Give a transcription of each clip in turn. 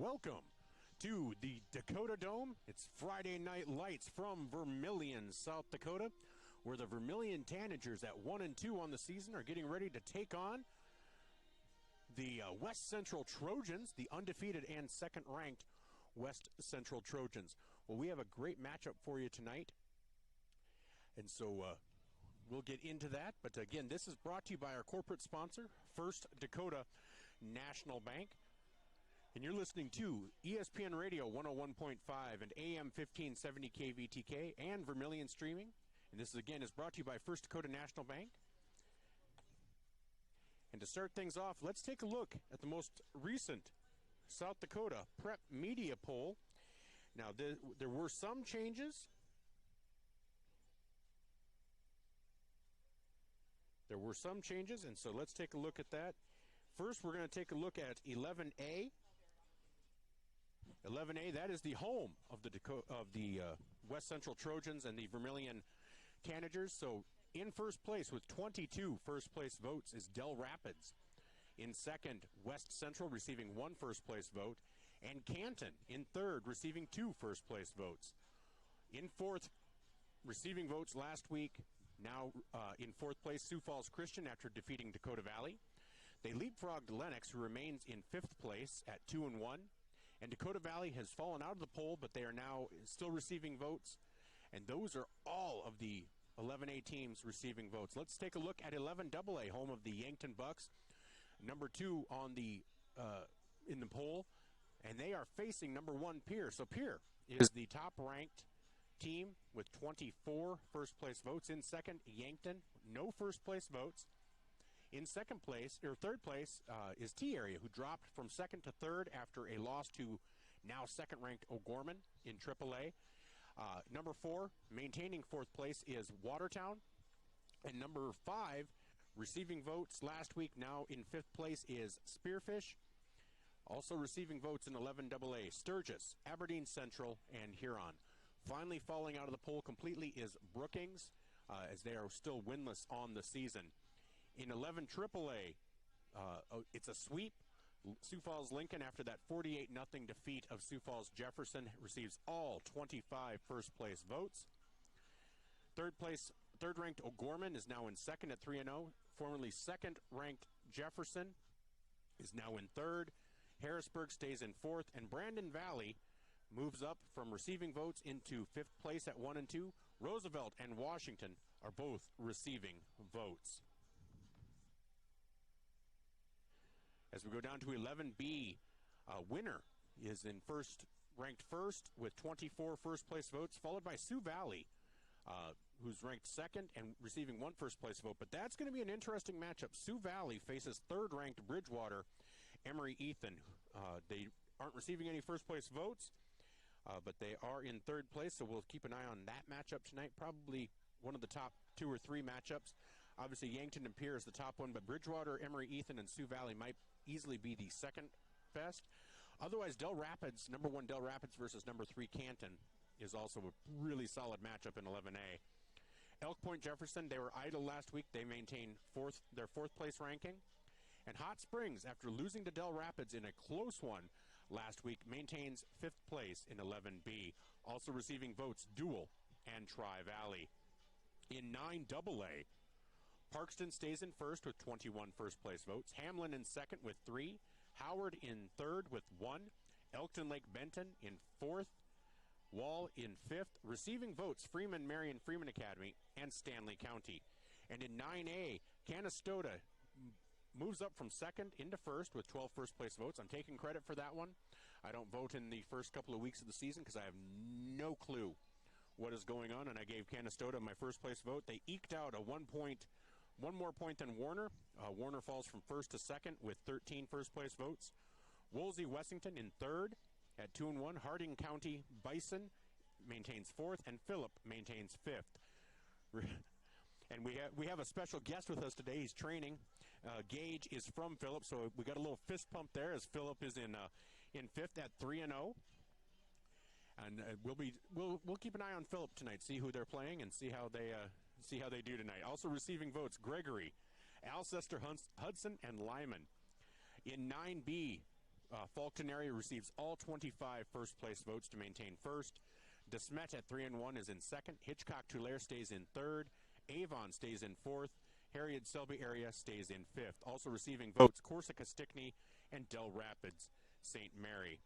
welcome to the Dakota Dome. It's Friday Night Lights from Vermillion, South Dakota, where the Vermillion Tanagers at 1-2 on the season are getting ready to take on the West Central Trojans, the undefeated and second-ranked West Central Trojans. Well, we have a great matchup for you tonight, and so we'll get into that. But again, this is brought to you by our corporate sponsor, First Dakota National Bank. And you're listening to ESPN Radio 101.5 and AM 1570 KVTK and Vermillion Streaming. And this, again, is brought to you by First Dakota National Bank. And to start things off, let's take a look at the most recent South Dakota Prep Media poll. Now, there were some changes. And so let's take a look at that. First, we're going to take a look at 11A. 11A, that is the home of the West Central Trojans and the Vermillion Tanagers. So in first place with 22 first-place votes is Del Rapids. In second, West Central receiving 1 first-place vote. And Canton in third, receiving 2 first-place votes. In fourth, receiving votes last week, now in fourth place, Sioux Falls Christian after defeating Dakota Valley. They leapfrogged Lennox, who remains in 5th place at 2-1. And Dakota Valley has fallen out of the poll, but they are now still receiving votes. And those are all of the 11A teams receiving votes. Let's take a look at 11AA, home of the Yankton Bucks, number 2 on the in the poll, and they are facing number 1 Pierre. So Pierre is the top-ranked team with 24 first-place votes. In second, Yankton, no first-place votes. In second place, or third place, is T-Area, who dropped from second to third after a loss to now second-ranked O'Gorman in AAA. Number 4, maintaining 4th place, is Watertown. And number 5, receiving votes last week, now in 5th place, is Spearfish. Also receiving votes in 11AA, Sturgis, Aberdeen Central, and Huron. Finally falling out of the poll completely is Brookings, as they are still winless on the season. In 11 AAA, it's a sweep. Sioux Falls Lincoln, after that 48-0 defeat of Sioux Falls Jefferson, receives all 25 first-place votes. Third-ranked O'Gorman is now in second at 3-0. Formerly second-ranked Jefferson is now in third. Harrisburg stays in fourth, and Brandon Valley moves up from receiving votes into 5th place at 1-2. Roosevelt and Washington are both receiving votes. As we go down to 11B, Winner is in ranked first with 24 first-place votes, followed by Sioux Valley, who's ranked second and receiving 1 first-place vote. But that's going to be an interesting matchup. Sioux Valley faces third-ranked Bridgewater, Emory Ethan. They aren't receiving any first-place votes, but they are in third place, so we'll keep an eye on that matchup tonight. Probably one of the top 2 or 3 matchups. Obviously, Yankton and Pierre is the top one, but Bridgewater, Emory Ethan, and Sioux Valley might easily be the second best. Otherwise, Del Rapids, number 1 Del Rapids versus number 3 Canton is also a really solid matchup in 11A. Elk Point Jefferson, they were idle last week. They maintain their 4th place ranking. And Hot Springs, after losing to Del Rapids in a close one last week, maintains 5th place in 11B. Also receiving votes, Dual and Tri-Valley. In 9AA, Parkston stays in first with 21 first-place votes. Hamlin in second with 3. Howard in third with 1. Elkton Lake Benton in 4th. Wall in 5th. Receiving votes, Freeman, Marion Freeman Academy, and Stanley County. And in 9A, Canastota moves up from second into first with 12 first-place votes. I'm taking credit for that one. I don't vote in the first couple of weeks of the season because I have no clue what is going on, and I gave Canastota my first-place vote. They eked out a 1 more point than Warner. Warner falls from first to second with 13 first-place votes. Woolsey Wessington in third at 2-1. Harding County Bison maintains 4th, and Phillip maintains 5th. And we have a special guest with us today. He's training. Gage is from Phillip, so we got a little fist pump there as Phillip is in 5th at 3-0. And we'll keep an eye on Phillip tonight, see who they're playing, and see how they do tonight. Also receiving votes, Gregory, Alcester, Hudson, and Lyman. In 9B, Fulton area receives all 25 first-place votes to maintain first. DeSmet at 3-1 is in second. Hitchcock-Tulare stays in third. Avon stays in fourth. Harriet-Selby area stays in fifth. Also receiving votes, Corsica-Stickney and Del Rapids St. Mary.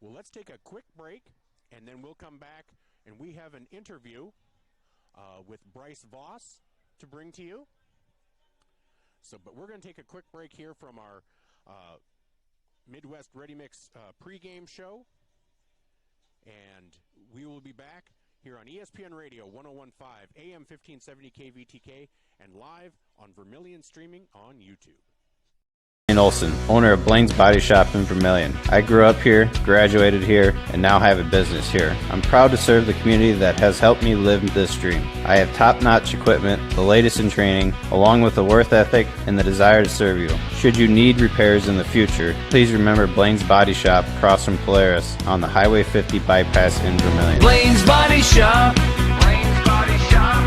Well, let's take a quick break, and then we'll come back, and we have an interview with Bryce Voss to bring to you. But we're going to take a quick break here from our Midwest Ready Mix pregame show, and we will be back here on ESPN Radio 101.5 AM 1570 KVTK and live on Vermillion streaming on YouTube. Olson, owner of Blaine's Body Shop in Vermillion. I grew up here, graduated here, and now have a business here. I'm proud to serve the community that has helped me live this dream. I have top-notch equipment, the latest in training, along with a work ethic and the desire to serve you. Should you need repairs in the future, please remember Blaine's Body Shop across from Polaris on the Highway 50 bypass in Vermillion. Blaine's Body Shop.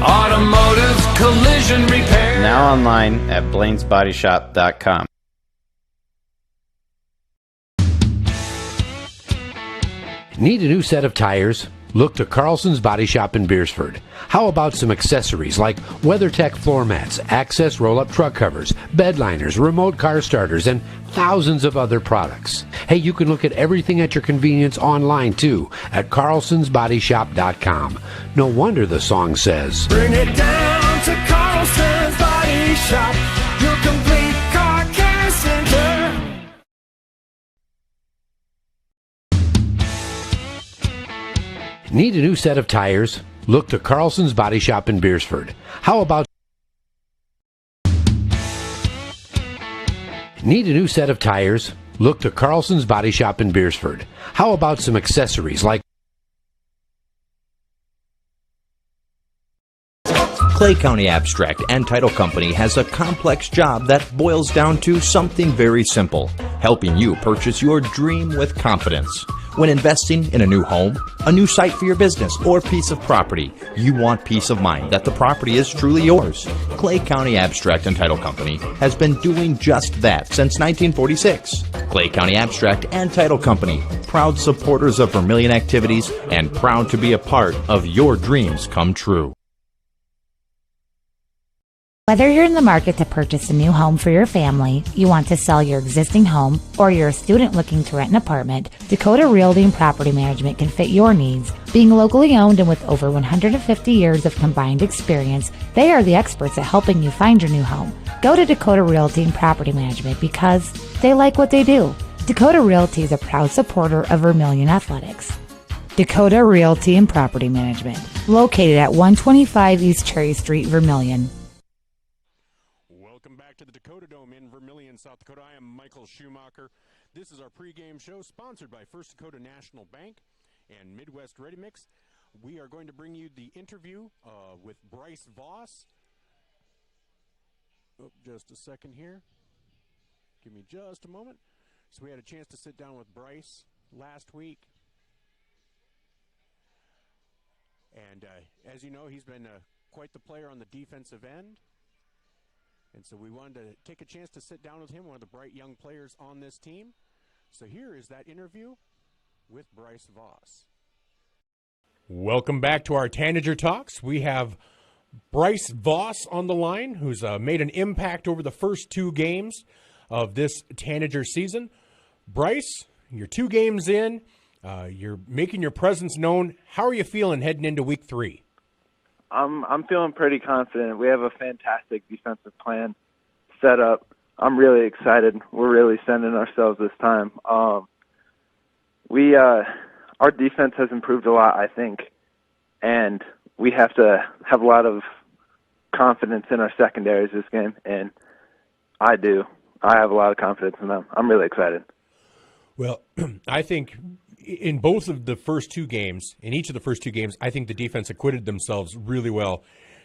Automotive collision repair. Now online at blainesbodyshop.com. Need a new set of tires? Look to Carlson's Body Shop in Beersford. How about some accessories like WeatherTech floor mats, access roll-up truck covers, bed liners, remote car starters, and thousands of other products. Hey, you can look at everything at your convenience online too at carlsonsbodyshop.com. No wonder the song says, Bring it down to Carlson's Body Shop, your complete car care center. Need a new set of tires? Look to Carlson's Body Shop in Beersford. How about Need a new set of tires? Look to Carlson's Body Shop in Beersford. How about some accessories like Clay County Abstract and Title Company has a complex job that boils down to something very simple: helping you purchase your dream with confidence. When investing in a new home, a new site for your business, or piece of property, you want peace of mind that the property is truly yours. Clay County Abstract and Title Company has been doing just that since 1946. Clay County Abstract and Title Company, proud supporters of Vermillion activities and proud to be a part of your dreams come true. Whether you're in the market to purchase a new home for your family, you want to sell your existing home, or you're a student looking to rent an apartment, Dakota Realty and Property Management can fit your needs. Being locally owned and with over 150 years of combined experience, they are the experts at helping you find your new home. Go to Dakota Realty and Property Management because they like what they do. Dakota Realty is a proud supporter of Vermillion Athletics. Dakota Realty and Property Management, located at 125 East Cherry Street, Vermillion. To the Dakota Dome in Vermillion, South Dakota. I am Michael Schumacher. This is our pregame show sponsored by First Dakota National Bank and Midwest Ready Mix. We are going to bring you the interview with Bryce Voss. Oh, just a second here. Give me just a moment. So we had a chance to sit down with Bryce last week. And as you know, he's been quite the player on the defensive end. And so we wanted to take a chance to sit down with him, one of the bright young players on this team. So here is that interview with Bryce Voss. Welcome back to our Tanager Talks. We have Bryce Voss on the line, who's made an impact over the first two games of this Tanager season. Bryce, you're 2 games in. You're making your presence known. How are you feeling heading into week 3? I'm feeling pretty confident. We have a fantastic defensive plan set up. I'm really excited. We're really sending ourselves this time. Our defense has improved a lot, I think, and we have to have a lot of confidence in our secondaries this game, and I do. I have a lot of confidence in them. I'm really excited. Well, I think in both of the first 2 games, in each of the first 2 games, I think the defense acquitted themselves really well.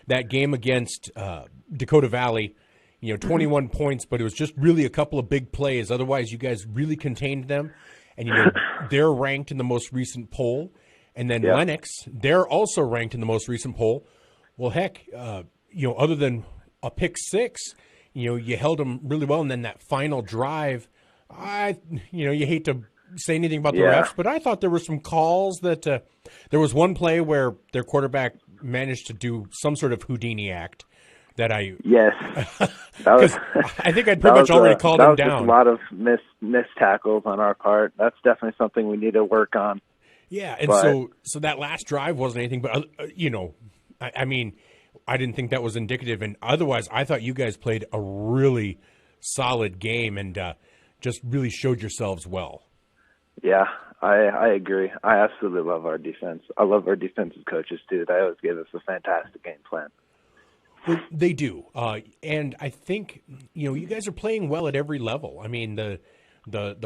That game against Dakota Valley, 21 points, but it was just really a couple of big plays. Otherwise, you guys really contained them. And, they're ranked in the most recent poll. And then Lennox, they're also ranked in the most recent poll. Well, heck, other than a pick 6, you held them really well. And then that final drive You hate to say anything about the Yeah. refs, but I thought there were some calls that there was one play where their quarterback managed to do some sort of Houdini act that Yes, that was. I think I'd pretty much already called him That was down. just a lot of missed tackles on our part. That's definitely something we need to work on. Yeah, and so that last drive wasn't anything but I mean, I didn't think that was indicative, and otherwise I thought you guys played a really solid game and just really showed yourselves well. Yeah, I agree. I absolutely love our defense. I love our defensive coaches too. They always give us a fantastic game plan. Well, they do, and I think you guys are playing well at every level. I mean, the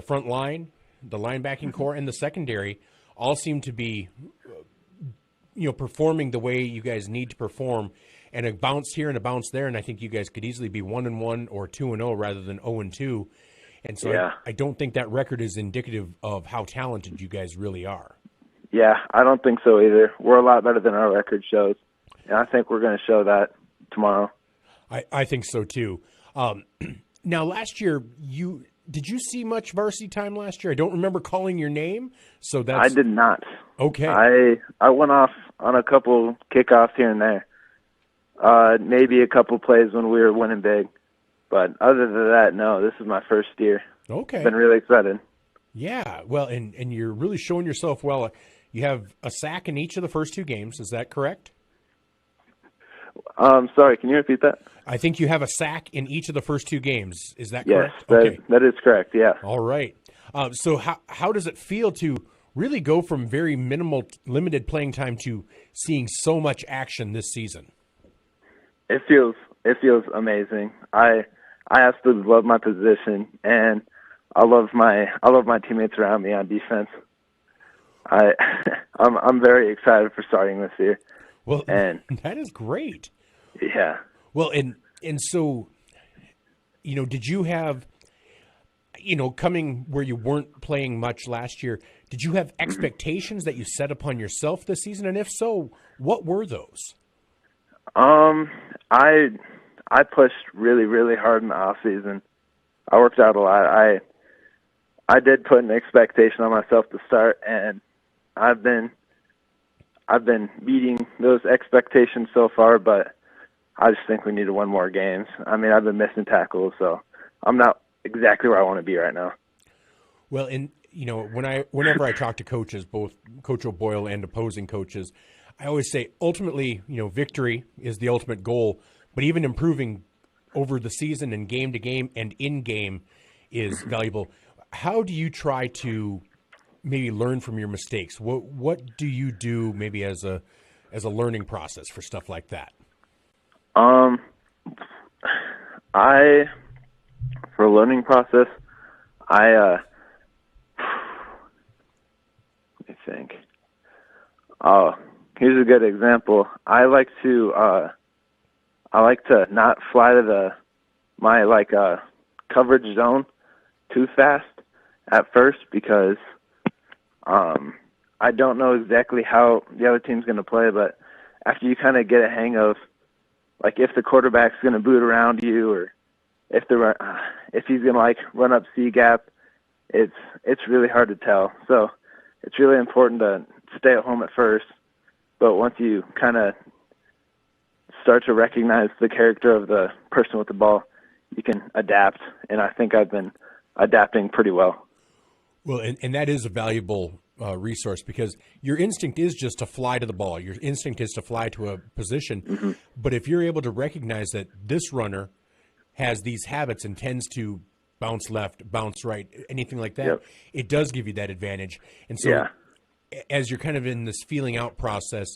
front line, the linebacking core, and the secondary all seem to be performing the way you guys need to perform. And a bounce here and a bounce there, and I think you guys could easily be 1-1 or 2-0 rather than 0-2. And so Yeah. I don't think that record is indicative of how talented you guys really are. Yeah, I don't think so either. We're a lot better than our record shows, and I think we're going to show that tomorrow. I think so too. Now, last year, did you see much varsity time last year? I don't remember calling your name, so that's... I did not. Okay. I went off on a couple kickoffs here and there. Maybe a couple plays when we were winning big. But other than that, no, this is my first year. Okay. Been really excited. Yeah, well, and you're really showing yourself well. You have a sack in each of the first two games. Is that correct? Sorry, can you repeat that? I think you have a sack in each of the first two games. Is that Yes, correct? that is correct, yeah. All right. So how does it feel to really go from very limited playing time to seeing so much action this season? It feels amazing. I absolutely love my position, and I love my teammates around me on defense. I'm very excited for starting this year. Well, and that is great. Yeah. Well, and so, did you have, coming where you weren't playing much last year, did you have expectations that you set upon yourself this season? And if so, what were those? I pushed really, really hard in the off season. I worked out a lot. I did put an expectation on myself to start, and I've been meeting those expectations so far, but I just think we need to win more games. I mean, I've been missing tackles, so I'm not exactly where I want to be right now. Well, and whenever I talk to coaches, both Coach O'Boyle and opposing coaches, I always say ultimately, victory is the ultimate goal, but even improving over the season and game to game and in game is valuable. How do you try to maybe learn from your mistakes? What do you do maybe as a learning process for stuff like that? For a learning process, let me think. Here's a good example. I like to not fly to my coverage zone too fast at first because I don't know exactly how the other team's going to play, but after you kind of get a hang of if the quarterback's going to boot around you or if he's going to run up C gap, it's really hard to tell. So it's really important to stay at home at first, but once you kind of start to recognize the character of the person with the ball, you can adapt, and I think I've been adapting pretty well. Well, and that is a valuable resource because your instinct is just to fly to the ball. Your instinct is to fly to a position. Mm-hmm. But if you're able to recognize that this runner has these habits and tends to bounce left, bounce right, anything like that, yep, it does give you that advantage. And so as you're kind of in this feeling out process,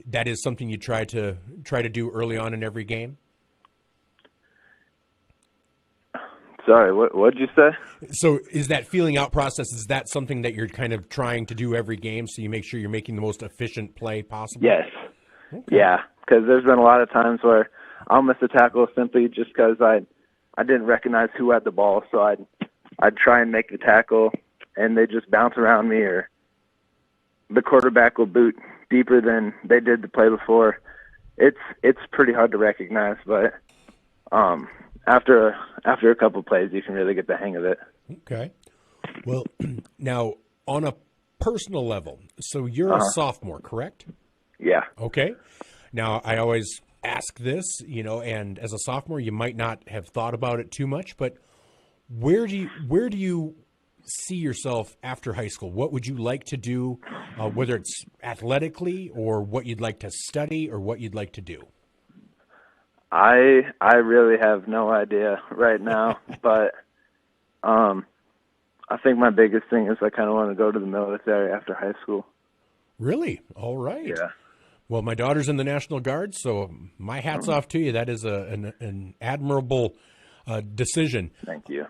that is something you try to do early on in every game? Sorry, what'd you say? So is that feeling out process, is that something that you're kind of trying to do every game so you make sure you're making the most efficient play possible? Yes. Okay. Yeah, because there's been a lot of times where I'll miss a tackle simply just because I didn't recognize who had the ball, so I'd try and make the tackle, and they just bounce around me, or the quarterback will boot deeper than they did the play before. It's pretty hard to recognize, but after a couple plays, you can really get the hang of it. Okay. Well, now, on a personal level, so you're a sophomore, correct? Yeah. Okay. Now, I always ask this, and as a sophomore, you might not have thought about it too much, but where do you see yourself after high school? What would you like to do, whether it's athletically or what you'd like to study or what you'd like to do? I really have no idea right now, but I think my biggest thing is I kind of want to go to the military after high school. Really? All right. Yeah. Well, my daughter's in the National Guard, so my hat's off to you. That is an admirable decision. Thank you.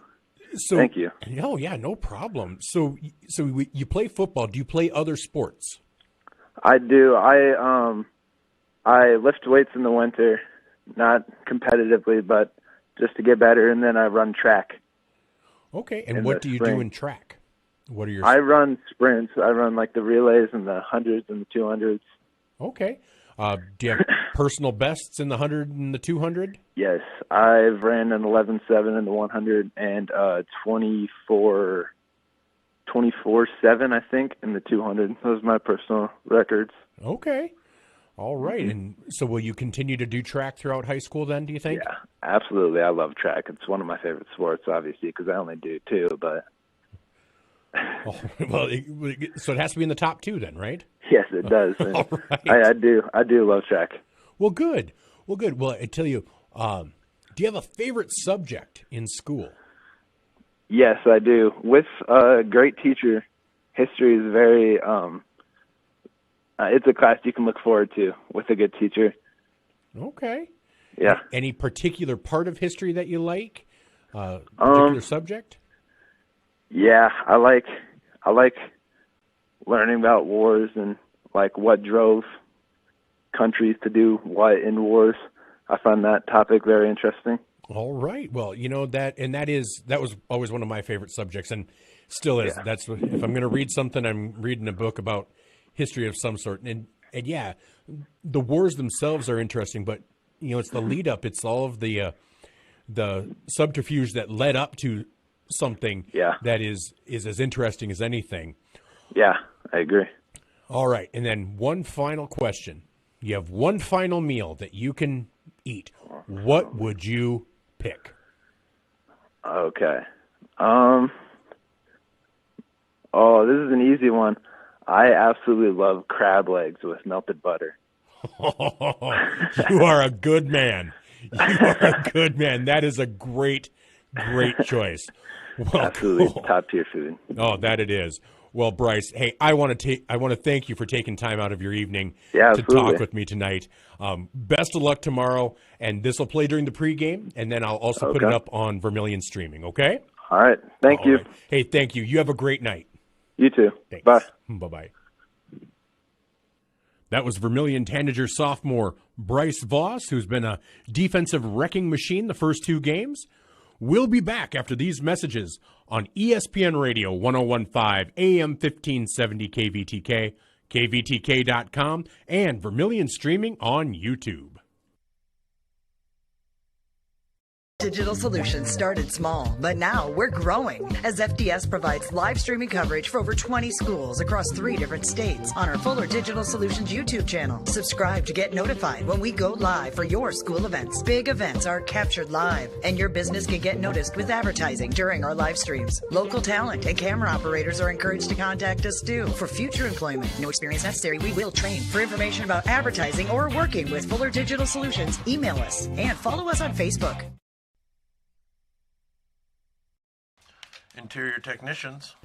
So, Thank you. Oh, yeah, no problem. So you play football. Do you play other sports? I do. I lift weights in the winter, not competitively, but just to get better, and then I run track. Okay, and what do you do in track? What are your? I run sprints. I run like the relays and the 100s and the 200s. Okay. Do you have personal bests in the 100 and the 200? Yes, I've ran an 11.7 in the 100 and 24.7, I think, in the 200. Those are my personal records. Okay. All right. Mm-hmm. And so will you continue to do track throughout high school then, do you think? Yeah, absolutely. I love track. It's one of my favorite sports, obviously, because I only do two, but... Oh, well, so it has to be in the top two then, right? Yes, it does. All right. I do love track. Well, good. Well, I tell you, do you have a favorite subject in school? Yes, I do. With a great teacher, history is very, it's a class you can look forward to with a good teacher. Okay. Yeah. Any particular part of history that you like? Particular subject? Yeah, I like learning about wars and like what drove countries to do what in wars. I find that topic very interesting. All right. Well, that was always one of my favorite subjects and still is. Yeah. That's if I'm going to read something, I'm reading a book about history of some sort. And yeah, the wars themselves are interesting, but it's the lead up. It's all of the subterfuge that led up to something that is as interesting as anything. Yeah, I agree. All right. And then one final question. You have one final meal that you can eat. What would you pick? Okay. This is an easy one. I absolutely love crab legs with melted butter. You are a good man. You are a good man. That is a great choice. Well, absolutely cool. Top tier food. Oh, that it is. Well, Bryce, hey, I want to thank you for taking time out of your evening to talk with me tonight. Best of luck tomorrow, and this will play during the pregame, and then I'll also put it up on Vermillion streaming. Okay. All right. Thank you. Right. Hey, thank you. You have a great night. You too. Thanks. Bye. Bye-bye. That was Vermillion Tanagers sophomore Bryce Voss, who's been a defensive wrecking machine the first two games. We'll be back after these messages on ESPN Radio 101.5 AM 1570 KVTK, KVTK.com, and Vermillion streaming on YouTube. Digital Solutions started small, but now we're growing as FDS provides live streaming coverage for over 20 schools across 3 different states on our Fuller Digital Solutions YouTube channel. Subscribe to get notified when we go live for your school events. Big events are captured live, and your business can get noticed with advertising during our live streams. Local talent and camera operators are encouraged to contact us too. For future employment, no experience necessary, we will train. For information about advertising or working with Fuller Digital Solutions, email us and follow us on Facebook. Interior technicians.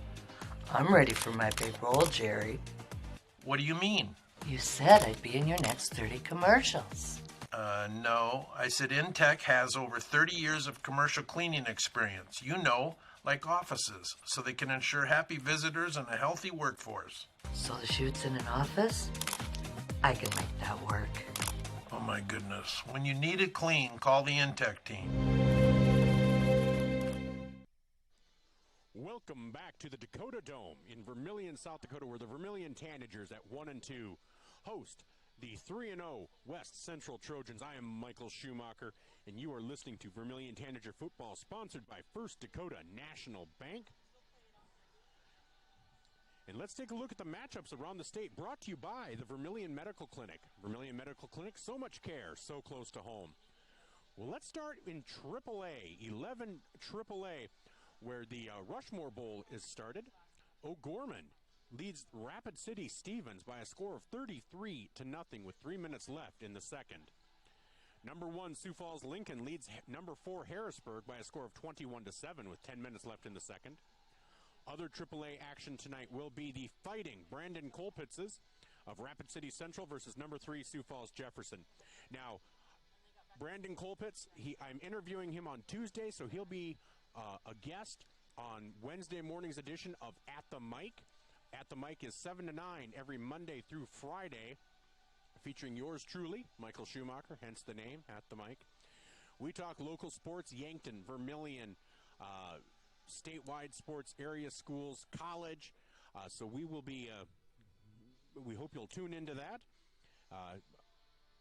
I'm ready for my big role, Jerry. What do you mean? You said I'd be in your next 30 commercials. No. I said Intech has over 30 years of commercial cleaning experience. Like offices, so they can ensure happy visitors and a healthy workforce. So the shoot's in an office? I can make that work. Oh my goodness. When you need it clean, call the Intech team. Welcome back to the Dakota Dome in Vermillion, South Dakota, where the Vermillion Tanagers at 1-2 host the 3-0 West Central Trojans. I am Michael Schumacher and you are listening to Vermillion Tanager Football, sponsored by First Dakota National Bank. And let's take a look at the matchups around the state, brought to you by the Vermillion Medical Clinic. Vermillion Medical Clinic, so much care, so close to home. Well, let's start in AAA, 11 AAA, where the Rushmore Bowl is started. O'Gorman leads Rapid City Stevens by a score of 33-0 with 3 minutes left in the second. Number 1, Sioux Falls Lincoln leads number 4 Harrisburg by a score of 21-7 with 10 minutes left in the second. Other AAA action tonight will be the Fighting Brandon Colpitzes of Rapid City Central versus number 3 Sioux Falls Jefferson. Now, Brandon Colpitz, I'm interviewing him on Tuesday, so he'll be a guest on Wednesday morning's edition of At the Mic. At the Mic is 7 to 9 every Monday through Friday, featuring yours truly, Michael Schumacher, hence the name, At the Mic. We talk local sports, Yankton, Vermillion, statewide sports, area schools, college. So we will be, we hope you'll tune into that.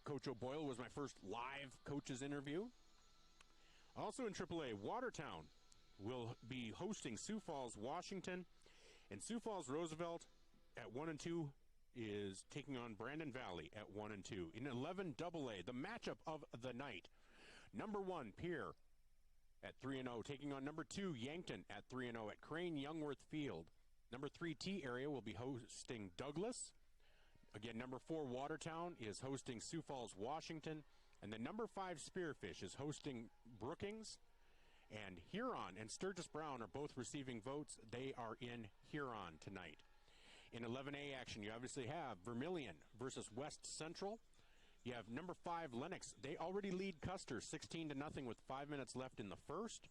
Coach O'Boyle was my first live coaches interview. Also in AAA, Watertown will be hosting Sioux Falls, Washington. And Sioux Falls Roosevelt at 1-2 is taking on Brandon Valley at 1-2. In 11 AA, the matchup of the night. Number 1, Pierre at 3-0, taking on number 2, Yankton at 3-0 at Crane Youngworth Field. Number 3, T area will be hosting Douglas. Again, number 4, Watertown is hosting Sioux Falls, Washington. And the number 5, Spearfish is hosting Brookings. And Huron and Sturgis Brown are both receiving votes. They are in Huron tonight. In 11A action, you obviously have Vermillion versus West Central. You have number 5, Lennox. They already lead Custer 16-0 with 5 minutes left in the first.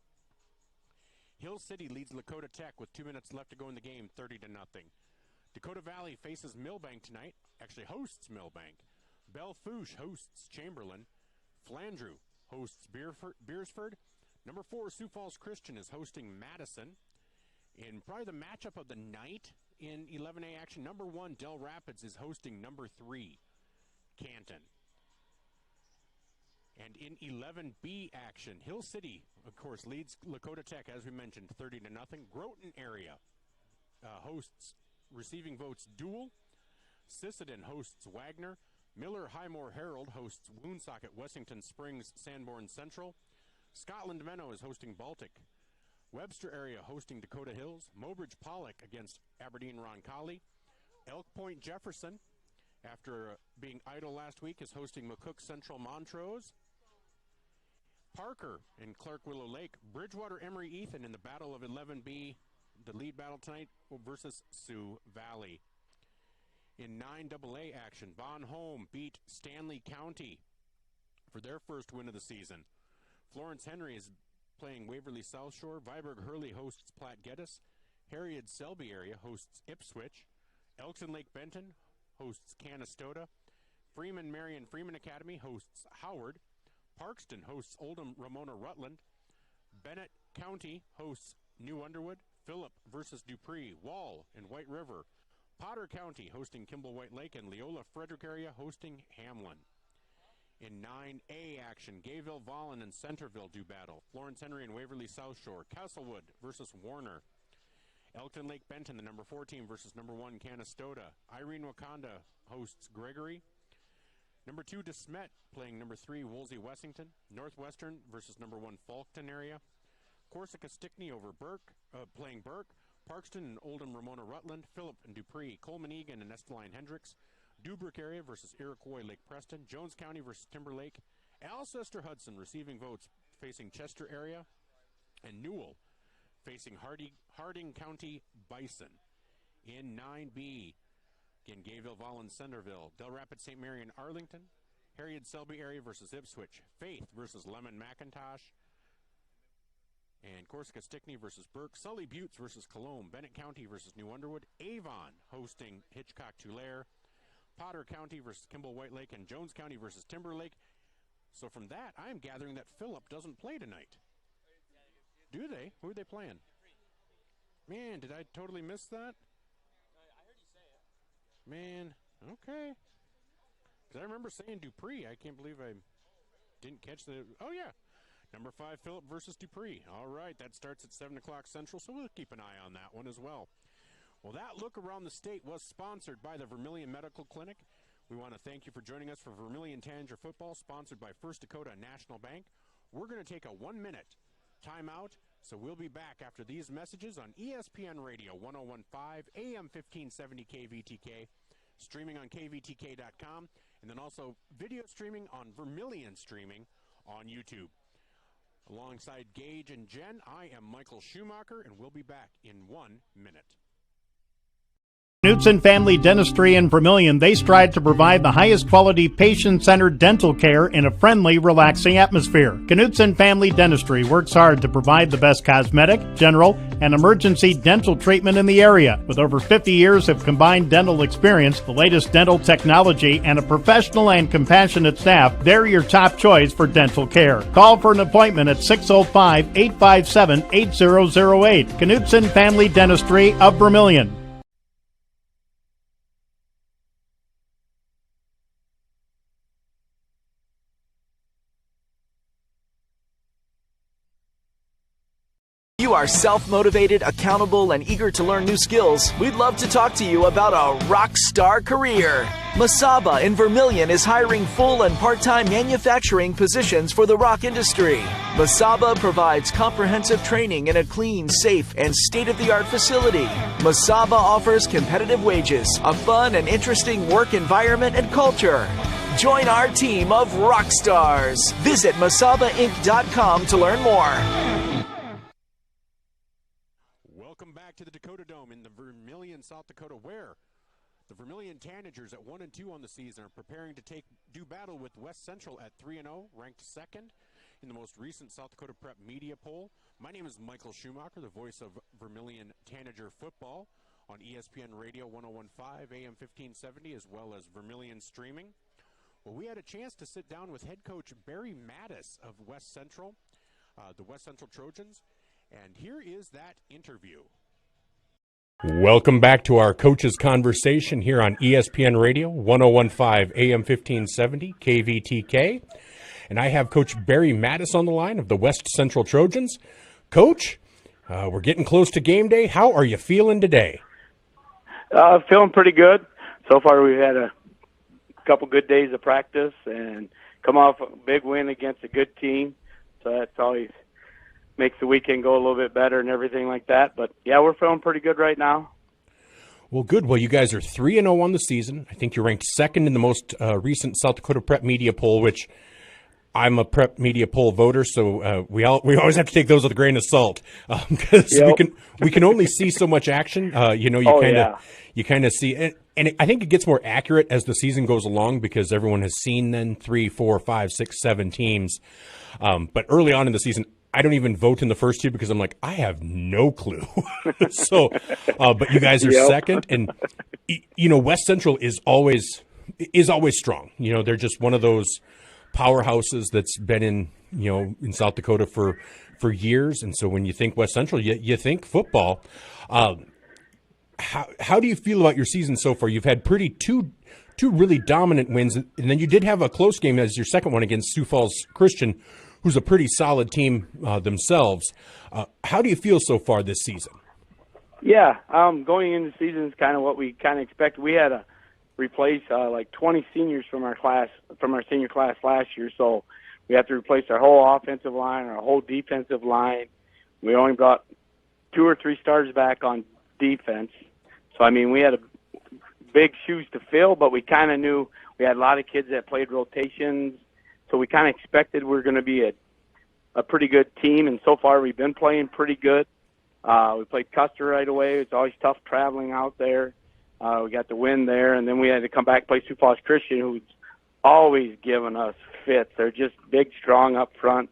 Hill City leads Lakota Tech with 2 minutes left to go in the game, 30-0. Dakota Valley faces Milbank tonight, actually hosts Milbank. Belle Fourche hosts Chamberlain. Flandreau hosts Beersford. Number 4, Sioux Falls Christian is hosting Madison. In probably the matchup of the night in 11A action, number 1, Del Rapids is hosting number 3, Canton. And in 11B action, Hill City, of course, leads Lakota Tech, as we mentioned, 30-0. Groton area hosts receiving votes Dual. Sisseton hosts Wagner. Miller Highmore Herald hosts Woonsocket, Wessington Springs, Sanborn Central. Scotland Menno is hosting Baltic. Webster area hosting Dakota Hills. Mobridge Pollock against Aberdeen Roncalli. Elk Point Jefferson, after being idle last week, is hosting McCook Central Montrose. Parker and Clark Willow Lake. Bridgewater Emery Ethan in the battle of 11B, the lead battle tonight, versus Sioux Valley. In 9AA action, Bon Homme beat Stanley County for their first win of the season. Florence Henry is playing Waverly South Shore. Viborg Hurley hosts Platte Geddes. Harriet Selby area hosts Ipswich. Elkton Lake Benton hosts Canastota. Freeman Marion Freeman Academy hosts Howard. Parkston hosts Oldham Ramona Rutland. Bennett County hosts New Underwood. Phillip versus Dupree. Wall and White River. Potter County hosting Kimball White Lake, and Leola Frederick area hosting Hamlin. In 9A action, Gayville, Vollen, and Centerville do battle. Florence Henry and Waverly South Shore. Castlewood versus Warner. Elkton Lake Benton, the number 4 team, versus number 1 Canastota. Irene Wakanda hosts Gregory. Number 2 DeSmet playing number 3 Woolsey Wessington. Northwestern versus number 1 Falkton area. Corsica Stickney over Burke, playing Burke. Parkston and Oldham Ramona Rutland. Phillip and Dupree. Coleman Egan and Esteline Hendricks. Dubrick area versus Iroquois Lake Preston. Jones County versus Timberlake. Alcester Hudson receiving votes facing Chester area. And Newell facing Harding County Bison. In 9B, again, Gayville, Vollen, Centerville. Del Rapids, St. Mary, and Arlington. Harriet Selby area versus Ipswich. Faith versus Lemon McIntosh. And Corsica Stickney versus Burke. Sully Buttes versus Cologne. Bennett County versus New Underwood. Avon hosting Hitchcock Tulare. Potter County versus Kimball White Lake. And Jones County versus Timberlake. So from that, I am gathering that Phillip doesn't play tonight. Do they? Who are they playing? Man, did I totally miss that? I heard you say it. Man, okay. Because I remember saying Dupree. I can't believe I didn't catch the... Oh, yeah. Number 5, Phillip versus Dupree. All right, that starts at 7 o'clock Central, so we'll keep an eye on that one as well. Well, that look around the state was sponsored by the Vermillion Medical Clinic. We want to thank you for joining us for Vermillion Tanager Football, sponsored by First Dakota National Bank. We're going to take a 1-minute timeout, so we'll be back after these messages on ESPN Radio 101.5 AM 1570 KVTK, streaming on kvtk.com, and then also video streaming on Vermillion Streaming on YouTube. Alongside Gage and Jen, I am Michael Schumacher, and we'll be back in 1 minute. Knutson Family Dentistry in Vermillion, they strive to provide the highest quality patient-centered dental care in a friendly, relaxing atmosphere. Knutson Family Dentistry works hard to provide the best cosmetic, general, and emergency dental treatment in the area. With over 50 years of combined dental experience, the latest dental technology, and a professional and compassionate staff, they're your top choice for dental care. Call for an appointment at 605-857-8008. Knutson Family Dentistry of Vermillion. You are self-motivated, accountable, and eager to learn new skills. We'd love to talk to you about a rock star career. Masaba in Vermillion is hiring full and part-time manufacturing positions for the rock industry. Masaba provides comprehensive training in a clean, safe, and state-of-the-art facility. Masaba offers competitive wages, a fun and interesting work environment and culture. Join our team of rock stars. Visit masabainc.com to learn more. Welcome back to the Dakota Dome in the Vermillion, South Dakota, where the Vermillion Tanagers at 1-2 on the season are preparing to do battle with West Central at 3-0, ranked second in the most recent South Dakota Prep Media Poll. My name is Michael Schumacher, the voice of Vermillion Tanager football on ESPN Radio 101.5 AM 1570, as well as Vermillion Streaming. Well, we had a chance to sit down with head coach Barry Mattis of West Central, the West Central Trojans. And here is that interview. Welcome back to our Coaches Conversation here on ESPN Radio, 101.5 AM 1570, KVTK. And I have Coach Barry Mattis on the line of the West Central Trojans. Coach, we're getting close to game day. How are you feeling today? Feeling pretty good. So far we've had a couple good days of practice and come off a big win against a good team. So that's always makes the weekend go a little bit better and everything like that. But, yeah, we're feeling pretty good right now. Well, good. Well, you guys are 3-0 on the season. I think you're ranked second in the most recent South Dakota Prep Media Poll, which I'm a Prep Media Poll voter, so we always have to take those with a grain of salt because we can only see so much action. You kind of see it. And I think it gets more accurate as the season goes along because everyone has seen then 3, 4, 5, 6, 7 teams. But early on in the season, I don't even vote in the first two because I'm like, I have no clue. So, but you guys are second, and West Central is always strong. They're just one of those powerhouses that's been in South Dakota for years. And so when you think West Central, you think football. How do you feel about your season so far? You've had two really dominant wins, and then you did have a close game as your second one against Sioux Falls Christian, who's a pretty solid team themselves. How do you feel so far this season? Yeah, going into the season is kind of what we kind of expected. We had to replace like 20 seniors from our senior class last year, so we have to replace our whole offensive line, our whole defensive line. We only brought 2 or 3 starters back on defense. So, I mean, we had big shoes to fill, but we kind of knew we had a lot of kids that played rotations. So we kind of expected we were going to be a pretty good team, and so far we've been playing pretty good. We played Custer right away. It's always tough traveling out there. We got the win there, and then we had to come back and play Sioux Falls Christian, who's always given us fits. They're just big, strong up front,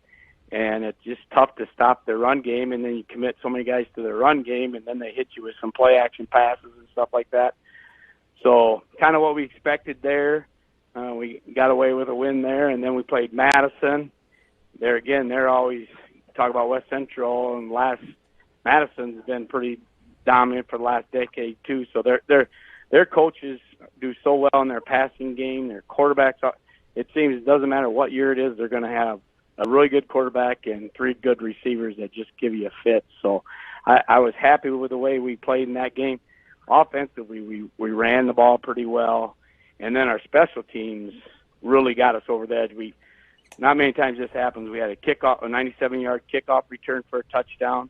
and it's just tough to stop their run game, and then you commit so many guys to their run game, and then they hit you with some play-action passes and stuff like that. So kind of what we expected there. We got away with a win there, and then we played Madison. There again, they're always talk about West Central, and Madison's been pretty dominant for the last decade too. So their coaches do so well in their passing game. Their quarterbacks, it seems it doesn't matter what year it is, they're going to have a really good quarterback and 3 good receivers that just give you a fit. So I was happy with the way we played in that game. Offensively, we ran the ball pretty well, and then our special teams really got us over the edge. Not many times this happens. We had a 97-yard kickoff return for a touchdown.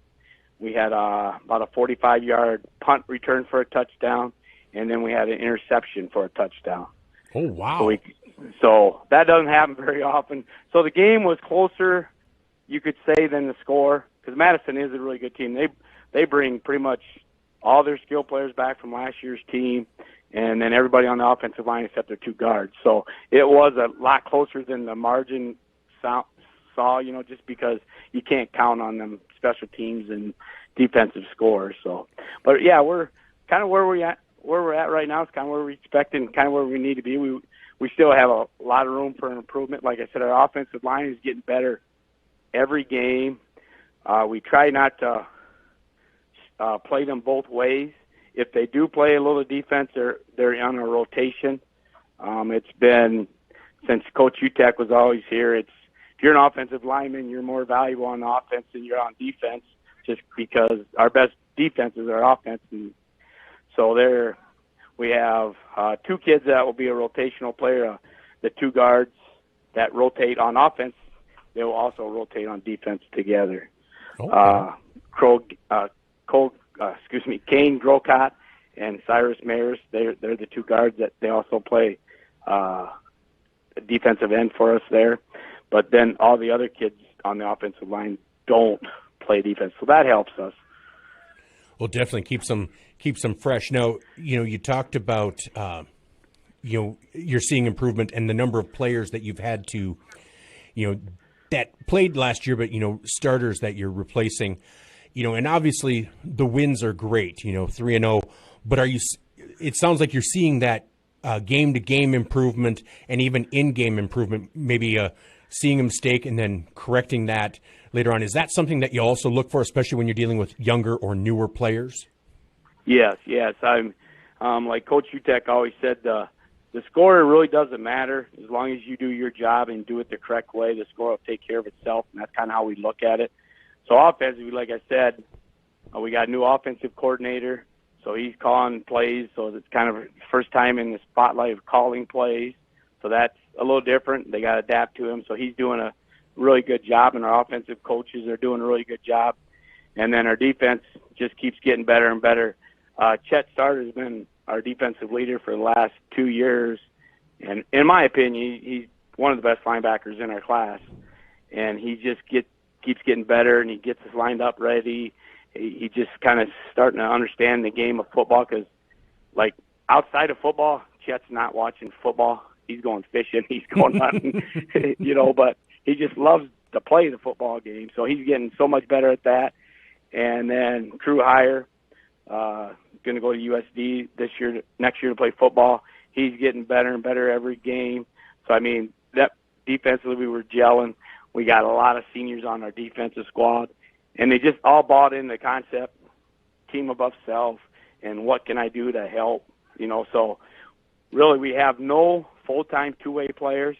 We had about a 45-yard punt return for a touchdown, and then we had an interception for a touchdown. Oh, wow. So that doesn't happen very often. So the game was closer, you could say, than the score, because Madison is a really good team. They bring pretty much all their skill players back from last year's team, and then everybody on the offensive line except their 2 guards. So it was a lot closer than the margin saw, just because you can't count on them special teams and defensive scores. So, but yeah, we're kind of where we're at right now. It's kind of where we expect and kind of where we need to be. We still have a lot of room for improvement. Like I said, our offensive line is getting better every game. We try not to play them both ways. If they do play a little defense, they're on a rotation. It's been since Coach Utek was always here. If you're an offensive lineman, you're more valuable on offense than you're on defense, just because our best defense is our offense. And so we have 2 kids that will be a rotational player. The 2 guards that rotate on offense, they will also rotate on defense together. Okay. Kane Grocott and Cyrus Mayers, they're the 2 guards that they also play defensive end for us there. But then all the other kids on the offensive line don't play defense, so that helps us. Well, definitely keeps them fresh. Now, you talked about you're seeing improvement and the number of players that you've had to, that played last year, but starters that you're replacing. And obviously the wins are great, 3-0, but it sounds like you're seeing that game-to-game improvement and even in-game improvement, maybe seeing a mistake and then correcting that later on. Is that something that you also look for, especially when you're dealing with younger or newer players? Yes. I'm like Coach Utek always said, the score really doesn't matter. As long as you do your job and do it the correct way, the score will take care of itself, and that's kind of how we look at it. So offensively, like I said, we got a new offensive coordinator, so he's calling plays. So it's kind of first time in the spotlight of calling plays. So that's a little different. They got to adapt to him. So he's doing a really good job, and our offensive coaches are doing a really good job. And then our defense just keeps getting better and better. Chet Starter has been our defensive leader for the last 2 years, and in my opinion, he's one of the best linebackers in our class. And he just keeps getting better, and he gets us lined up ready. He just kind of starting to understand the game of football, because, like, outside of football, Chet's not watching football. He's going fishing. He's going hunting, but he just loves to play the football game. So he's getting so much better at that. And then Crew Hire, going to go to USD next year to play football. He's getting better and better every game. So, that defensively we were gelling. We got a lot of seniors on our defensive squad, and they just all bought in the concept, team above self, and what can I do to help, So really we have no full-time two-way players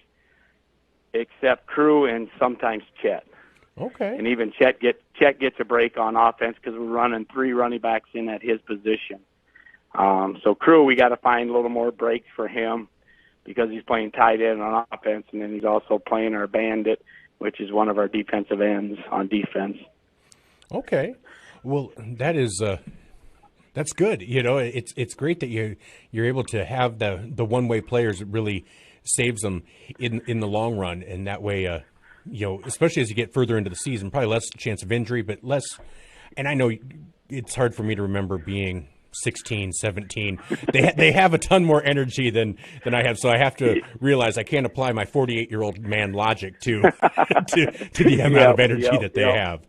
except Crew and sometimes Chet. Okay. And even Chet gets a break on offense because we're running 3 running backs in at his position. So Crew, we got to find a little more breaks for him because he's playing tight end on offense, and then he's also playing our bandit, which is one of our defensive ends on defense. Okay. Well, that's good. It's great that you're able to have the one-way players. It really saves them in the long run, and that way, especially as you get further into the season, probably less chance of injury, but less. And I know it's hard for me to remember being 16, 17. They have a ton more energy than I have, so I have to realize I can't apply my 48-year-old man logic to the amount of energy that they have.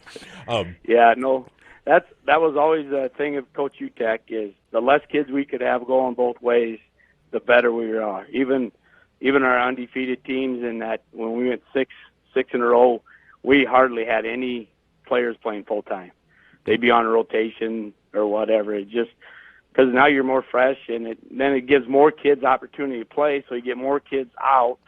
That was always the thing of Coach Utek, is the less kids we could have going both ways, the better we are. Even our undefeated teams, in that when we went six in a row, we hardly had any players playing full time. They'd be on a rotation or whatever. It just because now you're more fresh, and then it gives more kids opportunity to play, so you get more kids out.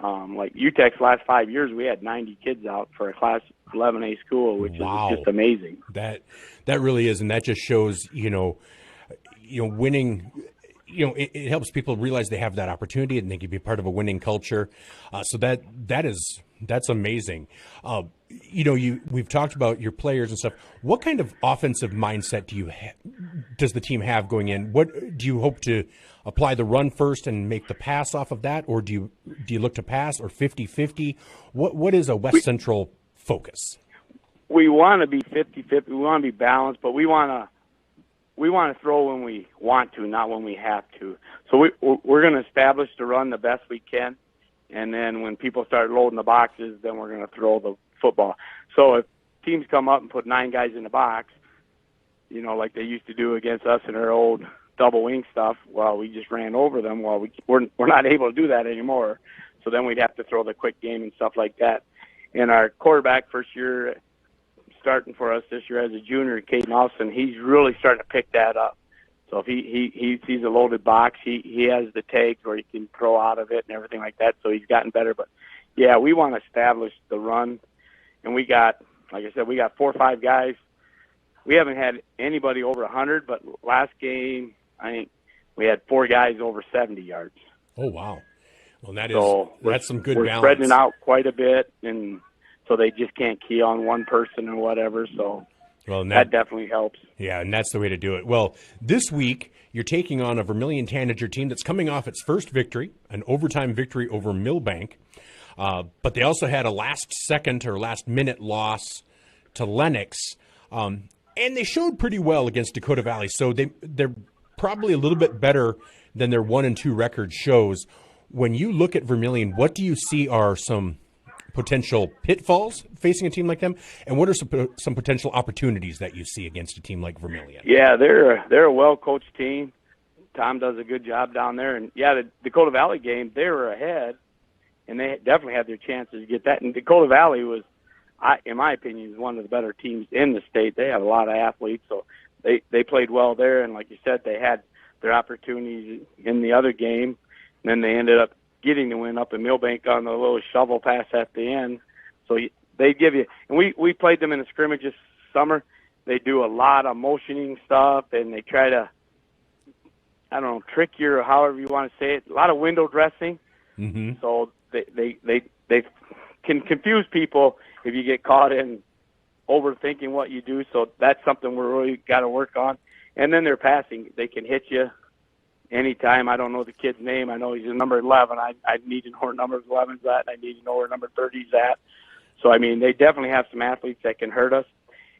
Like UTEC's last 5 years, we had 90 kids out for a Class 11A school, which is just amazing. That really is, and that just shows, winning. It helps people realize they have that opportunity and they can be part of a winning culture. So that's amazing. We've talked about your players and stuff. What kind of offensive mindset does the team have going in? What do you hope to apply the run first and make the pass off of that, or do you look to pass, or 50-50? What is a West Central focus? We want to be 50-50. We want to be balanced, but we want to throw when we want to, not when we have to. So we're going to establish the run the best we can, and then when people start loading the boxes, then we're going to throw the football. So if teams come up and put 9 guys in the box, like they used to do against us in our old double wing stuff, well, we just ran over them. Well, we're not able to do that anymore. So then we'd have to throw the quick game and stuff like that. And our quarterback first year, starting for us this year as a junior, Caden Austin, he's really starting to pick that up. So if he sees a loaded box, he has the tags where he can throw out of it and everything like that. So he's gotten better. But yeah, we want to establish the run, and we got, like I said, we got 4 or 5 guys. We haven't had anybody over 100, but last game I think we had 4 guys over 70 yards. Oh wow! Well, that's some good balance. We're spreading it out quite a bit, and so they just can't key on one person or whatever. So. Well, that definitely helps. Yeah, and that's the way to do it. Well, this week you're taking on a Vermillion Tanager team that's coming off its first victory, an overtime victory over Milbank. But they also had a last-minute loss to Lennox. And they showed pretty well against Dakota Valley. So they're probably a little bit better than their 1-2 record shows. When you look at Vermillion, what do you see are some potential pitfalls facing a team like them, and what are some potential opportunities that you see against a team like Vermillion? Yeah, they're a well-coached team. Tom does a good job down there, and yeah, the Dakota Valley game, they were ahead, and they definitely had their chances to get that. And Dakota Valley was, in my opinion, is one of the better teams in the state. They have a lot of athletes, so they played well there, and like you said, they had their opportunities in the other game, and then they ended up getting the win up in Milbank on the little shovel pass at the end. So they give you, and we played them in a scrimmage this summer. They do a lot of motioning stuff, and they try to, trick you or however you want to say it. A lot of window dressing. Mm-hmm. So they can confuse people if you get caught in overthinking what you do. So that's something we're really got to work on. And then their passing, they can hit you anytime. I don't know the kid's name. I know he's in number 11. I need to know where number 11's at. I need to know where number 30's at. So, they definitely have some athletes that can hurt us.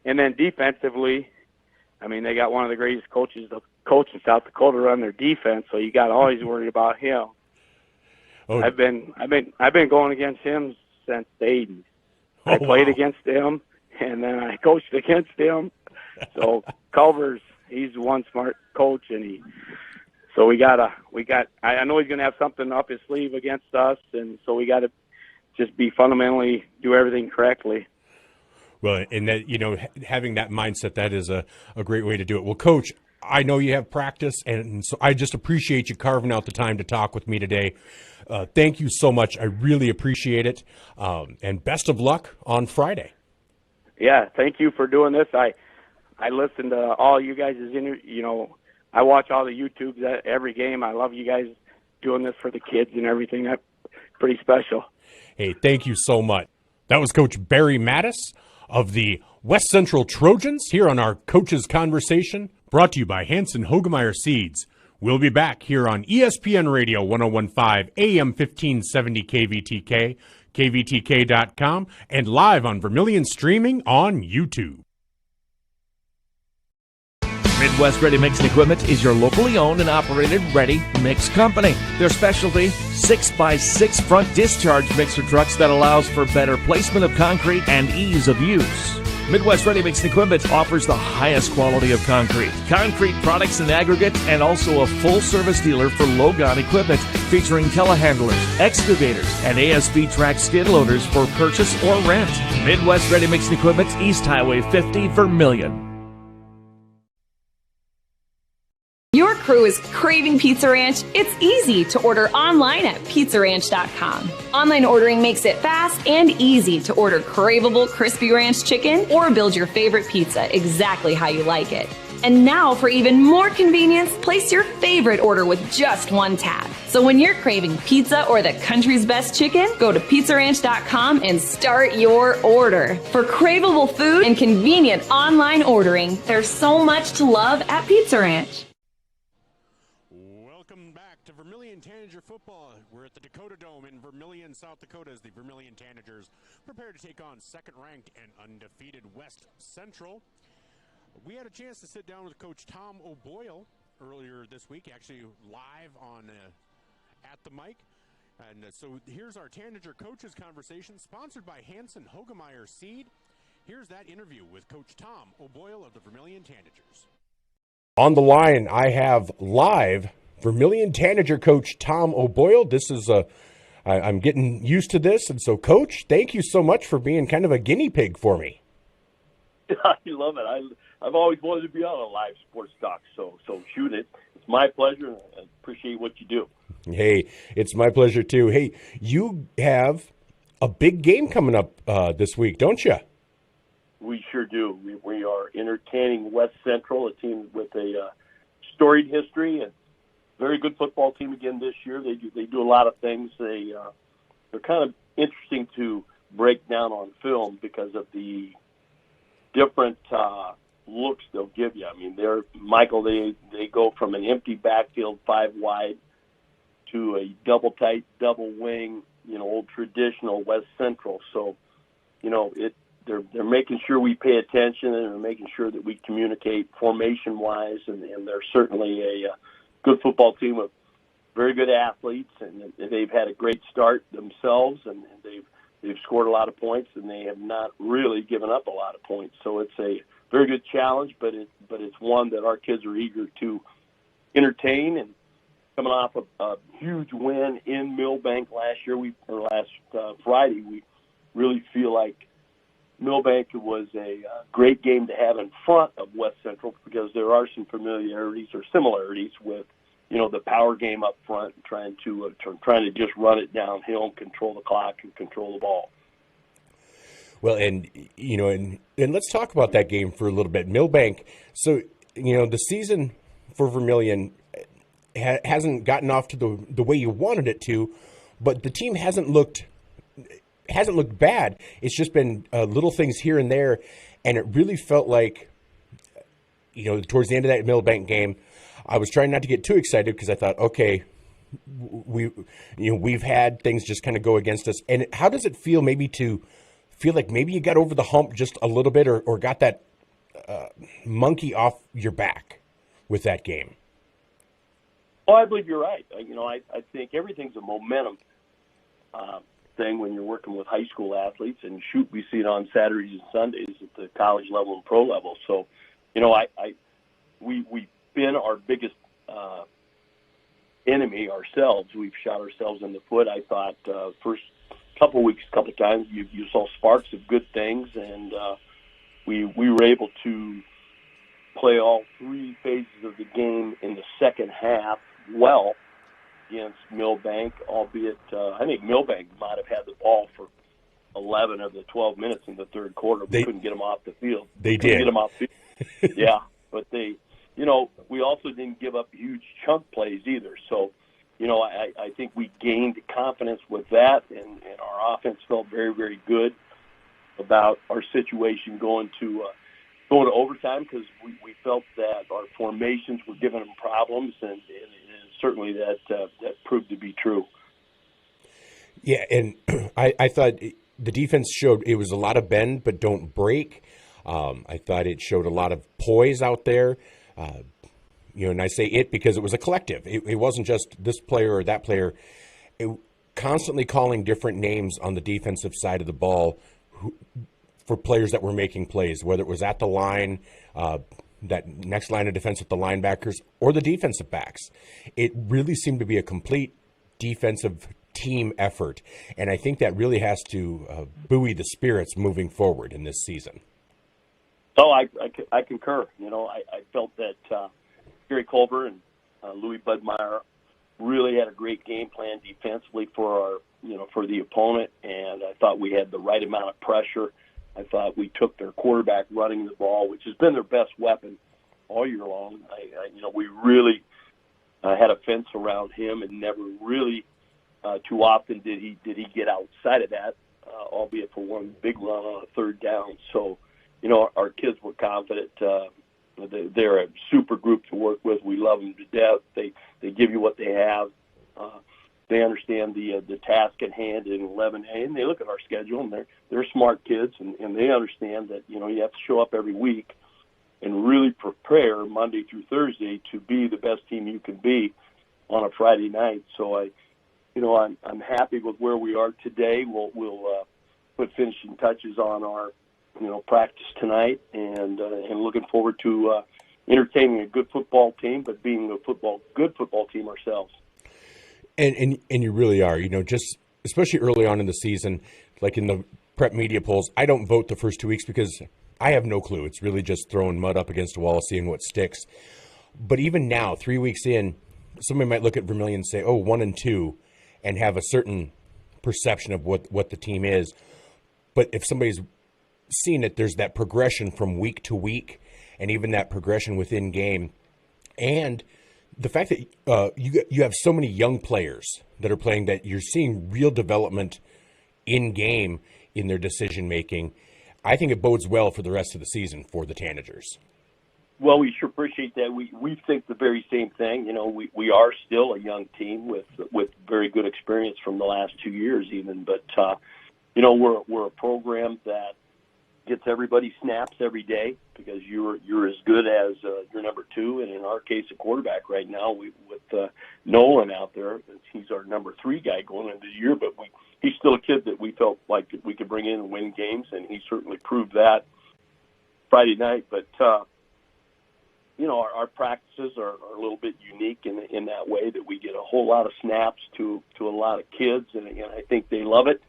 And then defensively, they got one of the greatest coaches to coach in South Dakota run their defense. So you got to always worry about him. Oh. I've been going against him since the 80s. I played against him, and then I coached against him. So Culver's, he's one smart coach, and so we got. I know he's going to have something up his sleeve against us, and so we got to just be fundamentally do everything correctly. Well, and that having that mindset, that is a great way to do it. Well, Coach, I know you have practice, and so I just appreciate you carving out the time to talk with me today. Thank you so much. I really appreciate it, and best of luck on Friday. Yeah, thank you for doing this. I listen to all you guys' I watch all the YouTubes at every game. I love you guys doing this for the kids and everything. That's pretty special. Hey, thank you so much. That was Coach Barry Mattis of the West Central Trojans here on our Coaches Conversation, brought to you by Hanson Hogemeyer Seeds. We'll be back here on ESPN Radio 101.5 AM 1570 KVTK, KVTK.com, and live on Vermillion streaming on YouTube. Midwest Ready Mix and Equipment is your locally owned and operated ready mix company. Their specialty, 6x6 front discharge mixer trucks that allows for better placement of concrete and ease of use. Midwest Ready Mix and Equipment offers the highest quality of concrete products and aggregate, and also a full-service dealer for Logon equipment featuring telehandlers, excavators, and ASV track skid loaders for purchase or rent. Midwest Ready Mix and Equipment, East Highway 50, Vermillion. Your crew is craving Pizza Ranch? It's easy to order online at pizzaranch.com. Online ordering makes it fast and easy to order craveable crispy ranch chicken or build your favorite pizza exactly how you like it. And now, for even more convenience, place your favorite order with just one tap. So when you're craving pizza or the country's best chicken, go to pizzaranch.com and start your order. For craveable food and convenient online ordering, there's so much to love at Pizza Ranch. Welcome back to Vermillion Tanager football. We're at the Dakota Dome in Vermillion, South Dakota, as the Vermillion Tanagers prepare to take on second-ranked and undefeated West Central. We had a chance to sit down with Coach Tom Oole earlier this week, actually live on at the mic. And so here's our Tanager coaches conversation, sponsored by Hanson Hogemeyer Seed. Here's that interview with Coach Tom Oole of the Vermillion Tanagers. On the line, I have live Vermillion Tanager coach Tom Oole. This is I'm getting used to this, and so, Coach, thank you so much for being kind of a guinea pig for me. I love it. I've always wanted to be on a live sports talk, so shoot it. It's my pleasure, and I appreciate what you do. Hey, it's my pleasure, too. Hey, you have a big game coming up this week, don't you? We sure do. We are entertaining West Central, a team with a storied history and very good football team again this year. They do a lot of things. They're kind of interesting to break down on film because of the different looks they'll give you. I mean, they go from an empty backfield 5 wide to a double tight, double wing, old traditional West Central. So, they're making sure we pay attention, and they're making sure that we communicate formation-wise, and they're certainly a good football team with very good athletes, and they've had a great start themselves, and they've scored a lot of points, and they have not really given up a lot of points. So it's a very good challenge, but it's one that our kids are eager to entertain. And coming off a huge win in Milbank last Friday, we really feel like Milbank was a great game to have in front of West Central because there are some familiarities or similarities with, the power game up front, trying to just run it downhill and control the clock and control the ball. Well, and let's talk about that game for a little bit. Milbank. So, the season for Vermillion hasn't gotten off to the way you wanted it to, but the team hasn't looked bad. It's just been little things here and there, and it really felt like, towards the end of that Milbank game, I was trying not to get too excited because I thought, okay, we've had things just kind of go against us. And how does it feel maybe to feel like maybe you got over the hump just a little bit or got that monkey off your back with that game? Well, I believe you're right. I think everything's a momentum thing when you're working with high school athletes, and we see it on Saturdays and Sundays at the college level and pro level. So, we've been our biggest enemy ourselves. We've shot ourselves in the foot. I thought first couple of times you saw sparks of good things, and we were able to play all 3 phases of the game in the second half well against Milbank, albeit I think Milbank might have had the ball for 11 of the 12 minutes in the third quarter. We couldn't get them off the field. They did. Get them off the field. Yeah, but we also didn't give up huge chunk plays either. So, I think we gained confidence with that, and our offense felt very, very good about our situation going to overtime because we felt that our formations were giving them problems, and certainly that proved to be true. Yeah, and I thought the defense showed it was a lot of bend but don't break. I thought it showed a lot of poise out there. And I say it because it was a collective. It wasn't just this player or that player. Constantly calling different names on the defensive side of the ball for players that were making plays, whether it was at the line, that next line of defense with the linebackers, or the defensive backs. It really seemed to be a complete defensive team effort, and I think that really has to buoy the spirits moving forward in this season. Oh, I concur. I felt that Gary Culver and Louis Budmeyer really had a great game plan defensively for the opponent, and I thought we had the right amount of pressure. I thought we took their quarterback running the ball, which has been their best weapon all year long. We really had a fence around him, and never really too often did he get outside of that, albeit for one big run on a third down. So, our kids were confident. They're a super group to work with. We love them to death. They give you what they have. They understand the task at hand in 11A, and they look at our schedule, and they're smart kids, and they understand that you have to show up every week and really prepare Monday through Thursday to be the best team you can be on a Friday night. So I'm happy with where we are today. We'll put finishing touches on our practice tonight, and looking forward to entertaining a good football team, but being a good football team ourselves. And you really are, just especially early on in the season, like in the prep media polls. I don't vote the first 2 weeks because I have no clue. It's really just throwing mud up against a wall, seeing what sticks. But even now, 3 weeks in, somebody might look at Vermillion and say, 1-2, and have a certain perception of what the team is. But if somebody's seen it, there's that progression from week to week, and even that progression within game. And the fact that you have so many young players that are playing, that you're seeing real development in game in their decision making, I think it bodes well for the rest of the season for the Tanagers. Well, we sure appreciate that. We think the very same thing. We are still a young team with very good experience from the last 2 years even, but we're a program that gets everybody snaps every day, because you're as good as your number two, and in our case, a quarterback right now. With Nolan out there, he's our number 3 guy going into the year, but he's still a kid that we felt like we could bring in and win games, and he certainly proved that Friday night. But our practices are a little bit unique in that way, that we get a whole lot of snaps to a lot of kids, and I think they love it.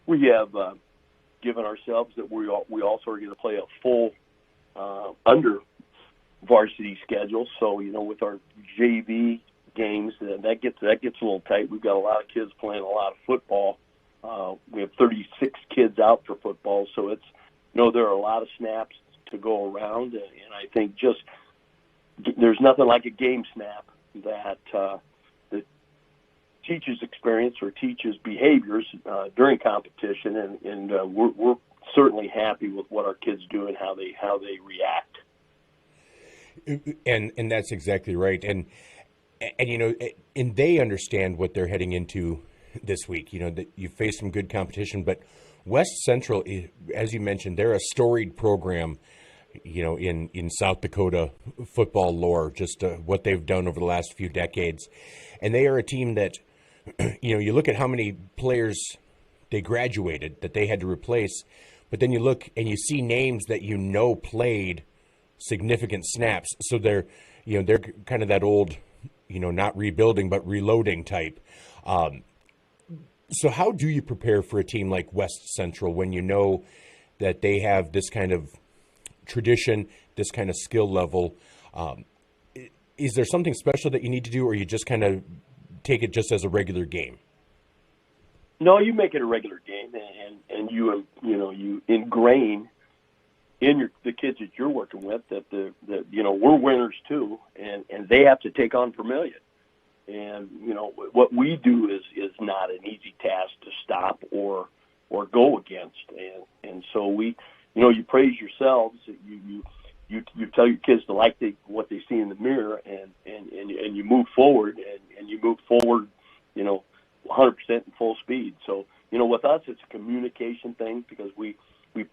We have given ourselves that we also are going to play a full under varsity schedule. So with our JV games, that gets a little tight. We've got a lot of kids playing a lot of football. We have 36 kids out for football, so it's there are a lot of snaps to go around, and I think just there's nothing like a game snap that teaches experience or teaches behaviors during competition, and we're certainly happy with what our kids do and how they react. And that's exactly right, and they understand what they're heading into this week. That you face some good competition, but West Central, as you mentioned, they're a storied program, in South Dakota football lore, just what they've done over the last few decades. And they are a team that, you look at how many players they graduated that they had to replace, but then you look and you see names that played significant snaps. So they're kind of that old, not rebuilding but reloading type. So how do you prepare for a team like West Central when you know that they have this kind of tradition, this kind of skill level? Is there something special that you need to do, or you just kind of take it just as a regular game? No, you make it a regular game, and you ingrain in the kids that you're working with that we're winners too, and they have to take on Vermillion. And what we do is not an easy task to stop or go against, and so we, you praise yourselves. You tell your kids to like what they see in the mirror, and you move forward, and you move forward, 100% in full speed. So with us, it's a communication thing, because we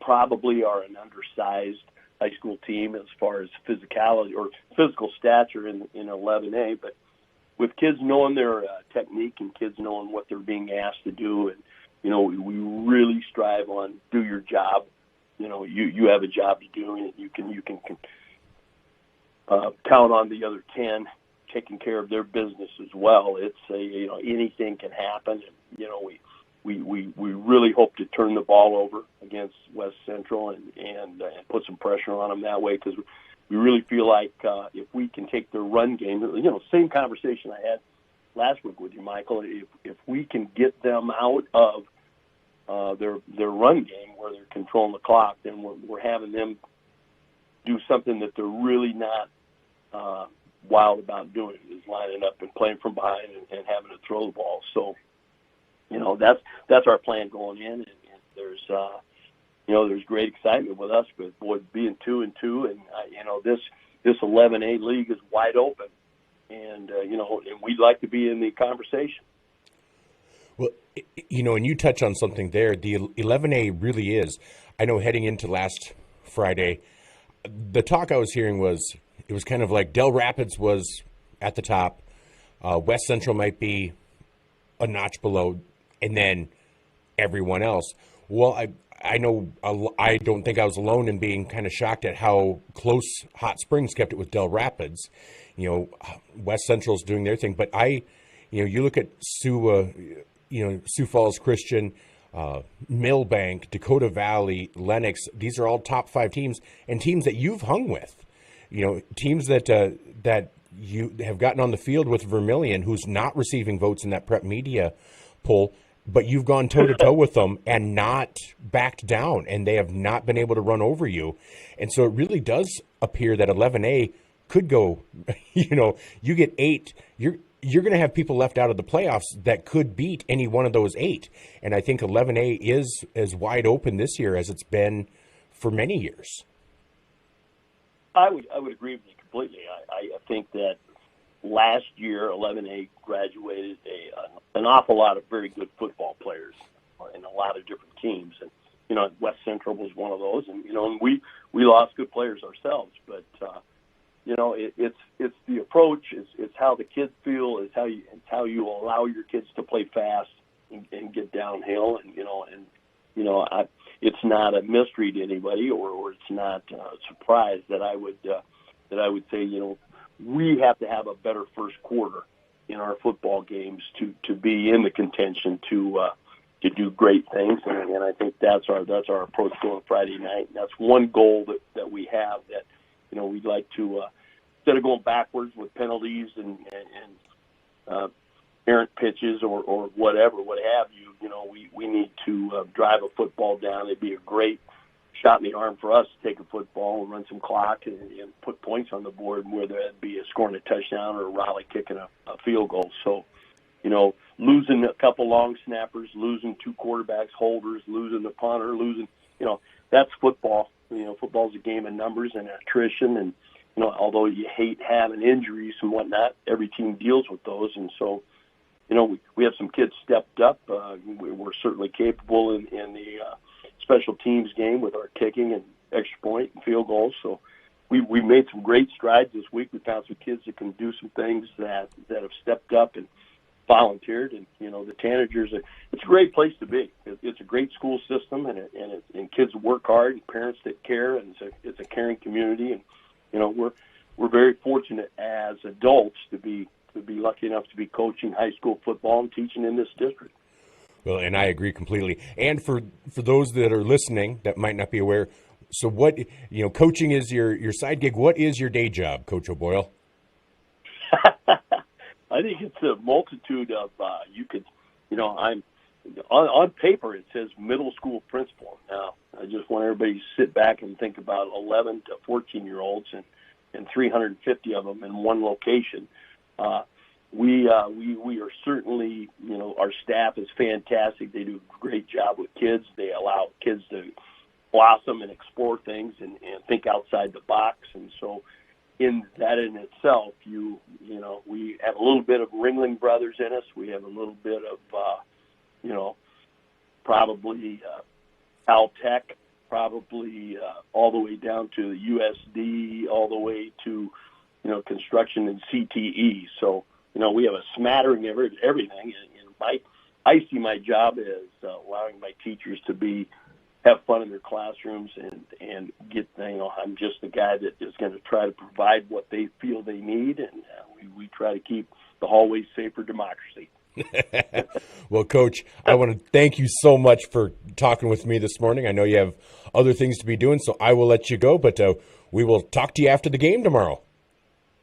probably are an undersized high school team as far as physicality or physical stature in 11A, but with kids knowing their technique and kids knowing what they're being asked to do, and we really strive on do your job. You have a job to do, and you can count on the other 10 taking care of their business as well. It's anything can happen. And, we really hope to turn the ball over against West Central and put some pressure on them that way, because we really feel like if we can take their run game, same conversation I had last week with you, Michael. If we can get them out of their run game where they're controlling the clock, then we're having them do something that they're really not wild about doing, is lining up and playing from behind and having to throw the ball. So, that's our plan going in, and there's there's great excitement with us, but boy, being 2-2, and this 11A league is wide open, and and we'd like to be in the conversation. Well, and you touch on something there. The 11A really is. I know heading into last Friday, the talk I was hearing was it was kind of like Del Rapids was at the top, West Central might be a notch below, and then everyone else. Well, I know I don't think I was alone in being kind of shocked at how close Hot Springs kept it with Del Rapids. West Central's doing their thing, but you look at Sioux Falls Christian, Milbank, Dakota Valley, Lennox. These are all top 5 teams, and teams that you've hung with. Teams that you have gotten on the field with. Vermillion, who's not receiving votes in that prep media poll, but you've gone toe-to-toe with them and not backed down, and they have not been able to run over you. And so it really does appear that 11A could go, you get 8, you're going to have people left out of the playoffs that could beat any one of those 8. And I think 11A is as wide open this year as it's been for many years. I would agree with you completely. I think that last year 11A graduated an awful lot of very good football players in a lot of different teams, and West Central was one of those, and and we lost good players ourselves, but it's the approach, it's how the kids feel, it's how you allow your kids to play fast and get downhill, and it's not a mystery to anybody, or it's not a surprise that I would say we have to have a better first quarter in our football games to be in the contention to do great things, and I think that's our approach going Friday night. And that's one goal that we have, that we'd like to instead of going backwards with penalties and errant pitches or what have you. We need to drive a football down. It'd be a great shot in the arm for us to take a football and run some clock and put points on the board, whether that be a scoring a touchdown or a Raleigh kicking a field goal. So, losing a couple long snappers, losing 2 quarterbacks, holders, losing the punter, that's football. Football's a game of numbers and attrition, and although you hate having injuries and whatnot, every team deals with those. And so, we have some kids stepped up. We're certainly capable in the special teams game with our kicking and extra point and field goals. So we made some great strides this week. We found some kids that can do some things that have stepped up and volunteered. And the Tanagers, it's a great place to be. It's a great school system, and kids work hard, and parents that care, and it's a caring community. And we're very fortunate as adults to be lucky enough to be coaching high school football and teaching in this district. Well, and I agree completely. And for those that are listening that might not be aware, so what, coaching is your side gig. What is your day job, Coach O'Boyle? I think it's a multitude of, I'm on paper it says middle school principal. Now, I just want everybody to sit back and think about 11 to 14-year-olds and 350 of them in one location. We are certainly, our staff is fantastic. They do a great job with kids. They allow kids to blossom and explore things and think outside the box. And so in that in itself, we have a little bit of Ringling Brothers in us. We have a little bit of, probably Caltech, probably all the way down to USD, all the way to, construction and CTE. So, we have a smattering of everything. And I see my job as allowing my teachers to have fun in their classrooms and get, I'm just the guy that is going to try to provide what they feel they need. And we try to keep the hallways safe for democracy. Well, Coach, I want to thank you so much for talking with me this morning. I know you have other things to be doing, so I will let you go, but we will talk to you after the game tomorrow.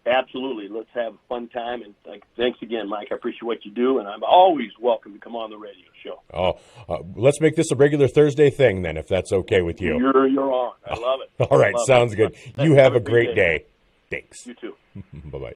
Absolutely. Let's have a fun time. And thanks again, Mike. I appreciate what you do, and I'm always welcome to come on the radio show. Let's make this a regular Thursday thing then, if that's okay with you. You're on. I love it. All right, sounds good. You have a great day. Thanks. You too. Bye-bye.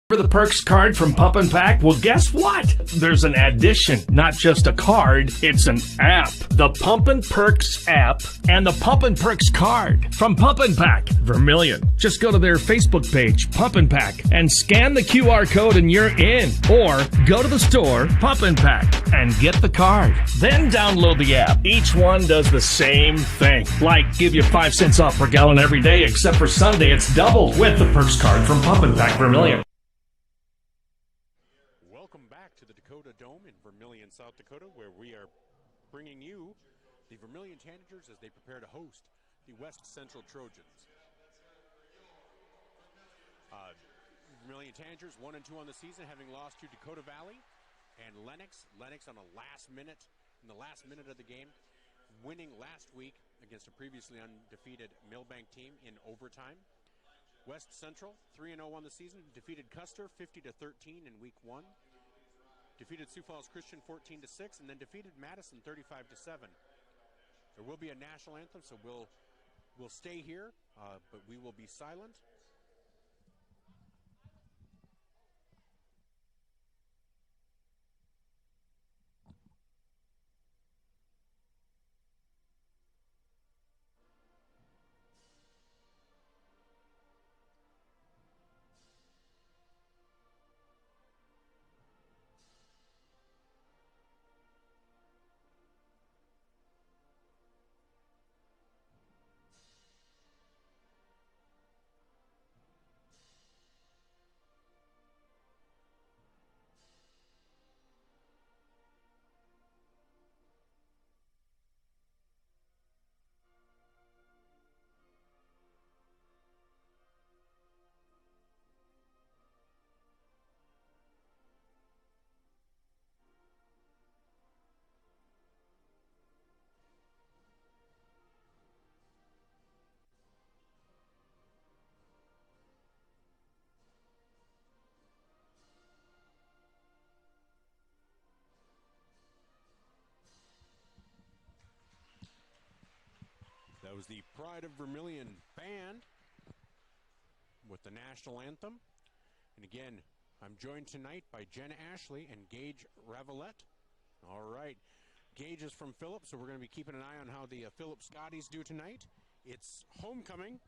For the Perks card from Pump and Pack? Well, guess what? There's an addition, not just a card, it's an app. The Pump and Perks app and the Pump and Perks card from Pump and Pack, Vermillion. Just go to their Facebook page, Pump and Pack, and scan the QR code and you're in. Or go to the store, Pump and Pack, and get the card. Then download the app. Each one does the same thing. Like give you 5 cents off per gallon every day, except for Sunday it's doubled with the Perks card from Pump and Pack, Vermillion. South Dakota, where we are bringing you the Vermillion Tanagers as they prepare to host the West Central Trojans. Vermillion Tanagers 1-2 on the season, having lost to Dakota Valley and Lennox. Lennox on the last minute of the game, winning last week against a previously undefeated Milbank team in overtime. West Central 3-0 on the season, defeated Custer 50-13 in week 1. Defeated Sioux Falls Christian 14-6, and then defeated Madison 35-7. There will be a national anthem, so we'll stay here, but we will be silent. That was the Pride of Vermillion band with the national anthem. And again, I'm joined tonight by Jen Ashley and Gage Ravelette. All right. Gage is from Phillips, so we're going to be keeping an eye on how the Phillips Scotties do tonight. It's homecoming.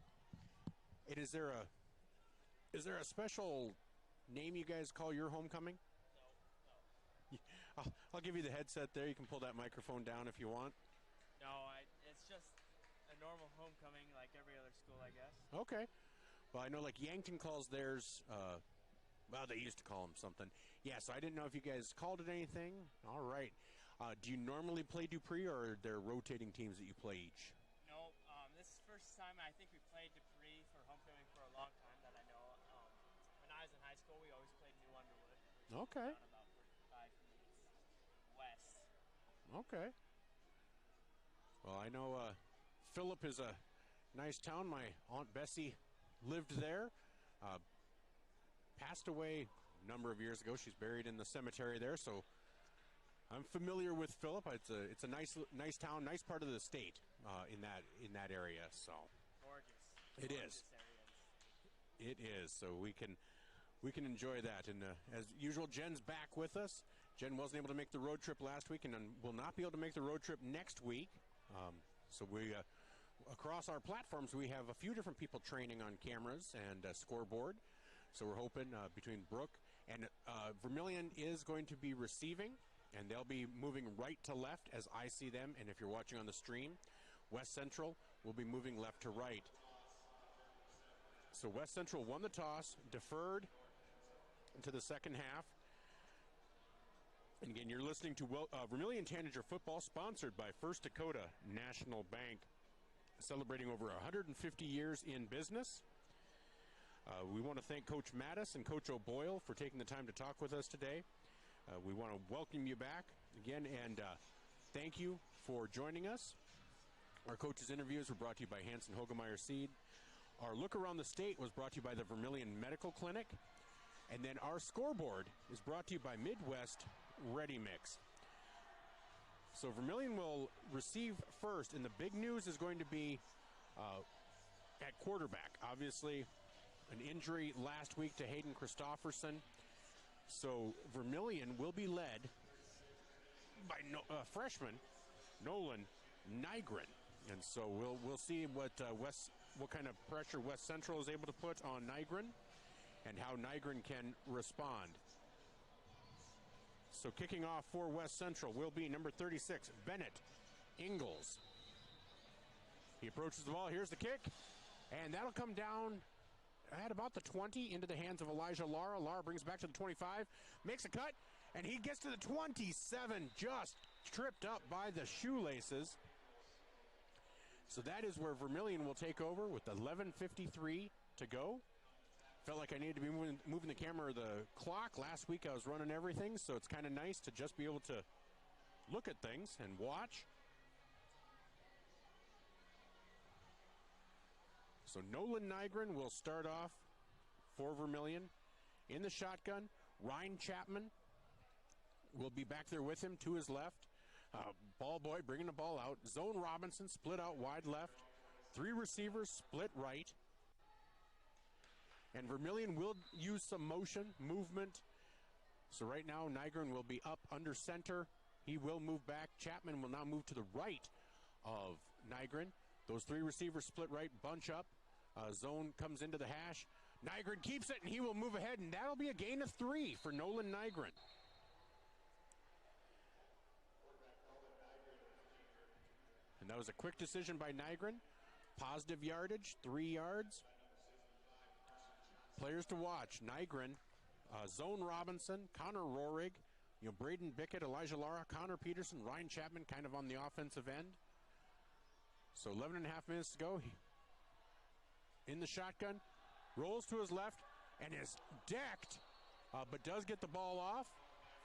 Is there a special name you guys call your homecoming? No. I'll give you the headset there. You can pull that microphone down if you want. No, it's just a normal homecoming like every other school, I guess. Okay. Well, I know like Yankton calls theirs, well, they used to call them something. Yeah, so I didn't know if you guys called it anything. All right. Do you normally play Dupree, or are there rotating teams that you play each? No, this is the first time I think we played Dupree for homecoming for a long time that I know. When I was in high school, we always played New Underwood. Okay. About 45 minutes west. Okay. Well, I know Phillip is a nice town. My Aunt Bessie lived there. Passed away a number of years ago. She's buried in the cemetery there, so I'm familiar with Phillip. It's a nice town, nice part of the state in that area. So gorgeous. It is. It is. So we can enjoy that. And as usual, Jen's back with us. Jen wasn't able to make the road trip last week, and will not be able to make the road trip next week. So we across our platforms, we have a few different people training on cameras and scoreboard. So we're hoping between Brooke and Vermillion is going to be receiving, and they'll be moving right to left as I see them. And if you're watching on the stream, West Central will be moving left to right. So West Central won the toss, deferred into the second half. And again, you're listening to Vermillion Tanager football, sponsored by First Dakota National Bank, celebrating over 150 years in business. We want to thank Coach Mattis and Coach O'Boyle for taking the time to talk with us today. We want to welcome you back again, and thank you for joining us. Our coaches' interviews were brought to you by Hanson Hogemeyer Seed. Our look around the state was brought to you by the Vermillion Medical Clinic. And then our scoreboard is brought to you by Midwest Ready Mix. So Vermillion will receive first, and the big news is going to be at quarterback. Obviously, an injury last week to Hayden Christofferson. So Vermillion will be led by freshman Nolan Nygren. And so we'll see what kind of pressure West Central is able to put on Nygren and how Nygren can respond. So kicking off for West Central will be number 36, Bennett Ingalls. He approaches the ball. Here's the kick. And that'll come down at about the 20 into the hands of Elijah Lara. Lara brings it back to the 25, makes a cut, and he gets to the 27, just tripped up by the shoelaces. So that is where Vermillion will take over with 11:53 to go. Felt like I needed to be moving the camera or the clock. Last week I was running everything, so it's kind of nice to just be able to look at things and watch. So Nolan Nygren will start off for Vermillion. In the shotgun, Ryan Chapman will be back there with him to his left. Ball boy bringing the ball out. Zone Robinson split out wide left. 3 receivers split right. And Vermillion will use some motion, movement. So right now, Nygren will be up under center. He will move back. Chapman will now move to the right of Nygren. Those 3 receivers split right, bunch up. Zone comes into the hash. Nygren keeps it, and he will move ahead, and that'll be a gain of 3 for Nolan Nygren. And that was a quick decision by Nygren. Positive yardage, 3 yards. Players to watch: Nygren, Zone Robinson, Connor Rohrig, Braden Bickett, Elijah Lara, Connor Peterson, Ryan Chapman kind of on the offensive end. So 11 and a half minutes to go. In the shotgun, rolls to his left and is decked, but does get the ball off.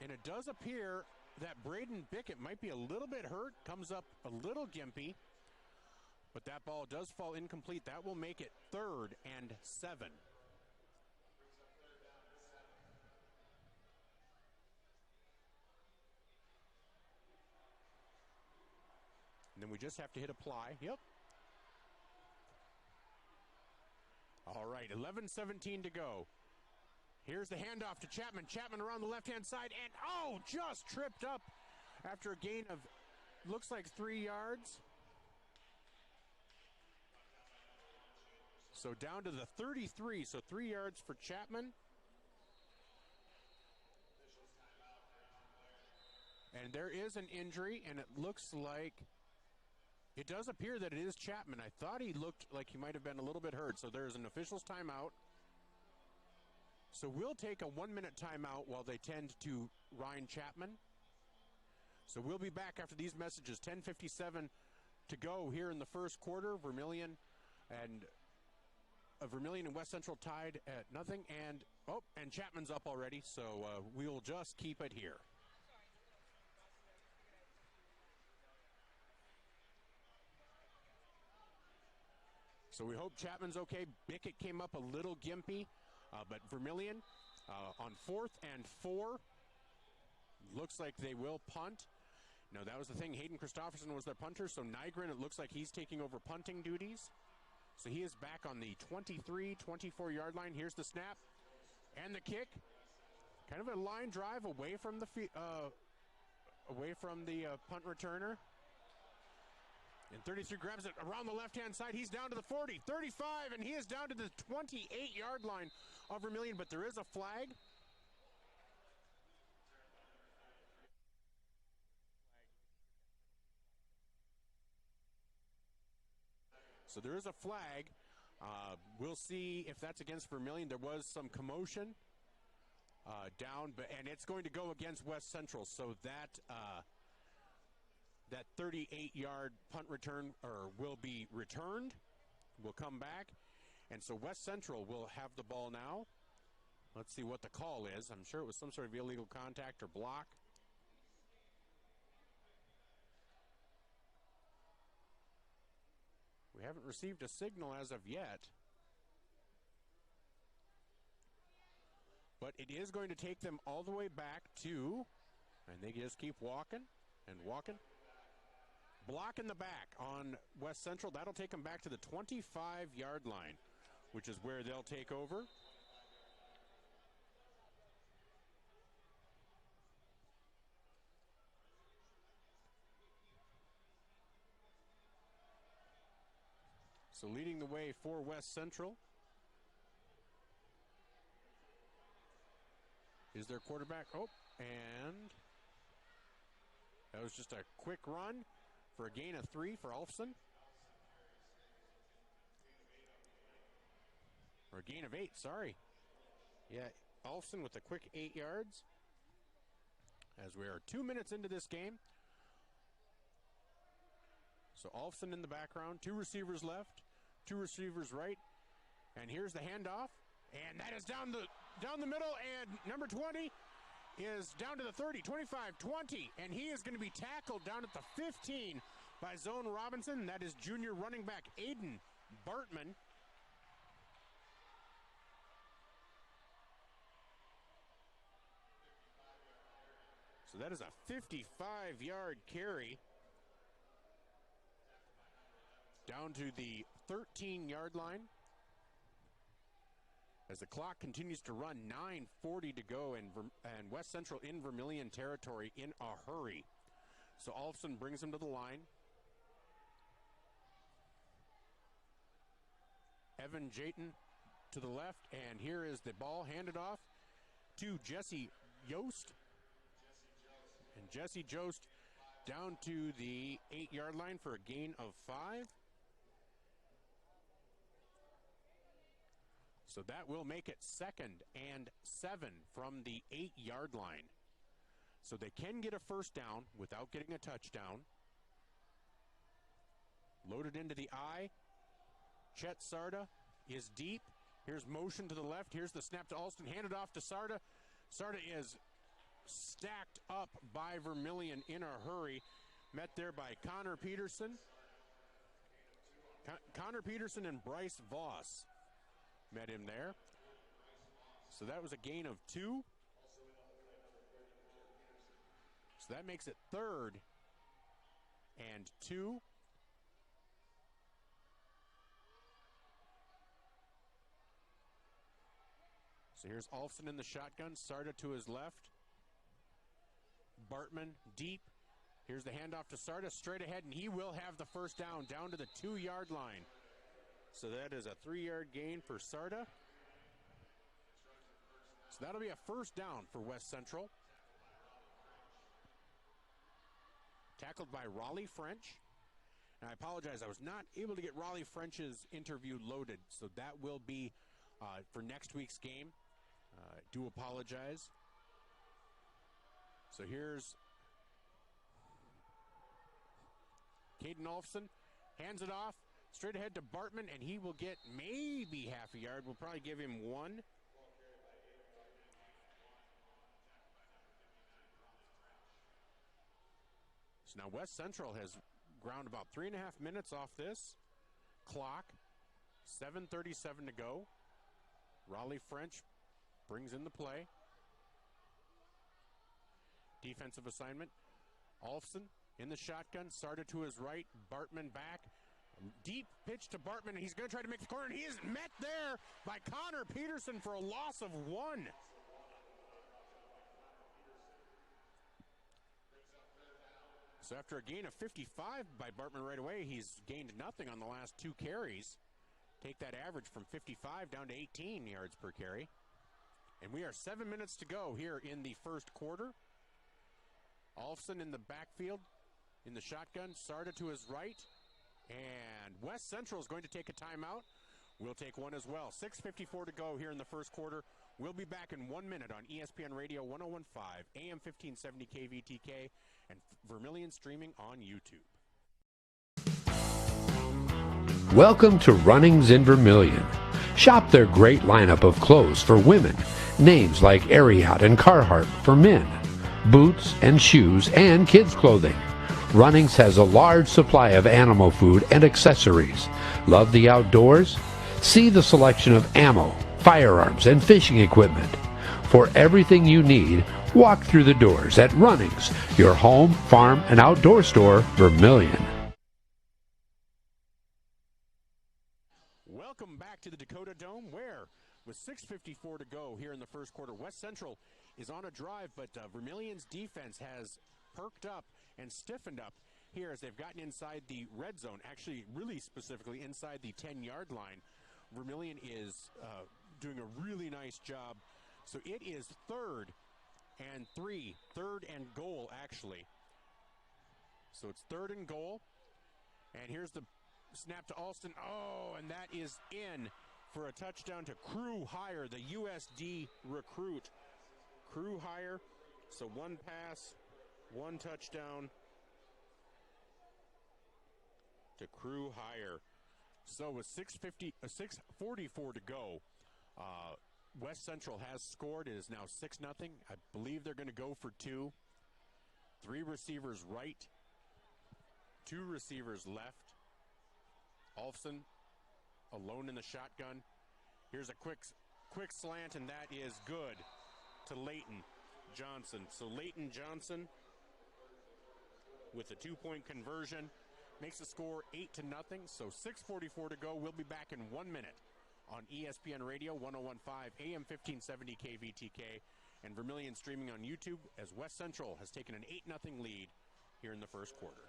And it does appear that Braden Bickett might be a little bit hurt, comes up a little gimpy, but that ball does fall incomplete. That will make it 3rd and 7. And then we just have to hit apply. Yep. All right, 11:17 to go. Here's the handoff to Chapman. Chapman around the left-hand side, and just tripped up after a gain of, looks like 3 yards. So down to the 33, so 3 yards for Chapman. And there is an injury, and it looks like, it does appear that it is Chapman. I thought he looked like he might have been a little bit hurt, so there's an official's timeout. So we'll take a 1-minute timeout while they tend to Ryan Chapman. So we'll be back after these messages. 10:57 to go here in the first quarter. Vermillion and West Central tied at nothing. And Chapman's up already, so we'll just keep it here. So we hope Chapman's okay. Bickett came up a little gimpy, but Vermillion on 4th and 4. Looks like they will punt. No, that was the thing. Hayden Christofferson was their punter, so Nygren, it looks like he's taking over punting duties. So he is back on the 23, 24-yard line. Here's the snap and the kick. Kind of a line drive away from the punt returner. And 33 grabs it around the left-hand side. He's down to the 40, 35, and he is down to the 28-yard line of Vermillion, but there is a flag. So there is a flag. We'll see if that's against Vermillion. There was some commotion down, and it's going to go against West Central. So that 38-yard punt return will be returned. We'll come back. And so West Central will have the ball now. Let's see what the call is. I'm sure it was some sort of illegal contact or block. We haven't received a signal as of yet. But it is going to take them all the way back to, and they just keep walking and walking. Block in the back on West Central. That'll take them back to the 25-yard line, which is where they'll take over. So leading the way for West Central is their quarterback. Oh, and that was just a quick run for a gain of 3 for Alfson. Or a gain of 8, sorry. Yeah, Alfson with a quick 8 yards. As we are 2 minutes into this game. So Alfson in the background, 2 receivers left, 2 receivers right. And here's the handoff. And that is down the middle, and number 20 is down to the 30, 25, 20, and he is going to be tackled down at the 15 by Zone Robinson. That is junior running back Aiden Bartman. So that is a 55-yard carry down to the 13-yard line. As the clock continues to run, 9:40 to go, and West Central in Vermillion territory in a hurry. So Alfson brings him to the line. Evan Jayton to the left, and here is the ball handed off to Jesse Yost. And Jesse Jost down to the 8-yard line for a gain of 5. So that will make it 2nd and 7 from the 8-yard line. So they can get a first down without getting a touchdown. Loaded into the eye. Chet Sarda is deep. Here's motion to the left. Here's the snap to Alston. Handed off to Sarda. Sarda is stacked up by Vermillion in a hurry. Met there by Connor Peterson. Connor Peterson and Bryce Voss met him there. So that was a gain of 2. So that makes it 3rd and 2. So here's Alfson in the shotgun. Sarda to his left. Bartman deep. Here's the handoff to Sarda straight ahead, and he will have the first down to the 2-yard line. So that is a 3-yard gain for Sarda. So that'll be a first down for West Central. Tackled by Raleigh French. And I apologize, I was not able to get Raleigh French's interview loaded, so that will be for next week's game. I do apologize. So here's Caden Alfson, hands it off. Straight ahead to Bartman, and he will get maybe half a yard. We'll probably give him 1. So now West Central has ground about 3.5 minutes off this clock. 7:37 to go. Raleigh French brings in the play. Defensive assignment. Alfson in the shotgun. Sarda to his right. Bartman back. Deep pitch to Bartman, and he's going to try to make the corner, and he is met there by Connor Peterson for a loss of 1. So after a gain of 55 by Bartman right away, he's gained nothing on the last 2 carries. Take that average from 55 down to 18 yards per carry. And we are 7 minutes to go here in the first quarter. Alfson in the backfield in the shotgun. Sarda to his right. And West Central is going to take a timeout. We'll take one as well. 6:54 to go here in the first quarter. We'll be back in 1 minute on ESPN Radio 101.5, AM 1570 KVTK, and Vermillion streaming on YouTube. Welcome to Runnings in Vermillion. Shop their great lineup of clothes for women, names like Ariat and Carhartt for men, boots and shoes and kids' clothing. Runnings has a large supply of animal food and accessories. Love the outdoors? See the selection of ammo, firearms, and fishing equipment. For everything you need, walk through the doors at Runnings, your home, farm, and outdoor store, Vermillion. Welcome back to the Dakota Dome, where with 6:54 to go here in the first quarter, West Central is on a drive, but Vermillion's defense has perked up and stiffened up here as they've gotten inside the red zone, actually really specifically inside the 10-yard line. Vermillion is doing a really nice job. So it is 3rd and 3, 3rd and goal actually. So it's 3rd and goal. And here's the snap to Alston. Oh, and that is in for a touchdown to Crew Hire, the USD recruit. Crew Hire. So 1 pass, 1 touchdown to Crew Hire. So with 6:44 to go, West Central has scored. It is now 6-0. I believe they're going to go for 2. 3 receivers right, 2 receivers left. Alfson alone in the shotgun. Here's a quick slant, and that is good to Leighton Johnson. So Leighton Johnson with a 2-point conversion makes the score 8-0. So 6:44 to go. We'll be back in 1 minute on ESPN Radio 101.5 AM 1570 KVTK and Vermillion streaming on YouTube as West Central has taken an 8-0 lead here in the first quarter.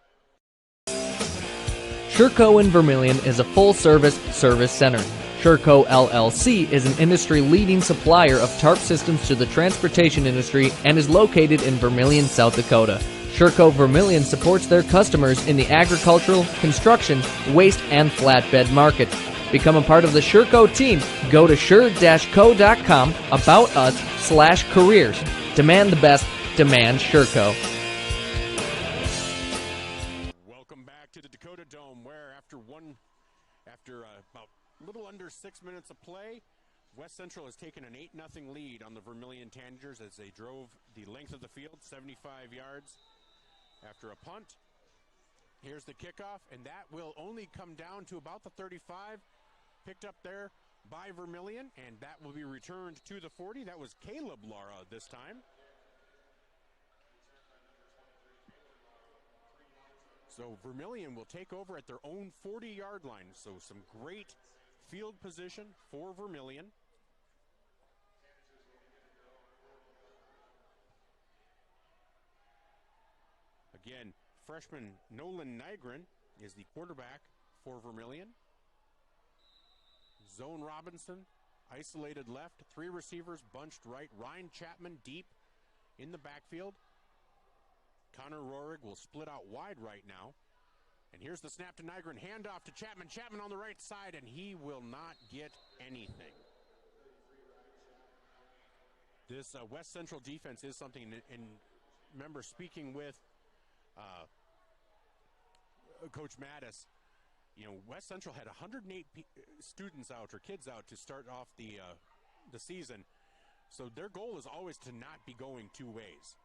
Sherco in Vermillion is a full-service service center. Sherco LLC is an industry-leading supplier of tarp systems to the transportation industry and is located in Vermillion, South Dakota. Sherco Vermillion supports their customers in the agricultural, construction, waste, and flatbed market. Become a part of the Sherco team. Go to sure-co.com, about us/careers. Demand the best. Demand Sherco. Welcome back to the Dakota Dome, where after about a little under 6 minutes of play, West Central has taken an 8-0 lead on the Vermillion Tanagers as they drove the length of the field, 75 yards after a punt. Here's the kickoff, and that will only come down to about the 35. Picked up there by Vermillion, and that will be returned to the 40. That was Caleb Lara this time. So Vermillion will take over at their own 40-yard line. So some great field position for Vermillion. Again, freshman Nolan Nygren is the quarterback for Vermillion. Zone Robinson, isolated left, 3 receivers bunched right. Ryan Chapman deep in the backfield. Connor Rohrig will split out wide right now. And here's the snap to Nygren, handoff to Chapman. Chapman on the right side, and he will not get anything. This West Central defense is something, and remember speaking with Coach Mattis, you know, West Central had 108 students out, or kids out, to start off the season. So their goal is always to not be going 2 ways.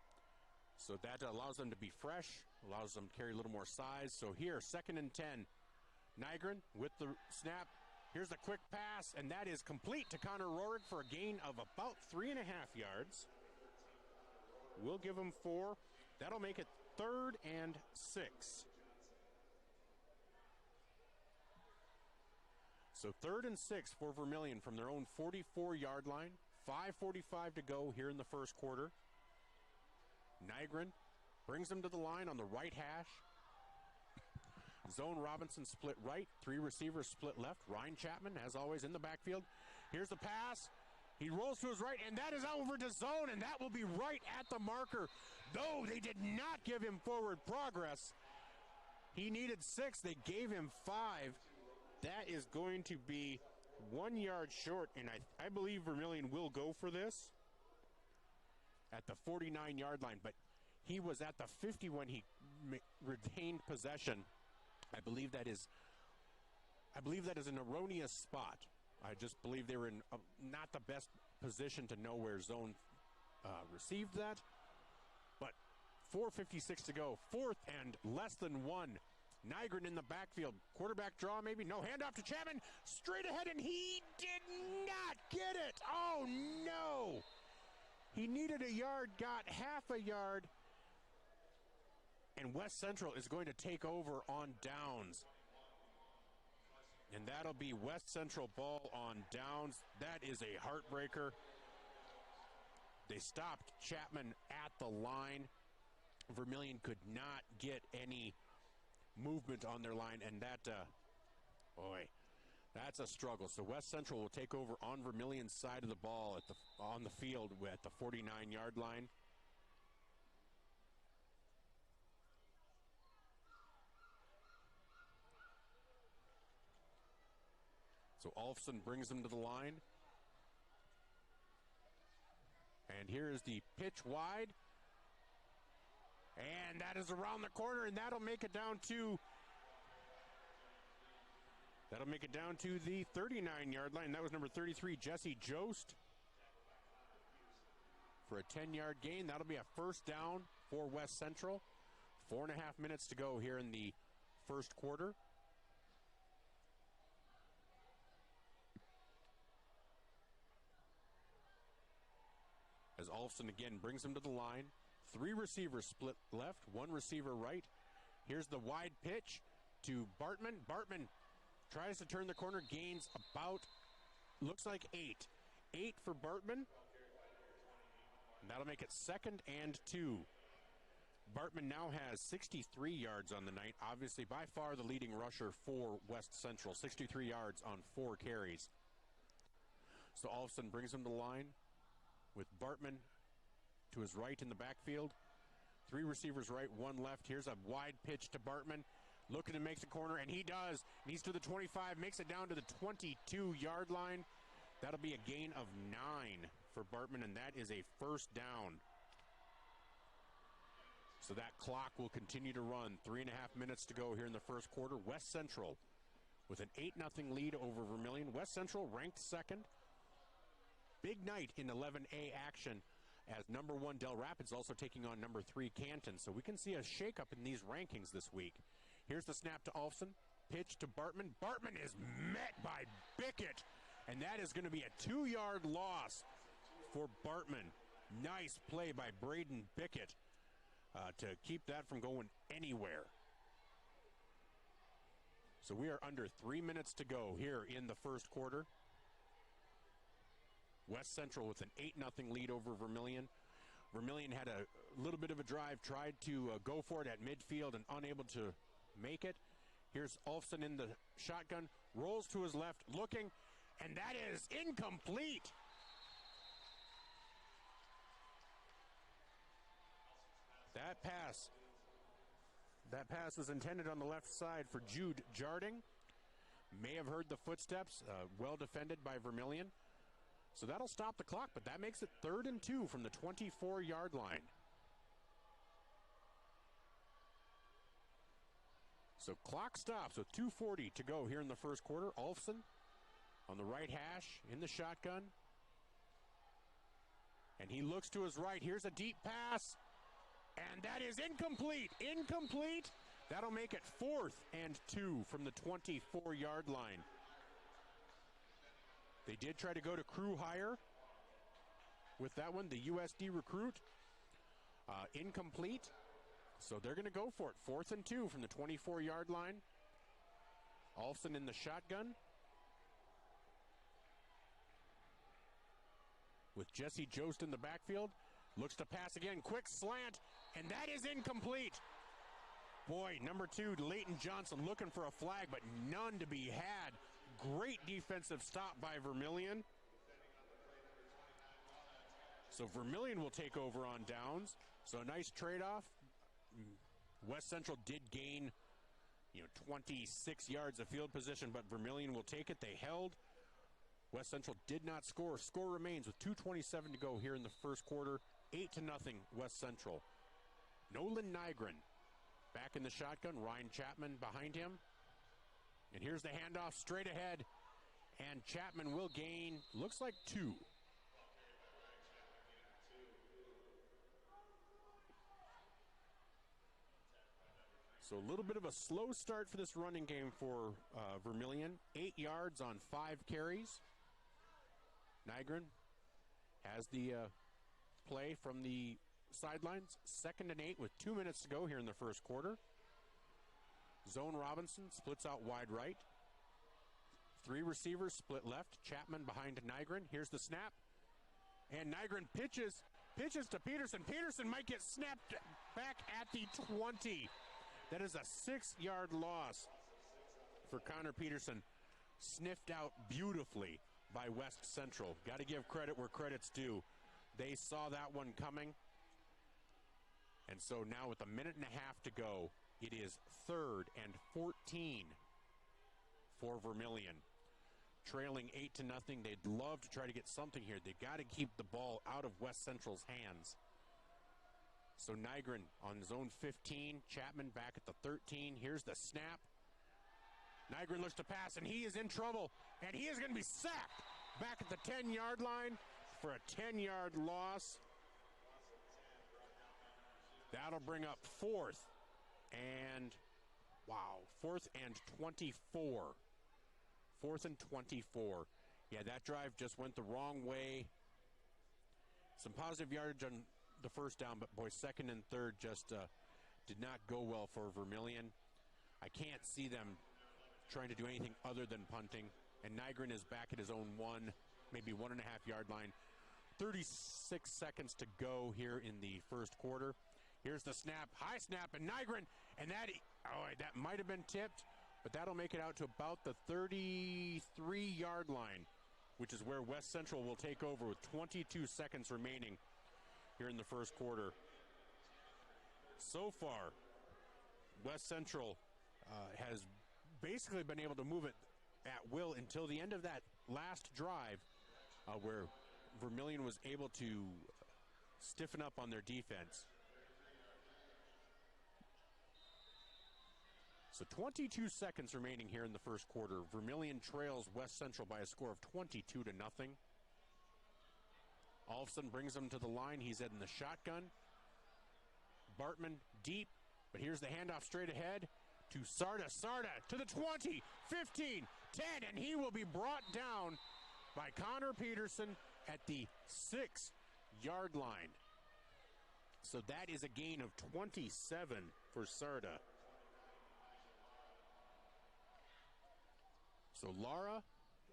So that allows them to be fresh, allows them to carry a little more size. So here, 2nd and 10. Nygren with the snap. Here's a quick pass, and that is complete to Connor Rohrig for a gain of about 3.5 yards. We'll give him 4. That'll make it 3rd and 6. So 3rd and 6 for Vermillion from their own 44-yard line. 5:45 to go here in the first quarter. Nygren brings them to the line on the right hash. Zone Robinson split right. 3 receivers split left. Ryan Chapman, as always, in the backfield. Here's the pass. He rolls to his right, and that is over to zone, and that will be right at the marker. Though they did not give him forward progress. He needed 6. They gave him 5. That is going to be 1 yard short, and I believe Vermillion will go for this at the 49-yard line, but he was at the 50 when he retained possession. I believe that is an erroneous spot. I just believe they were in not the best position to know where zone received that. But 4:56 to go, fourth and less than one. Nygren in the backfield. Quarterback draw, maybe. No, handoff to Chapman. Straight ahead, and he did not get it. Oh, no. He needed a yard, got half a yard. And West Central is going to take over on downs. And that'll be West Central ball on downs. That is a heartbreaker. They stopped Chapman at the line. Vermillion could not get any movement on their line, and that, boy, that's a struggle. So West Central will take over on Vermillion's side of the ball on the field at the 49-yard line. So Alfson brings them to the line. And here is the pitch wide. And that is around the corner, and that'll make it down to the 39-yard line. That was number 33, Jesse Jost, for a 10-yard gain. That'll be a first down for West Central. 4.5 minutes to go here in the first quarter. As Alfson again brings them to the line. 3 receivers split left, 1 receiver right. Here's the wide pitch to Bartman. Bartman tries to turn the corner, gains about, looks like 8. 8 for Bartman. And that'll make it 2nd and 2. Bartman now has 63 yards on the night. Obviously, by far the leading rusher for West Central. 63 yards on 4 carries. So Alfson brings him to the line with Bartman to his right in the backfield. 3 receivers right, 1 left. Here's a wide pitch to Bartman. Looking to make the corner, and he does. And he's to the 25, makes it down to the 22-yard line. That'll be a gain of 9 for Bartman, and that is a first down. So that clock will continue to run. 3.5 minutes to go here in the first quarter. West Central with an 8-0 lead over Vermillion. West Central ranked 2nd. Big night in 11A action, as number 1 Del Rapids also taking on number 3 Canton. So we can see a shakeup in these rankings this week. Here's the snap to Alfson. Pitch to Bartman. Bartman is met by Bickett. And that is going to be a 2-yard loss for Bartman. Nice play by Braden Bickett to keep that from going anywhere. So we are under 3 minutes to go here in the first quarter. West Central with an 8-0 lead over Vermillion. Vermillion had a little bit of a drive, tried to go for it at midfield and unable to make it. Here's Alfson in the shotgun, rolls to his left, looking, and that is incomplete. That pass was intended on the left side for Jude Jarding. May have heard the footsteps, well defended by Vermillion. So that'll stop the clock, but that makes it 3rd and 2 from the 24-yard line. So clock stops with 2:40 to go here in the first quarter. Alfson on the right hash in the shotgun. And he looks to his right. Here's a deep pass. And that is incomplete. Incomplete. That'll make it 4th and 2 from the 24-yard line. They did try to go to crew hire with that one, the USD recruit. Incomplete. So they're going to go for it. 4th and 2 from the 24-yard line. Alfson in the shotgun. With Jesse Jost in the backfield. Looks to pass again. Quick slant. And that is incomplete. Boy, number 2, Leighton Johnson looking for a flag, but none to be had. Great defensive stop by Vermillion. So Vermillion will take over on downs. So a nice trade-off. West Central did gain, 26 yards of field position, but Vermillion will take it. They held. West Central did not score. Score remains with 2:27 to go here in the first quarter. 8-0 West Central. Nolan Nygren back in the shotgun. Ryan Chapman behind him. And here's the handoff straight ahead. And Chapman will gain, looks like 2. So a little bit of a slow start for this running game for Vermillion. 8 yards on 5 carries. Nygren has the play from the sidelines. 2nd and 8 with 2 minutes to go here in the first quarter. Zone Robinson splits out wide right. 3 receivers split left. Chapman behind Nygren. Here's the snap. And Nygren pitches to Peterson. Peterson might get snapped back at the 20. That is a 6-yard loss for Connor Peterson. Sniffed out beautifully by West Central. Got to give credit where credit's due. They saw that one coming. And so now with a minute and a half to go, it is 3rd and 14 for Vermillion. Trailing 8-0. They'd love to try to get something here. They've got to keep the ball out of West Central's hands. So Nygren on zone 15. Chapman back at the 13. Here's the snap. Nygren looks to pass, and he is in trouble. And he is going to be sacked back at the 10-yard line for a 10-yard loss. That'll bring up 4th and 24. 4th and 24. Yeah, that drive just went the wrong way. Some positive yardage on the first down, but boy, 2nd and 3rd just did not go well for Vermillion. I can't see them trying to do anything other than punting. And Nygren is back at his own 1.5 yard line. 36 seconds to go here in the first quarter. Here's the snap, high snap, and Nygren, and that might have been tipped, but that'll make it out to about the 33-yard line, which is where West Central will take over with 22 seconds remaining here in the first quarter. So far, West Central has basically been able to move it at will until the end of that last drive where Vermillion was able to stiffen up on their defense. So 22 seconds remaining here in the first quarter. Vermillion trails West Central by a score of 22-0. Olfson brings him to the line. He's in the shotgun. Bartman deep, but here's the handoff straight ahead to Sarda. Sarda to the 20, 15, 10, and he will be brought down by Connor Peterson at the 6-yard line. So that is a gain of 27 for Sarda. So Lara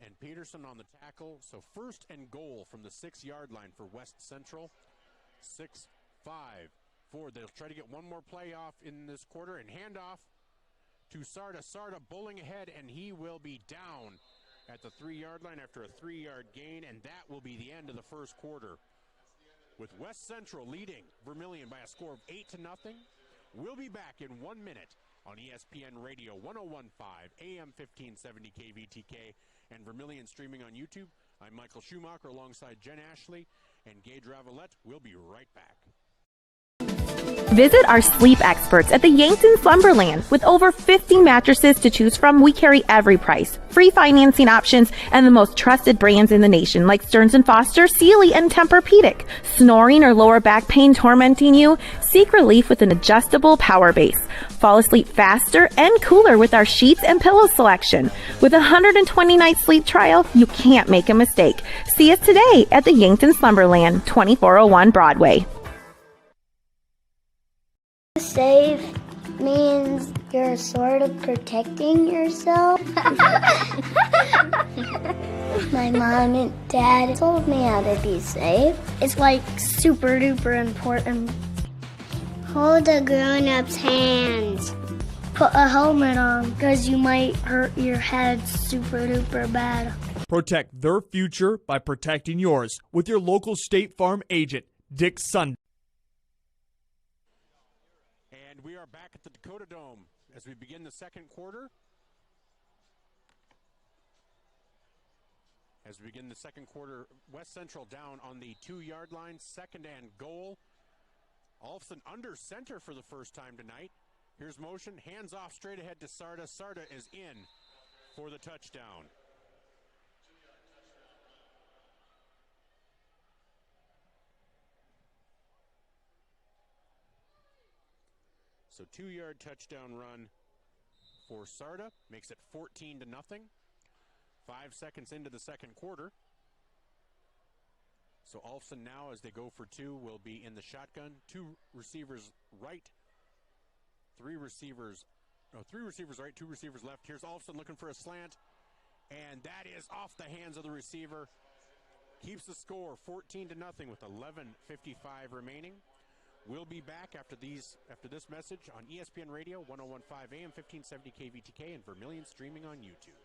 and Peterson on the tackle. So 1st and goal from the 6-yard line for West Central. 6-5. 4. They'll try to get one more play off in this quarter and handoff to Sarda. Sarda bowling ahead, and he will be down at the 3-yard line after a 3-yard gain, and that will be the end of the first quarter. With West Central leading Vermillion by a score of 8-0. We'll be back in 1 minute on ESPN Radio 101.5 AM 1570 KVTK and Vermillion streaming on YouTube. I'm Michael Schumacher alongside Jen Ashley and Gage Ravalette. We'll be right back. Visit our sleep experts at the Yankton Slumberland. With over 50 mattresses to choose from, we carry every price, free financing options, and the most trusted brands in the nation like Stearns & Foster, Sealy, and Tempur-Pedic. Snoring or lower back pain tormenting you? Seek relief with an adjustable power base. Fall asleep faster and cooler with our sheets and pillow selection. With a 120-night sleep trial, you can't make a mistake. See us today at the Yankton Slumberland, 2401 Broadway. Save means you're sort of protecting yourself. My mom and dad told me how to be safe. It's like super duper important. Hold a grown-up's hands. Put a helmet on because you might hurt your head super duper bad. Protect their future by protecting yours with your local State Farm agent, Dick Sund. We are back at the Dakota Dome as we begin the second quarter. West Central down on the 2-yard line, 2nd and goal. Olfson under center for the first time tonight. Here's motion, hands off straight ahead to Sarda. Sarda is in for the touchdown. So 2-yard touchdown run for Sarda. Makes it 14-0. 5 seconds into the second quarter. So Alfson now, as they go for 2, will be in the shotgun. 2 receivers right. 3 receivers right, 2 receivers left. Here's Alfson looking for a slant. And that is off the hands of the receiver. Keeps the score 14-0 with 11:55 remaining. We'll be back after this message on ESPN Radio, 101.5 AM, 1570 KVTK, and Vermillion streaming on YouTube.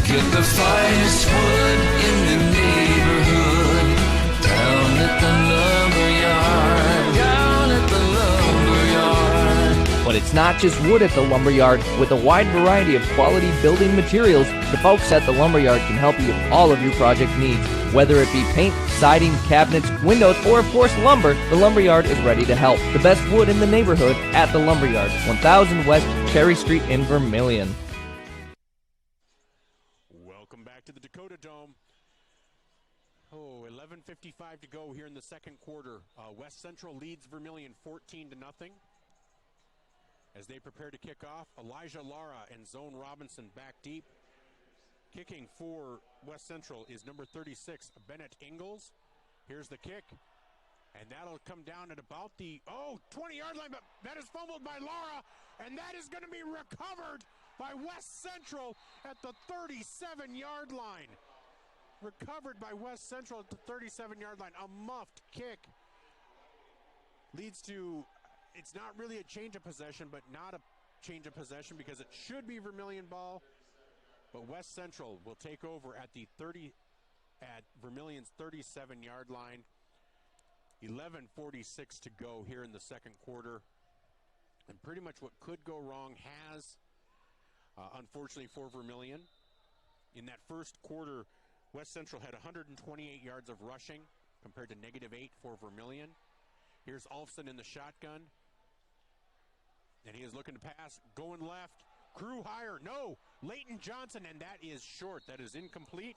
Get the finest wood in the neighborhood, down at the lumberyard, down at the lumberyard. But it's not just wood at the lumberyard. With a wide variety of quality building materials, the folks at the lumberyard can help you with all of your project needs. Whether it be paint, siding, cabinets, windows, or of course lumber, the lumberyard is ready to help. The best wood in the neighborhood at the lumberyard, 1000 West Cherry Street in Vermillion. Welcome back to the Dakota Dome. 11:55 to go here in the second quarter. West Central leads Vermillion 14-0. As they prepare to kick off, Elijah Lara and Zone Robinson back deep. Kicking for West Central is number 36, Bennett Ingalls. Here's the kick, and that'll come down at about the 20-yard line, but that is fumbled by Lara, and that is going to be recovered by West Central at the 37-yard line. Recovered by West Central at the 37-yard line. A muffed kick leads to, it's not really a change of possession, but not a change of possession because it should be Vermillion ball. But West Central will take over at Vermillion's 37-yard line. 11:46 to go here in the second quarter. And pretty much what could go wrong has, unfortunately for Vermillion. In that first quarter, West Central had 128 yards of rushing compared to -8 for Vermillion. Here's Alfson in the shotgun. And he is looking to pass, going left. Crew higher, no, Leighton Johnson, and that is short. That is incomplete.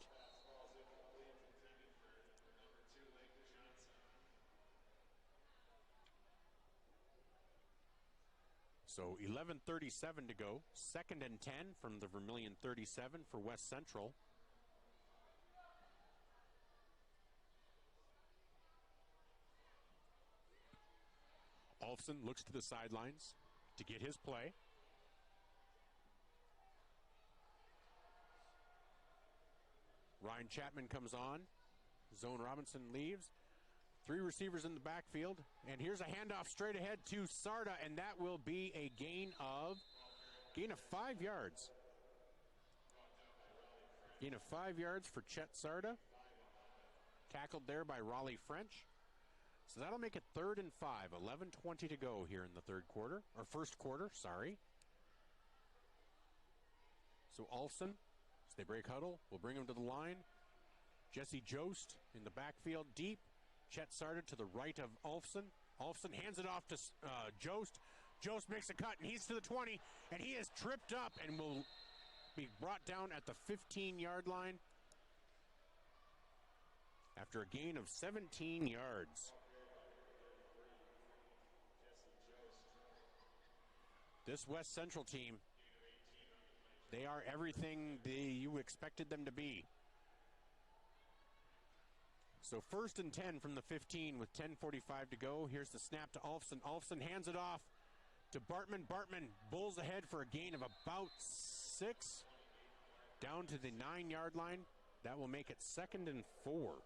So 11:37 to go. 2nd and 10 from the Vermillion 37 for West Central. Alfson looks to the sidelines to get his play. Ryan Chapman comes on. Zone Robinson leaves. 3 receivers in the backfield. And here's a handoff straight ahead to Sarda, and that will be a gain of 5 yards. Gain of 5 yards for Chet Sarda. Tackled there by Raleigh French. So that'll make it 3rd and 5. 11:20 to go here in the first quarter, sorry. So Alfson, as they break huddle, will bring him to the line. Jesse Jost in the backfield deep. Chet Sarda to the right of Alfson. Alfson hands it off to Jost. Jost makes a cut, and he's to the 20, and he is tripped up and will be brought down at the 15-yard line after a gain of 17 yards. This West Central team, they are everything you expected them to be. So 1st and 10 from the 15 with 10:45 to go. Here's the snap to Alfson. Alfson hands it off to Bartman. Bartman bulls ahead for a gain of about 6. Down to the 9-yard line. That will make it 2nd and 4.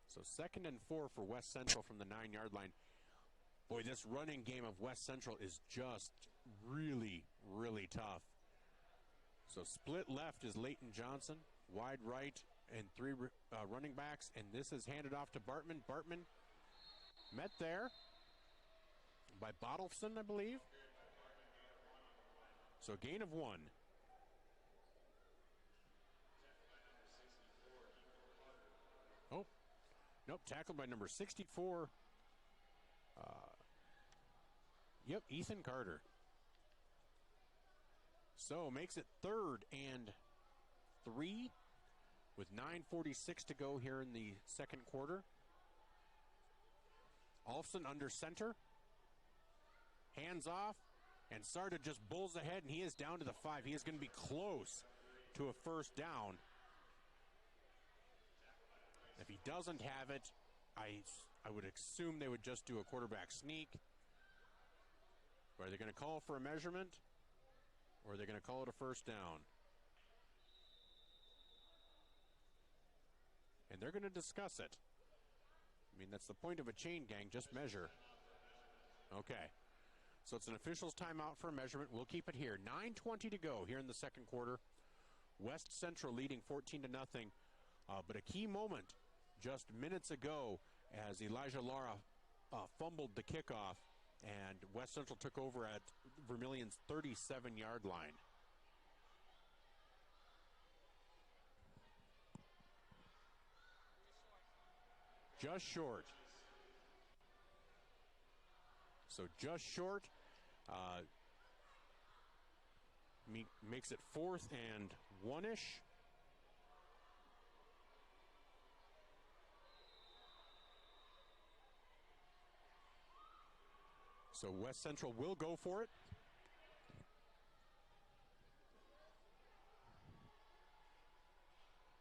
So 2nd and 4 for West Central from the 9-yard line. Boy, this running game of West Central is just really, really tough. So split left is Leighton Johnson. Wide right and 3 running backs. And this is handed off to Bartman. Bartman met there by Bottleson, I believe. So gain of 1. Oh, nope, tackled by number 64. Ethan Carter. So makes it 3rd and 3 with 9:46 to go here in the second quarter. Olsen under center. Hands off. And Sarda just bulls ahead, and he is down to the 5. He is going to be close to a first down. If he doesn't have it, I would assume they would just do a quarterback sneak. Are they going to call for a measurement, or are they going to call it a first down? And they're going to discuss it. I mean, that's the point of a chain gang, just measure. Okay. So it's an official's timeout for a measurement. We'll keep it here. 9:20 to go here in the second quarter. West Central leading 14-0. But a key moment just minutes ago as Elijah Lara fumbled the kickoff, and West Central took over at Vermillion's 37-yard line. Just short. So just short. Makes it 4th and 1-ish. So West Central will go for it.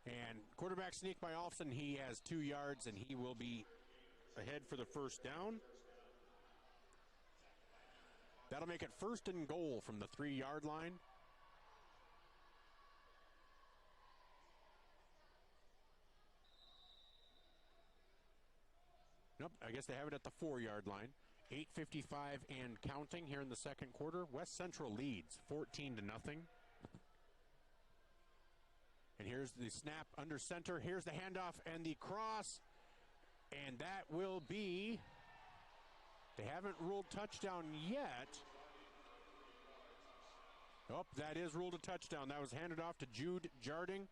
And quarterback sneak by Olsen. He has 2 yards, and he will be ahead for the first down. That'll make it 1st and goal from the 3-yard line. Nope, I guess they have it at the 4-yard line. 8:55 and counting here in the second quarter. West Central leads 14-0. And here's the snap under center. Here's the handoff and the cross. And that will be, they haven't ruled touchdown yet. Oh, that is ruled a touchdown. That was handed off to Jude Jarding.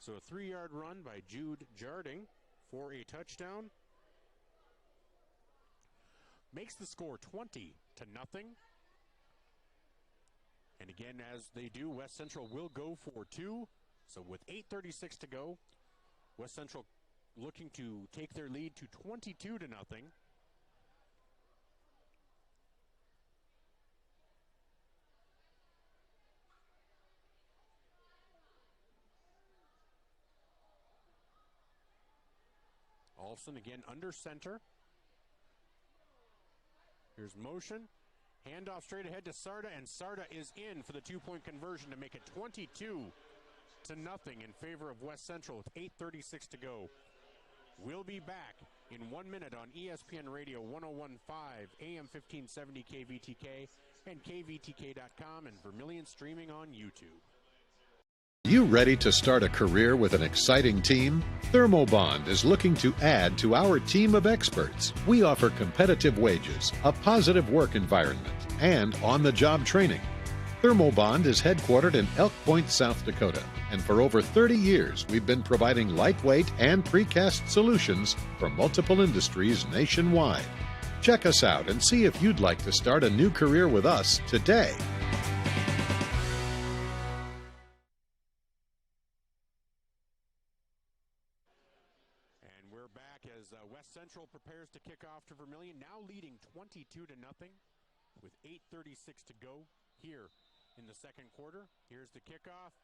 So a 3-yard run by Jude Jarding for a touchdown. Makes the score 20-0. And again, as they do, West Central will go for 2. So with 8:36 to go, West Central looking to take their lead to 22-0. Olsen again under center. Here's motion. Handoff straight ahead to Sarda, and Sarda is in for the 2-point conversion to make it 22-0 in favor of West Central with 8:36 to go. We'll be back in 1 minute on ESPN Radio 101.5, AM 1570 KVTK, and KVTK.com, and Vermillion streaming on YouTube. You ready to start a career with an exciting team? Thermobond is looking to add to our team of experts. We offer competitive wages, a positive work environment, and on-the-job training. Thermobond is headquartered in Elk Point, South Dakota, and for over 30 years we've been providing lightweight and precast solutions for multiple industries nationwide. Check us out and see if you'd like to start a new career with us today. Central prepares to kick off to Vermillion, now leading 22-0 with 8:36 to go here in the second quarter. Here's the kickoff,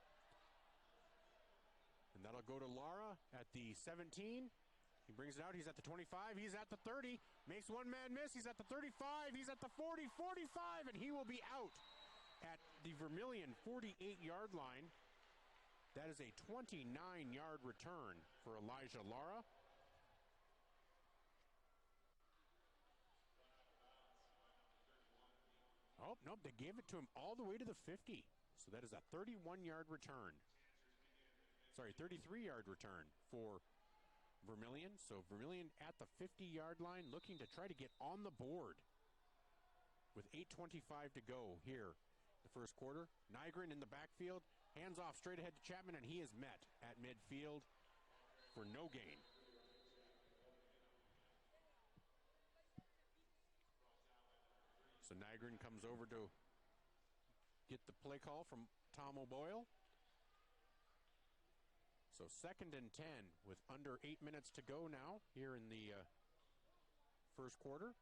and that'll go to Lara at the 17. He brings it out. He's at the 25. He's at the 30. Makes one man miss. He's at the 35. He's at the 40, 45, and he will be out at the Vermillion 48-yard line. That is a 29-yard return for Elijah Lara. Oh, nope, they gave it to him all the way to the 50. So that is a 31-yard return. Sorry, 33-yard return for Vermillion. So Vermillion at the 50-yard line looking to try to get on the board with 8:25 to go here the first quarter. Nygren in the backfield, hands off straight ahead to Chapman, and he is met at midfield for no gain. So Nygren comes over to get the play call from Tom Oole. So 2nd and 10 with under 8 minutes to go now here in the first quarter.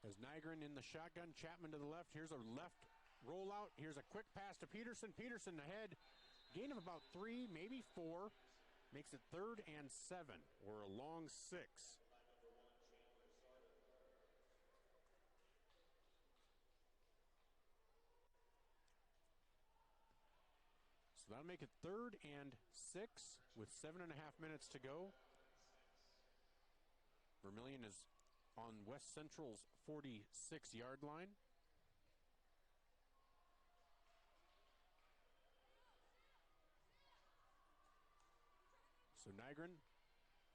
As Nygren in the shotgun, Chapman to the left. Here's a left rollout. Here's a quick pass to Peterson. Peterson ahead. Gain of about 3, maybe 4. Makes it 3rd and 7, or a long 6. So that'll make it 3rd and 6 with 7.5 minutes to go. Vermillion is on West Central's 46-yard line. So Nygren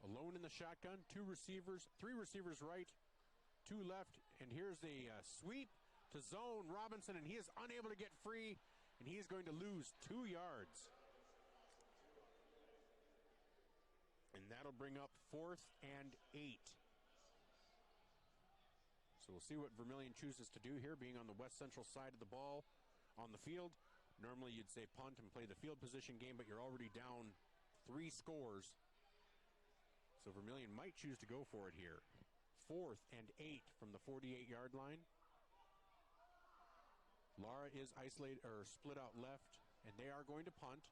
alone in the shotgun, 2 receivers, 3 receivers right, 2 left, and here's a sweep to zone Robinson, and he is unable to get free, and he is going to lose 2 yards. And that'll bring up 4th and 8. So we'll see what Vermillion chooses to do here, being on the West Central side of the ball on the field. Normally you'd say punt and play the field position game, but you're already down 3 scores. So Vermillion might choose to go for it here. 4th and 8 from the 48-yard line. Lara is isolated or split out left, and they are going to punt.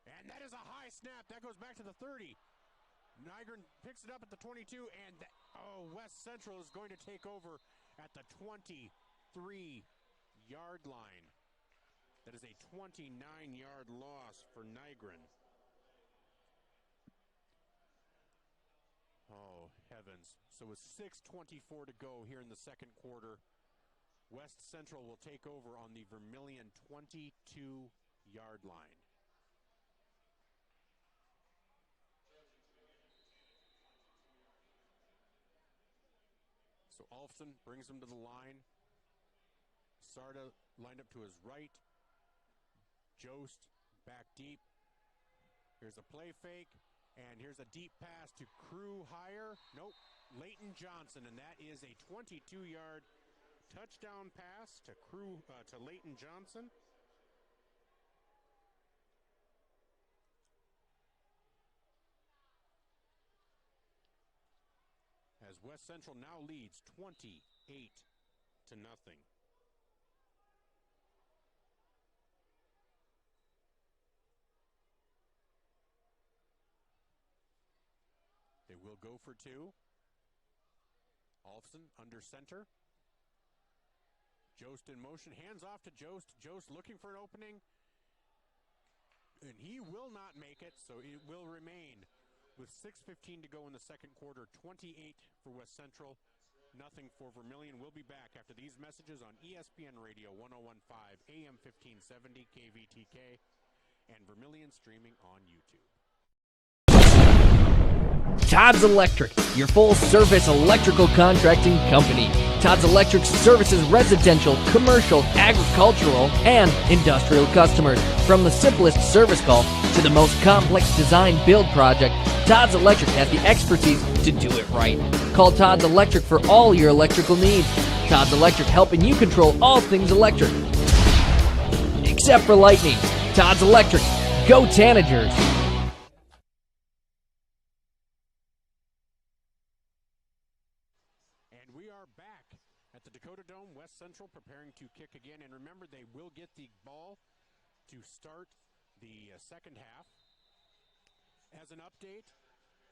And that is a high snap. That goes back to the 30. Nygren picks it up at the 22, and West Central is going to take over at the 23-yard line. That is a 29-yard loss for Nygren. Oh, heavens. So with 6:24 to go here in the second quarter, West Central will take over on the Vermillion 22-yard line. So Alfson brings him to the line. Sarda lined up to his right. Jost back deep. Here's a play fake. And here's a deep pass to Crew higher. Nope. Leighton Johnson. And that is a 22-yard touchdown pass to Leighton Johnson. As West Central now leads 28-0. They will go for 2. Alfson under center. Jost in motion, hands off to Jost. Jost looking for an opening, and he will not make it, so it will remain with 6:15 to go in the second quarter. 28 for West Central, nothing for Vermillion. We'll be back after these messages on ESPN Radio 101.5 AM 1570 KVTK and Vermillion streaming on YouTube. Todd's Electric, your full-service electrical contracting company. Todd's Electric services residential, commercial, agricultural, and industrial customers. From the simplest service call to the most complex design build project, Todd's Electric has the expertise to do it right. Call Todd's Electric for all your electrical needs. Todd's Electric, helping you control all things electric. Except for lightning. Todd's Electric. Go Tanagers. Central preparing to kick again, and remember, they will get the ball to start the second half. As an update,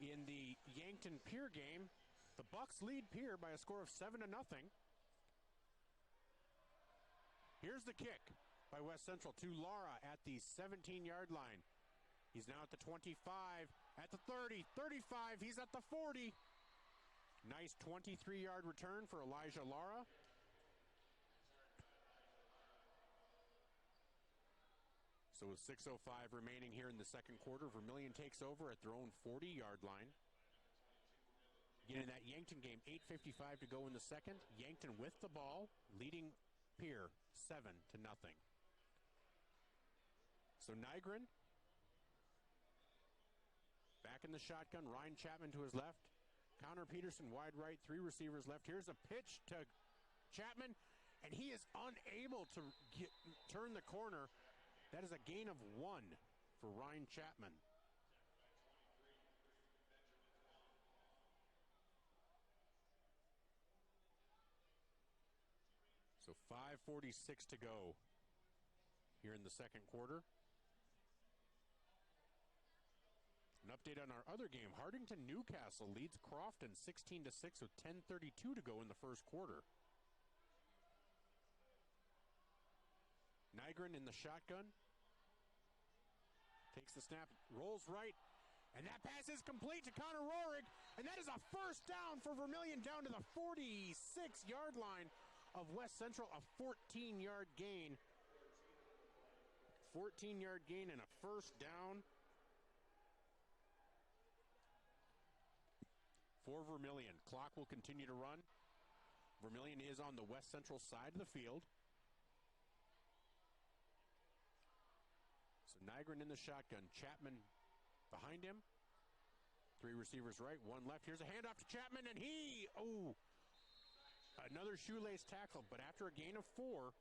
in the Yankton Pier game, the Bucks lead Pier by a score of 7-0. Here's the kick by West Central to Lara at the 17-yard line. He's now at the 25, at the 30, 35, he's at the 40. Nice 23-yard return for Elijah Lara. So with 6:05 remaining here in the second quarter, Vermillion takes over at their own 40-yard line. Again, in that Yankton game, 8:55 to go in the second. Yankton with the ball, leading Pier 7-0. So Nygren back in the shotgun. Ryan Chapman to his left. Connor Peterson wide right. 3 receivers left. Here's a pitch to Chapman, and he is unable to turn the corner. That is a gain of 1 for Ryan Chapman. So 5:46 to go here in the second quarter. An update on our other game. Hardington Newcastle leads Crofton 16-6 with 10:32 to go in the first quarter. Nygren in the shotgun. Takes the snap, rolls right, and that pass is complete to Connor Rohrig, and that is a first down for Vermillion down to the 46-yard line of West Central, a 14-yard gain. 14-yard gain and a first down for Vermillion. Clock will continue to run. Vermillion is on the West Central side of the field. So Nygren in the shotgun. Chapman behind him. 3 receivers right, 1 left. Here's a handoff to Chapman, and another shoelace tackle. But after a gain of 4,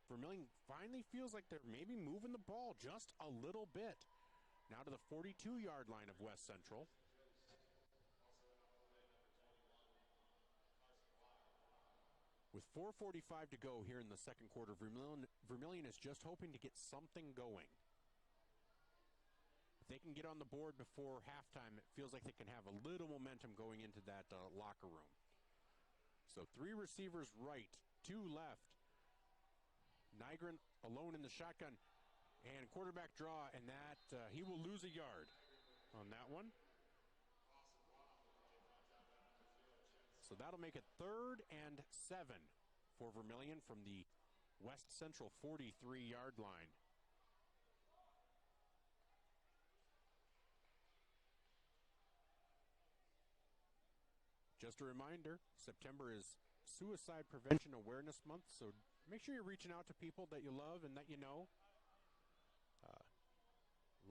Vermillion finally feels like they're maybe moving the ball just a little bit. Now to the 42-yard line of West Central. With 4:45 to go here in the second quarter, Vermillion is just hoping to get something going. If they can get on the board before halftime, it feels like they can have a little momentum going into that locker room. So 3 receivers right, 2 left. Nygren alone in the shotgun, and quarterback draw, and that he will lose a yard on that one. So that'll make it 3rd and 7 for Vermillion from the West Central 43-yard line. Just a reminder, September is Suicide Prevention Awareness Month, so make sure you're reaching out to people that you love and that you know.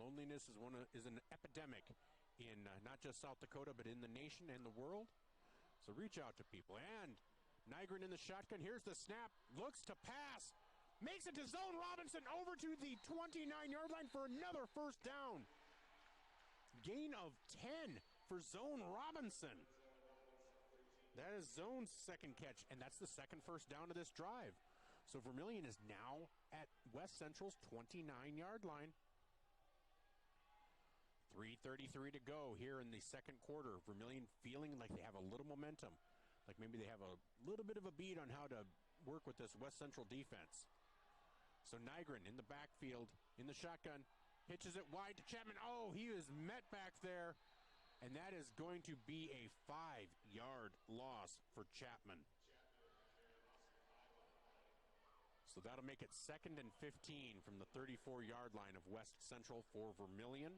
Loneliness is an epidemic in not just South Dakota, but in the nation and the world. So reach out to people. And Nygren in the shotgun. Here's the snap. Looks to pass. Makes it to Zone Robinson over to the 29-yard line for another first down. Gain of 10 for Zone Robinson. That is Zone's second catch, and that's the second first down of this drive. So Vermillion is now at West Central's 29-yard line. 3:33 to go here in the second quarter. Vermillion feeling like they have a little momentum, like maybe they have a little bit of a beat on how to work with this West Central defense. So Nygren in the backfield, in the shotgun, pitches it wide to Chapman. Oh, he is met back there, and that is going to be a 5-yard loss for Chapman. So that'll make it 2nd and 15 from the 34-yard line of West Central for Vermillion.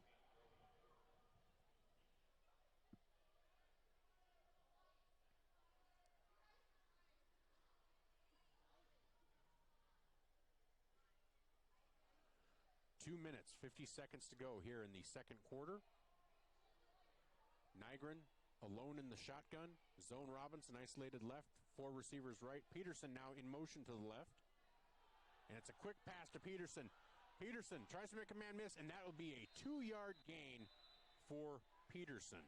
Two minutes, 50 seconds to go here in the second quarter. Nygren alone in the shotgun. Zone Robinson isolated left. 4 receivers right. Peterson now in motion to the left. And it's a quick pass to Peterson. Peterson tries to make a man miss, and that will be a 2-yard gain for Peterson.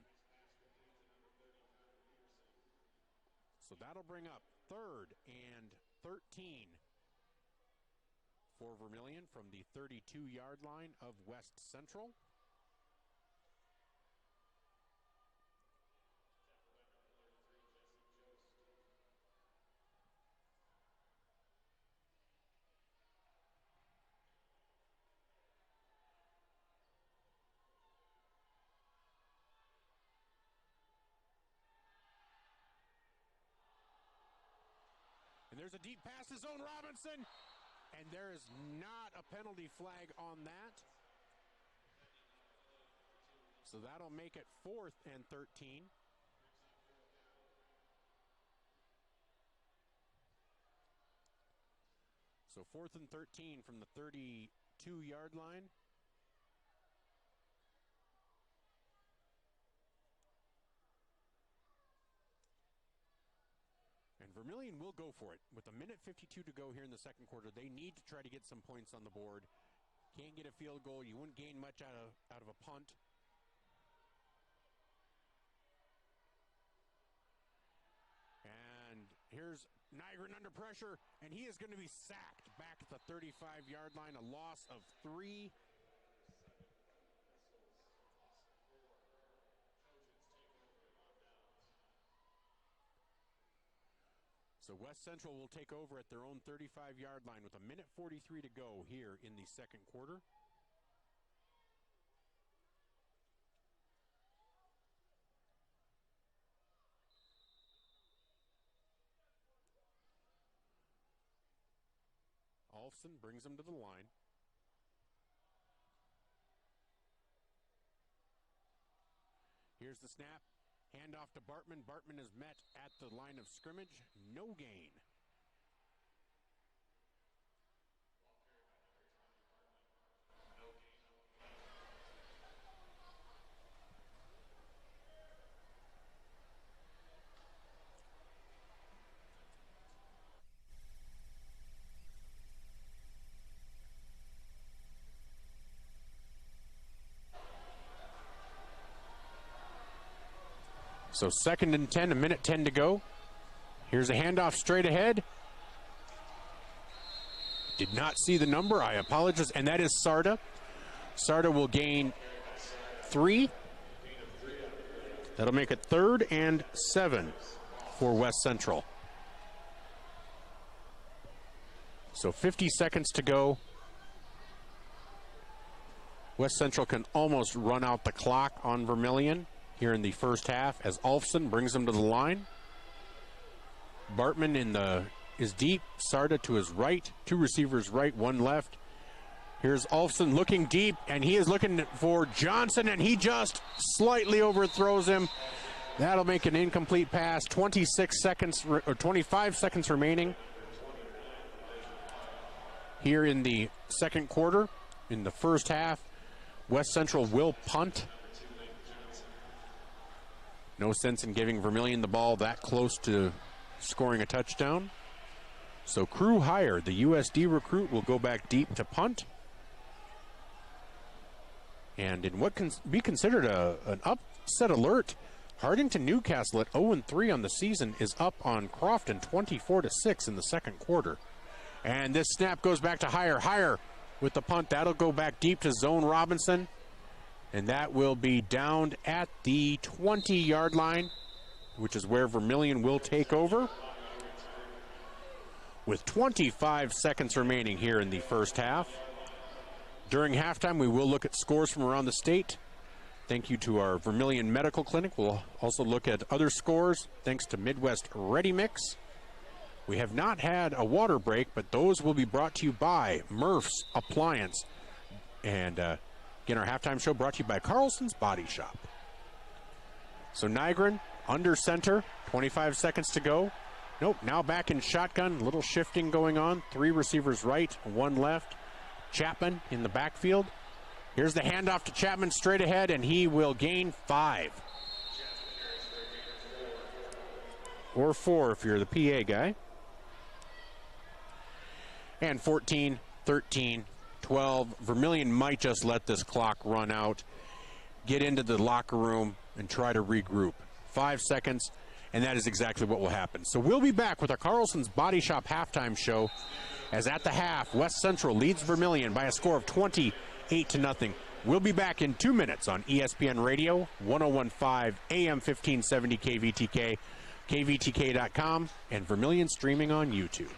So that'll bring up 3rd and 13 for Vermillion from the 32-yard line of West Central. And there's a deep pass to Zone Robinson. And there is not a penalty flag on that. So that'll make it 4th and 13. So 4th and 13 from the 32-yard line. And Vermillion will go for it. With 1:52 to go here in the second quarter, they need to try to get some points on the board Can't get a field goal. You wouldn't gain much out of a punt. And here's Nygren under pressure, and he is going to be sacked back at the 35-yard line, a loss of 3. So West Central will take over at their own 35-yard line with 1:43 to go here in the second quarter. Olfson brings him to the line. Here's the snap. Handoff to Bartman. Bartman is met at the line of scrimmage. No gain. So 2nd and 10, 1:10 to go. Here's a handoff straight ahead. Did not see the number, I apologize, and that is Sarda. Sarda will gain 3. That'll make it 3rd and 7 for West Central. So 50 seconds to go. West Central can almost run out the clock on Vermillion here in the first half as Olfson brings him to the line. Bartman is deep. Sarda to his right. 2 receivers right, 1 left. Here's Olfson looking deep, and he is looking for Johnson, and he just slightly overthrows him. That'll make an incomplete pass. 26 seconds or 25 seconds remaining here in the second quarter. In the first half, West Central will punt. No sense in giving Vermillion the ball that close to scoring a touchdown. So Crew Hire, the USD recruit, will go back deep to punt. And in what can be considered an upset alert, Hardington Newcastle at 0-3 on the season is up on Crofton 24-6 in the second quarter. And this snap goes back to Hire. Hire with the punt. That'll go back deep to Zone Robinson. And that will be downed at the 20-yard line, which is where Vermillion will take over. With 25 seconds remaining here in the first half. During halftime, we will look at scores from around the state. Thank you to our Vermillion Medical Clinic. We'll also look at other scores, thanks to Midwest Ready Mix. We have not had a water break, but those will be brought to you by Murph's Appliance. And again, our halftime show brought to you by Carlson's Body Shop. So Nygren under center, 25 seconds to go. Nope, now back in shotgun, a little shifting going on. 3 receivers right, 1 left. Chapman in the backfield. Here's the handoff to Chapman straight ahead, and he will gain 5. Or 4 if you're the PA guy. And 14, 13, 12. Vermillion might just let this clock run out, get into the locker room, and try to regroup. 5 seconds, and that is exactly what will happen. So we'll be back with our Carlson's Body Shop halftime show, as at the half, West Central leads Vermillion by a score of 28-0. We'll be back in 2 minutes on ESPN Radio, 101.5 AM 1570 KVTK, KVTK.com, and Vermillion streaming on YouTube.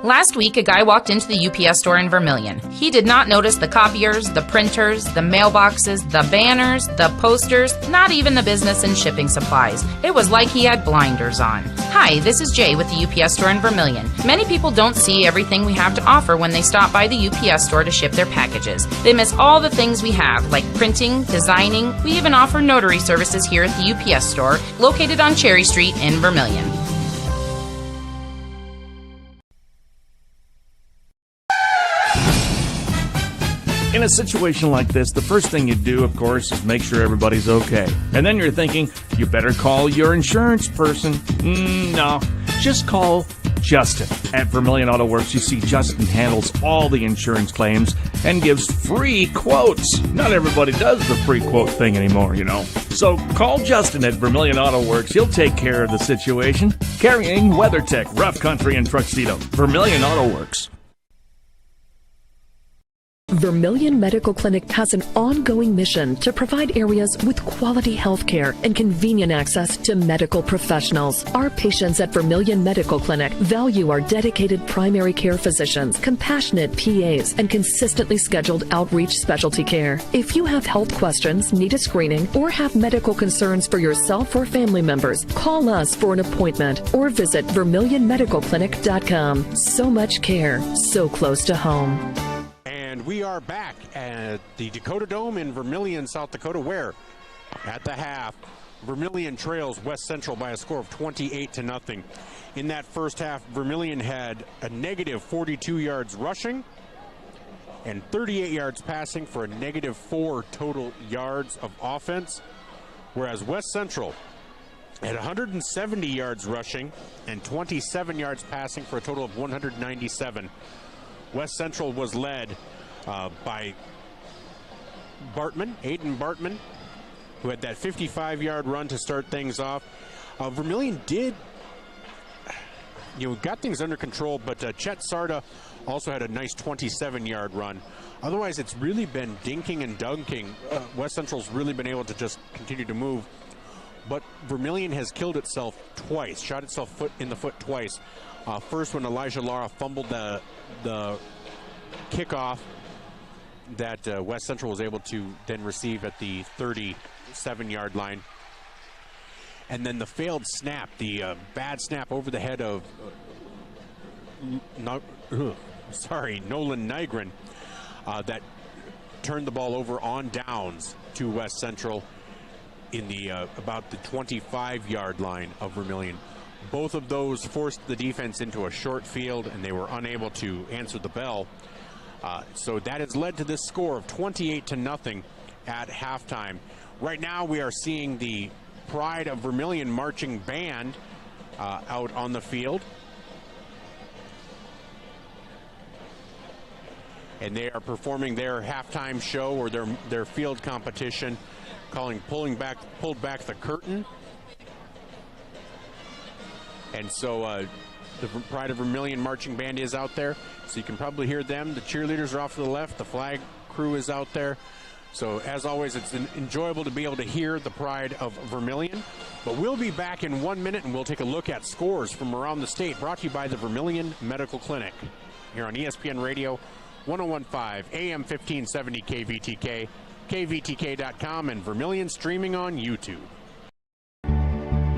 Last week, a guy walked into the UPS store in Vermillion. He did not notice the copiers, the printers, the mailboxes, the banners, the posters, not even the business and shipping supplies. It was like he had blinders on. Hi, this is Jay with the UPS store in Vermillion. Many people don't see everything we have to offer when they stop by the UPS store to ship their packages. They miss all the things we have, like printing, designing. We even offer notary services here at the UPS store, located on Cherry Street in Vermillion. In a situation like this, the first thing you do, of course, is make sure everybody's okay. And then you're thinking, you better call your insurance person. No, just call Justin. At Vermillion Auto Works, you see Justin handles all the insurance claims and gives free quotes. Not everybody does the free quote thing anymore, you know. So call Justin at Vermillion Auto Works. He'll take care of the situation. Carrying WeatherTech, Rough Country, and Tuxedo. Vermillion Auto Works. Vermillion Medical Clinic has an ongoing mission to provide areas with quality health care and convenient access to medical professionals. Our patients at Vermillion Medical Clinic value our dedicated primary care physicians, compassionate PAs, and consistently scheduled outreach specialty care. If you have health questions, need a screening, or have medical concerns for yourself or family members, call us for an appointment or visit VermillionMedicalClinic.com. So much care, so close to home. And we are back at the Dakota Dome in Vermillion, South Dakota, where at the half, Vermillion trails West Central by a score of 28-0. In that first half, Vermillion had a negative 42 yards rushing and 38 yards passing for a negative 4 total yards of offense, whereas West Central had 170 yards rushing and 27 yards passing for a total of 197. West Central was led by Aiden Bartman, who had that 55-yard run to start things off. Vermillion did, got things under control, but Chet Sarda also had a nice 27-yard run. Otherwise, it's really been dinking and dunking. West Central's really been able to just continue to move. But Vermillion has killed itself twice, shot itself in the foot twice. First, when Elijah Lara fumbled the kickoff that West Central was able to then receive at the 37-yard line. And then the failed snap, the bad snap over the head of Nolan Nygren that turned the ball over on downs to West Central in the about the 25-yard line of Vermillion. Both of those forced the defense into a short field, and they were unable to answer the bell. So that has led to this score of 28-0 at halftime. Right now, we are seeing the Pride of Vermillion marching band out on the field. And they are performing their halftime show or their field competition, pulled back the curtain. And so the Pride of Vermillion marching band is out there, so you can probably hear them. The cheerleaders are off to the left. The flag crew is out there. So as always, it's enjoyable to be able to hear the Pride of Vermillion. But we'll be back in 1 minute, and we'll take a look at scores from around the state, brought to you by the Vermillion Medical Clinic here on ESPN Radio 101.5 AM 1570 KVTK, kvtk.com, and Vermillion streaming on YouTube.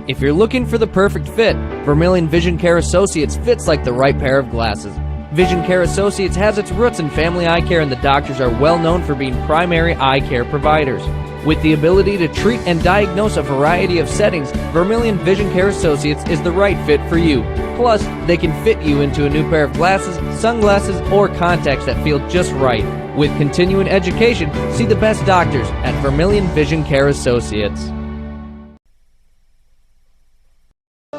If you're looking for the perfect fit, Vermillion Vision Care Associates fits like the right pair of glasses. Vision Care Associates has its roots in family eye care, and the doctors are well known for being primary eye care providers. With the ability to treat and diagnose a variety of settings, Vermillion Vision Care Associates is the right fit for you. Plus, they can fit you into a new pair of glasses, sunglasses, or contacts that feel just right. With continuing education, see the best doctors at Vermillion Vision Care Associates.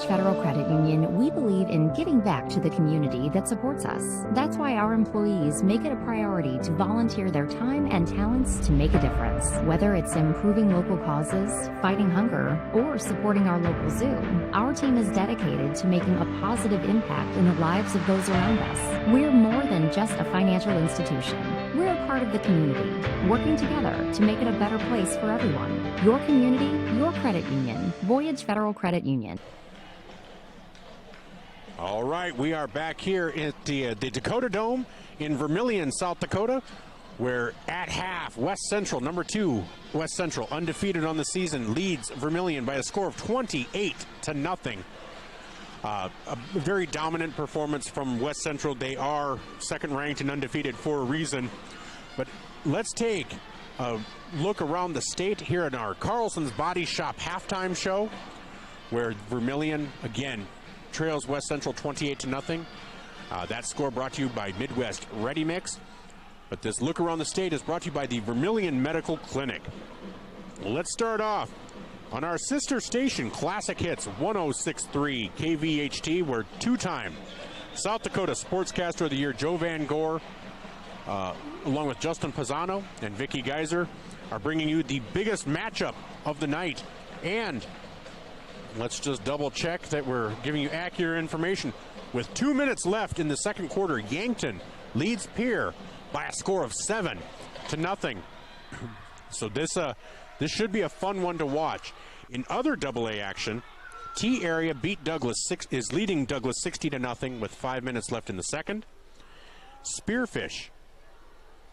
Federal Credit Union, we believe in giving back to the community that supports us. That's why our employees make it a priority to volunteer their time and talents to make a difference. Whether it's improving local causes, fighting hunger, or supporting our local zoo, our team is dedicated to making a positive impact in the lives of those around us. We're more than just a financial institution. We're a part of the community, working together to make it a better place for everyone. Your community, your credit union. Voyage Federal Credit Union. All right, we are back here at the Dakota Dome in Vermillion, South Dakota, where at half, West Central, number 2, West Central, undefeated on the season, leads Vermillion by a score of 28-0. A very dominant performance from West Central. They are second-ranked and undefeated for a reason. But let's take a look around the state here in our Carlson's Body Shop halftime show, where Vermillion, again, trails West Central 28-0. That score brought to you by Midwest Ready Mix. But this look around the state is brought to you by the Vermillion Medical Clinic. Let's start off on our sister station, Classic Hits 106.3 KVHT, where two-time South Dakota Sportscaster of the Year Joe Van Gore, along with Justin Pisano and Vicky Geyser, are bringing you the biggest matchup of the night. And let's just double check that we're giving you accurate information. With 2 minutes left in the second quarter, Yankton leads Pierre by a score of 7-0. So this should be a fun one to watch. In other AA action, T Area is leading Douglas 60-0 with 5 minutes left in the second. Spearfish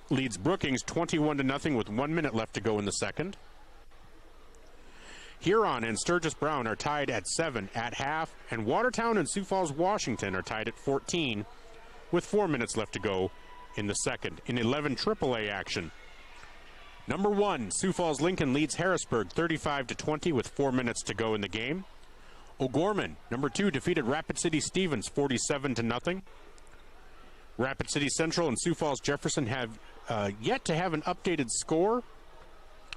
leads Brookings 21-0 with 1 minute left to go in the second. Huron and Sturgis Brown are tied at 7 at half, and Watertown and Sioux Falls, Washington are tied at 14 with 4 minutes left to go in the second. In 11 AAA action, number 1, Sioux Falls Lincoln leads Harrisburg 35-20 with 4 minutes to go in the game. O'Gorman, number 2, defeated Rapid City Stevens 47-0. Rapid City Central and Sioux Falls Jefferson have yet to have an updated score.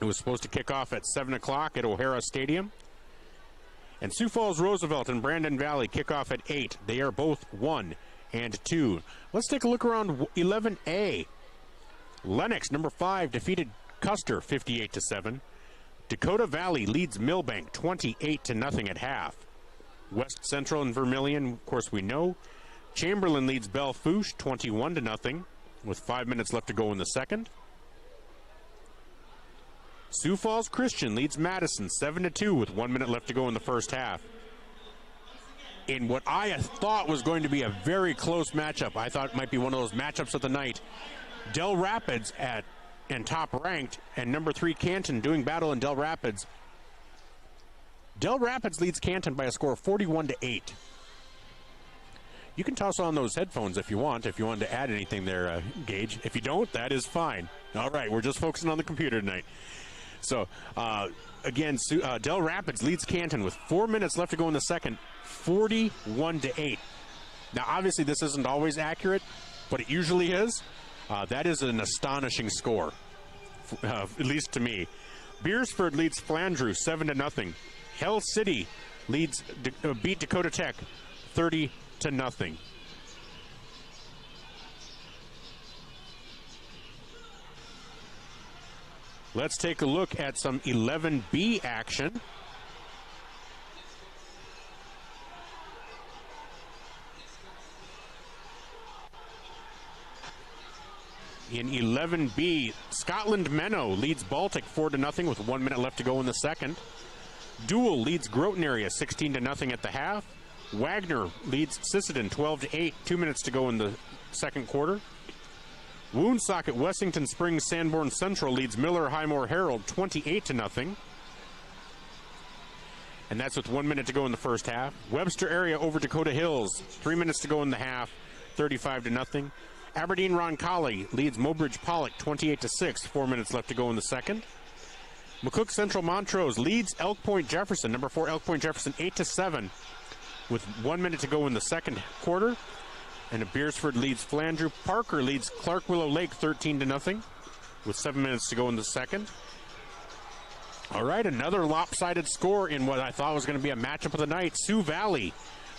It was supposed to kick off at 7 o'clock at O'Hara Stadium. And Sioux Falls Roosevelt and Brandon Valley kick off at 8. They are both 1 and 2. Let's take a look around 11A. Lennox, number 5, defeated Custer 58-7. Dakota Valley leads Milbank 28-0 at half. West Central and Vermillion, of course, we know. Chamberlain leads Belle Fourche 21-0 with 5 minutes left to go in the second. Sioux Falls Christian leads Madison 7-2 with 1 minute left to go in the first half. In what I thought was going to be a very close matchup, I thought it might be one of those matchups of the night. Del Rapids and top ranked, and number 3 Canton doing battle in Del Rapids. Del Rapids leads Canton by a score of 41-8. You can toss on those headphones if you want, if you wanted to add anything there, Gage. If you don't, that is fine. All right, we're just focusing on the computer tonight. So, again, Del Rapids leads Canton with 4 minutes left to go in the second, 41-8. Now, obviously, this isn't always accurate, but it usually is. That is an astonishing score, at least to me. Beersford leads Flandreau 7-0. Hell City beat Dakota Tech 30-0. Let's take a look at some 11B action. In 11B, Scotland Menno leads Baltic 4-0 with 1 minute left to go in the second. Dual leads Groton Area 16-0 at the half. Wagner leads Sisseton 12-8, 2 minutes to go in the second quarter. Woonsocket Wessington Springs Sanborn Central leads Miller Highmore Herald 28-0. And that's with 1 minute to go in the first half. Webster Area over Dakota Hills, 3 minutes to go in the half, 35-0. Aberdeen Roncalli leads Mobridge Pollock 28-6, 4 minutes left to go in the second. McCook Central Montrose leads Elk Point Jefferson, number 4 Elk Point Jefferson 8-7, with 1 minute to go in the second quarter. And Beersford leads Flandreau. Parker leads Clark Willow Lake 13-0 with 7 minutes to go in the second. All right, another lopsided score in what I thought was going to be a matchup of the night. Sioux Valley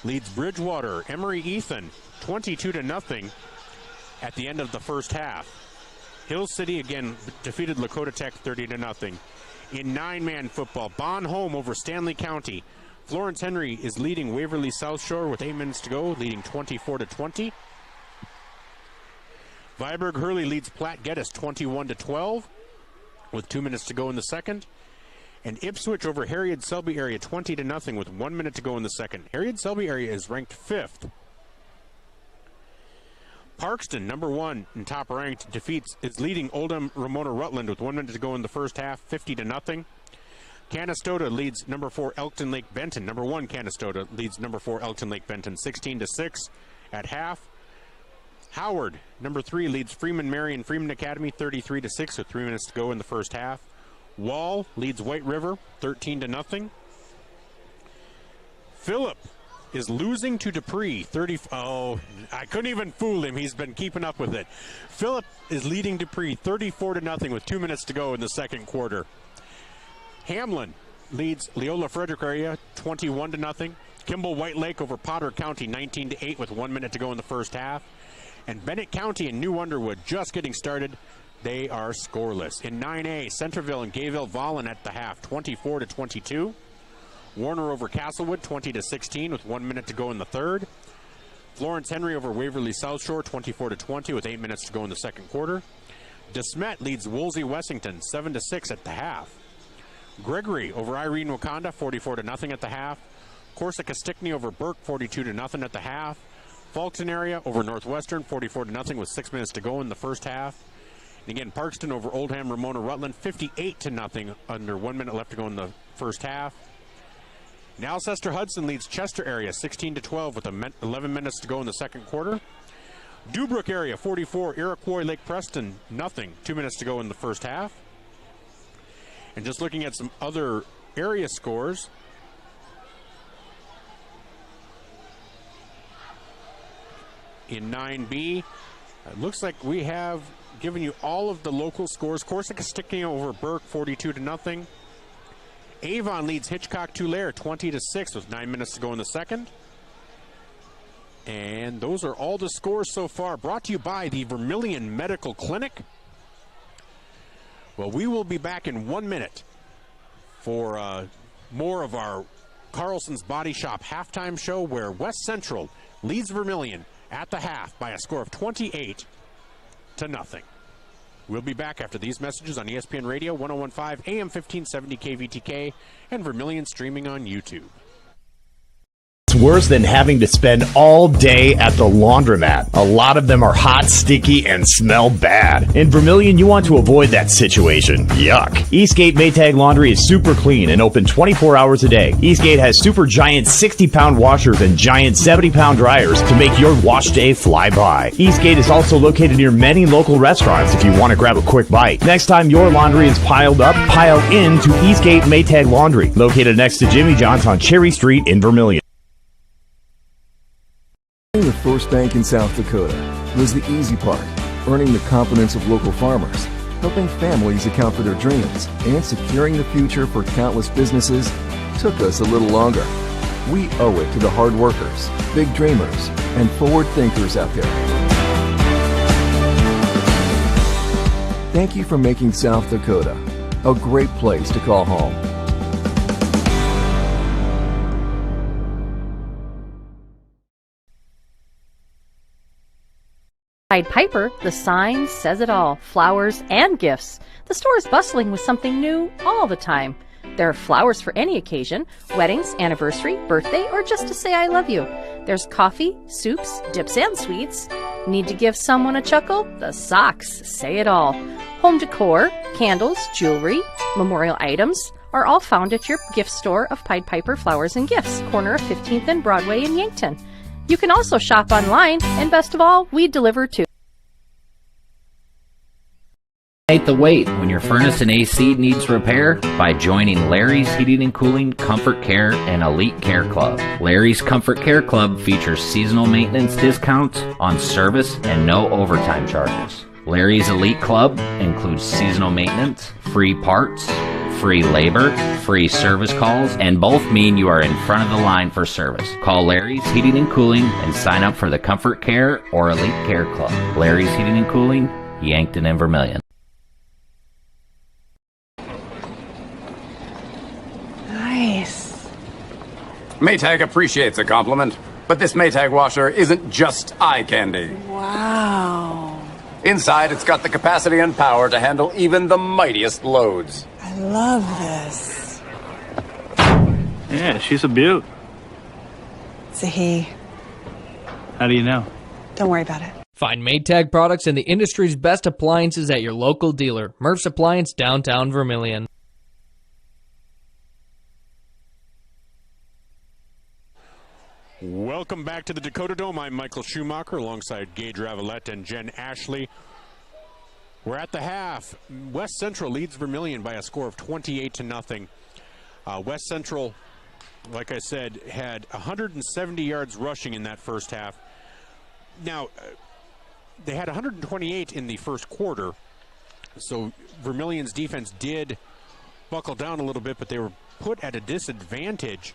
leads Bridgewater. Emory Ethan 22-0 at the end of the first half. Hill City again defeated Lakota Tech 30-0. In 9-man football, Bon Home over Stanley County. Florence Henry is leading Waverly South Shore with 8 minutes to go, leading 24-20. Viborg Hurley leads Platte Geddes 21-12 with 2 minutes to go in the second. And Ipswich over Harriet Selby area 20-0 with 1 minute to go in the second. Harriet Selby area is ranked 5th. Parkston, number 1 and top ranked, is leading Oldham Ramona Rutland with 1 minute to go in the first half, 50-0. Canastota leads number 4 Elkton Lake Benton. Number 1 Canastota leads number 4 Elkton Lake Benton, 16-6 at half. Howard, number 3, leads Freeman Marion Freeman Academy, 33-6 with 3 minutes to go in the first half. Wall leads White River, 13-0. Phillip is losing to Dupree, I couldn't even fool him. He's been keeping up with it. Phillip is leading Dupree 34-0 with 2 minutes to go in the second quarter. Hamlin leads Leola Frederick area 21-0. Kimball White Lake over Potter County 19-8 with 1 minute to go in the first half. And Bennett County and New Underwood just getting started. They are scoreless. In 9A, Centerville and Gayville Vollen at the half, 24-22. Warner over Castlewood, 20-16 with 1 minute to go in the third. Florence Henry over Waverly South Shore, 24-20 with 8 minutes to go in the second quarter. DeSmet leads Woolsey Wessington, 7-6 at the half. Gregory over Irene Wakanda, 44-0 at the half. Corsica Stickney over Burke, 42-0 at the half. Fulton area over Northwestern, 44-0 with 6 minutes to go in the first half. And again, Parkston over Oldham Ramona Rutland, 58-0 under 1 minute left to go in the first half. Now Alcester Hudson leads Chester area 16-12 with 11 minutes to go in the second quarter. Dubrook area 44, Iroquois Lake Preston, 0, 2 minutes to go in the first half. And just looking at some other area scores. In 9B, it looks like we have given you all of the local scores. Corsica Stickney over Burke, 42-0. Avon leads Hitchcock Tulare 20-6 with 9 minutes to go in the second. And those are all the scores so far, brought to you by the Vermillion Medical Clinic. Well, we will be back in 1 minute for more of our Carlson's Body Shop halftime show, where West Central leads Vermillion at the half by a score of 28-0. We'll be back after these messages on ESPN Radio 1015 AM 1570 KVTK and Vermillion streaming on YouTube. It's worse than having to spend all day at the laundromat. A lot of them are hot, sticky, and smell bad. In Vermillion, you want to avoid that situation. Yuck. Eastgate Maytag Laundry is super clean and open 24 hours a day. Eastgate has super giant 60-pound washers and giant 70-pound dryers to make your wash day fly by. Eastgate is also located near many local restaurants if you want to grab a quick bite. Next time your laundry is piled up, pile into Eastgate Maytag Laundry, located next to Jimmy John's on Cherry Street in Vermillion. The first bank in South Dakota was the easy part, earning the confidence of local farmers, helping families account for their dreams, and securing the future for countless businesses took us a little longer. We owe it to the hard workers, big dreamers, and forward thinkers out there. Thank you for making South Dakota a great place to call home. Pied Piper, the sign says it all. Flowers and gifts. The store is bustling with something new all the time. There are flowers for any occasion, weddings, anniversary, birthday, or just to say I love you. There's coffee, soups, dips, and sweets. Need to give someone a chuckle? The socks say it all. Home decor, candles, jewelry, memorial items are all found at your gift store of Pied Piper Flowers and Gifts, corner of 15th and Broadway in Yankton. You can also shop online, and best of all, we deliver too. Eliminate the wait when your furnace and AC needs repair by joining Larry's Heating and Cooling, Comfort Care, and Elite Care Club. Larry's Comfort Care Club features seasonal maintenance discounts on service and no overtime charges. Larry's Elite Club includes seasonal maintenance, free parts, free labor, free service calls, and both mean you are in front of the line for service. Call Larry's Heating and Cooling and sign up for the Comfort Care or Elite Care Club. Larry's Heating and Cooling, Yankton and Vermillion. Nice. Maytag appreciates a compliment, but this Maytag washer isn't just eye candy. Wow. Inside, it's got the capacity and power to handle even the mightiest loads. I love this. Yeah, she's a beaut. It's a he. How do you know? Don't worry about it. Find Maytag products and the industry's best appliances at your local dealer. Murph's Appliance, downtown Vermillion. Welcome back to the Dakota Dome. I'm Michael Schumacher alongside Gage Ravalette and Jen Ashley. We're at the half. West Central leads Vermillion by a score of 28-0. West Central, like I said, had 170 yards rushing in that first half. Now, they had 128 in the first quarter, so Vermillion's defense did buckle down a little bit, but they were put at a disadvantage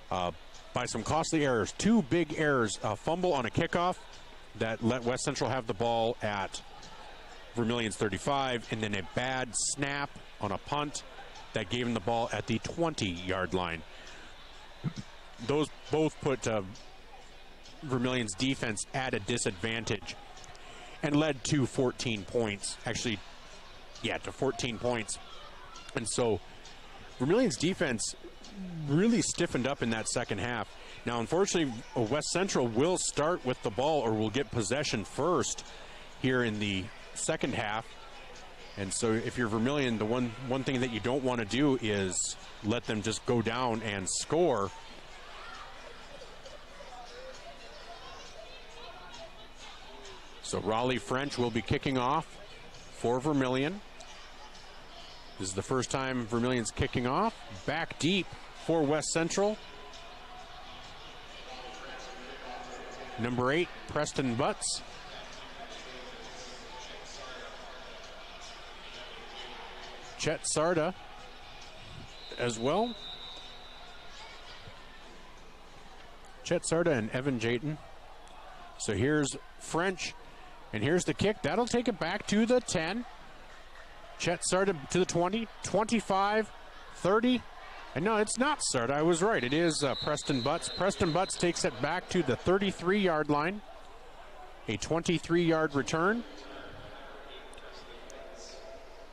by some costly errors. Two big errors, a fumble on a kickoff that let West Central have the ball at Vermillion's 35, and then a bad snap on a punt that gave him the ball at the 20-yard line. Those both put Vermillion's defense at a disadvantage and led to 14 points. Actually, yeah, to 14 points. And so Vermillion's defense really stiffened up in that second half. Now, unfortunately, West Central will start with the ball or will get possession first here in the second half. And so if you're Vermillion, the one thing that you don't want to do is let them just go down and score. So Raleigh French will be kicking off for Vermillion. This is the first time Vermillion's kicking off. Back deep for West Central. Number 8, Preston Butts. Chet Sarda as well. Chet Sarda and Evan Jayton. So here's French, and here's the kick. That'll take it back to the 10. Chet Sarda to the 20, 25, 30. And no, it's not Sarda. I was right. It is Preston Butts. Preston Butts takes it back to the 33-yard line. A 23-yard return.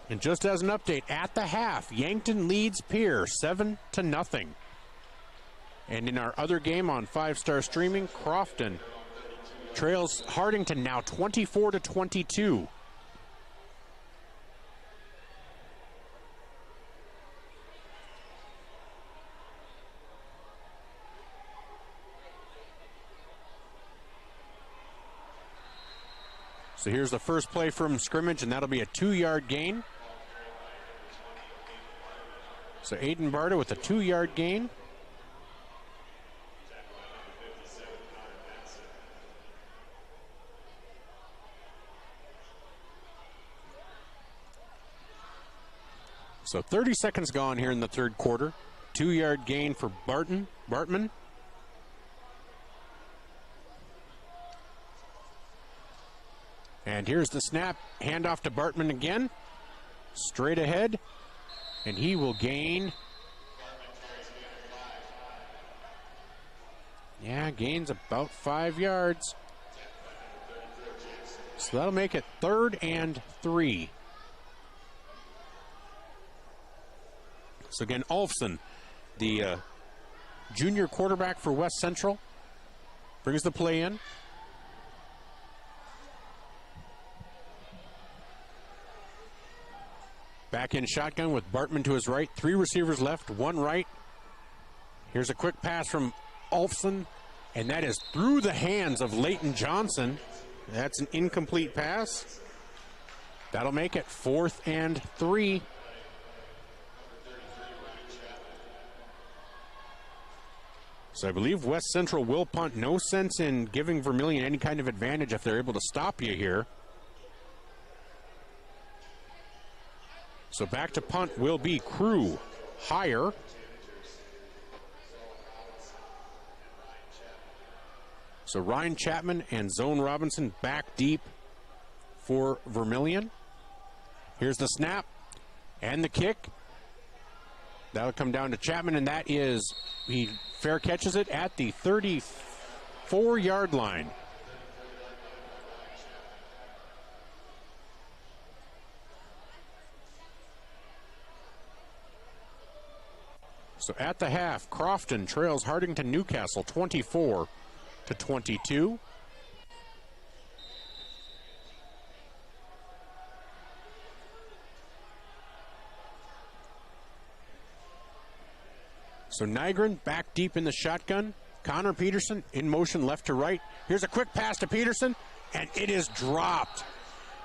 And just as an update, at the half, Yankton leads Pierre 7-0. And in our other game on 5-star streaming, Crofton trails Hardington now 24-22. So here's the first play from scrimmage, and that'll be a 2-yard gain. So Aiden Barta with a 2-yard gain. So 30 seconds gone here in the third quarter. 2-yard gain for Bartman. And here's the snap. Handoff to Bartman again. Straight ahead. And he will gain. Yeah, gains about 5 yards. So that'll make it 3rd and 3. So again, Olfson, the junior quarterback for West Central, brings the play in. Back in shotgun with Bartman to his right. 3 receivers left, 1 right. Here's a quick pass from Olfson, and that is through the hands of Leighton Johnson. That's an incomplete pass. That'll make it 4th and 3. So I believe West Central will punt. No sense in giving Vermillion any kind of advantage if they're able to stop you here. So back to punt will be Crew. Higher. So Ryan Chapman and Zone Robinson back deep for Vermillion. Here's the snap and the kick. That'll come down to Chapman, and that is, he fair catches it at the 34-yard line. So at the half, Crofton trails Hardington Newcastle 24-22. So Nygren back deep in the shotgun. Connor Peterson in motion left to right. Here's a quick pass to Peterson, and it is dropped.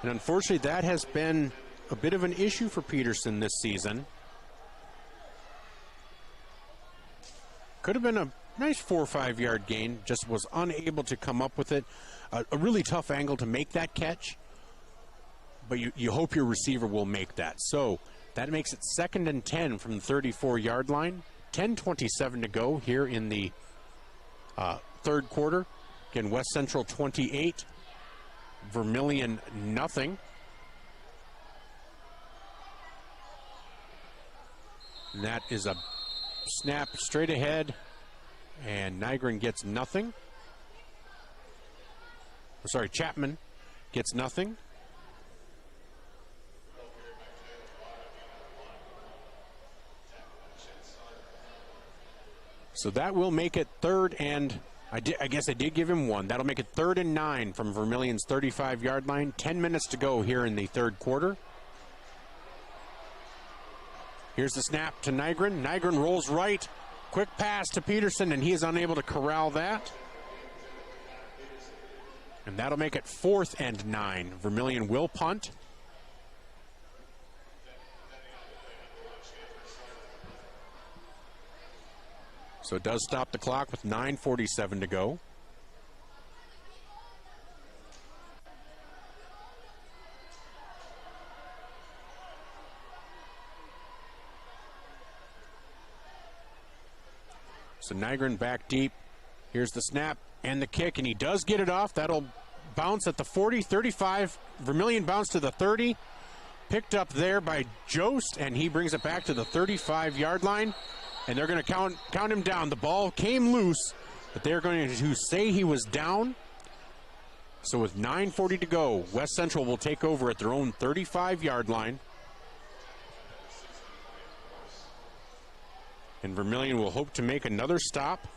And unfortunately, that has been a bit of an issue for Peterson this season. Could have been a nice 4 or 5 yard gain, just was unable to come up with it. A really tough angle to make that catch, but you hope your receiver will make that. So that makes it 2nd and 10 from the 34-yard line. 10:27 to go here in the third quarter. Again, West Central 28, Vermillion nothing. And that is a snap straight ahead, and Nygren gets nothing. Sorry, Chapman gets nothing. So that will make it 3rd and, I guess I did give him 1. That'll make it 3rd and 9 from Vermillion's 35-yard line. 10 minutes to go here in the third quarter. Here's the snap to Nygren. Nygren rolls right. Quick pass to Peterson, and he is unable to corral that. And that'll make it 4th and 9. Vermillion will punt. So it does stop the clock with 9:47 to go. So Nygren back deep. Here's the snap and the kick, and he does get it off. That'll bounce at the 40, 35. Vermillion bounce to the 30. Picked up there by Jost, and he brings it back to the 35-yard line. And they're going to count him down. The ball came loose, but they're going to say he was down. So with 9:40 to go, West Central will take over at their own 35-yard line. And Vermillion will hope to make another stop.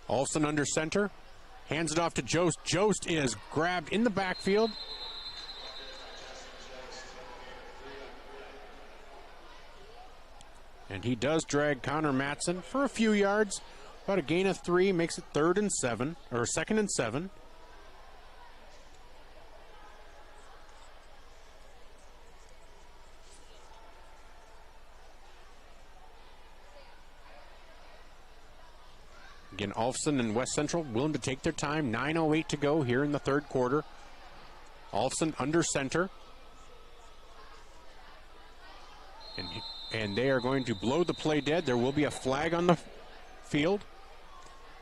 Olsen under center, hands it off to Jost. Jost is grabbed in the backfield. And he does drag Connor Matson for a few yards. About a gain of 3, makes it 3rd and 7, or 2nd and 7. Again, Alfson and West Central willing to take their time. 9:08 to go here in the third quarter. Alfson under center. And they are going to blow the play dead. There will be a flag on the field.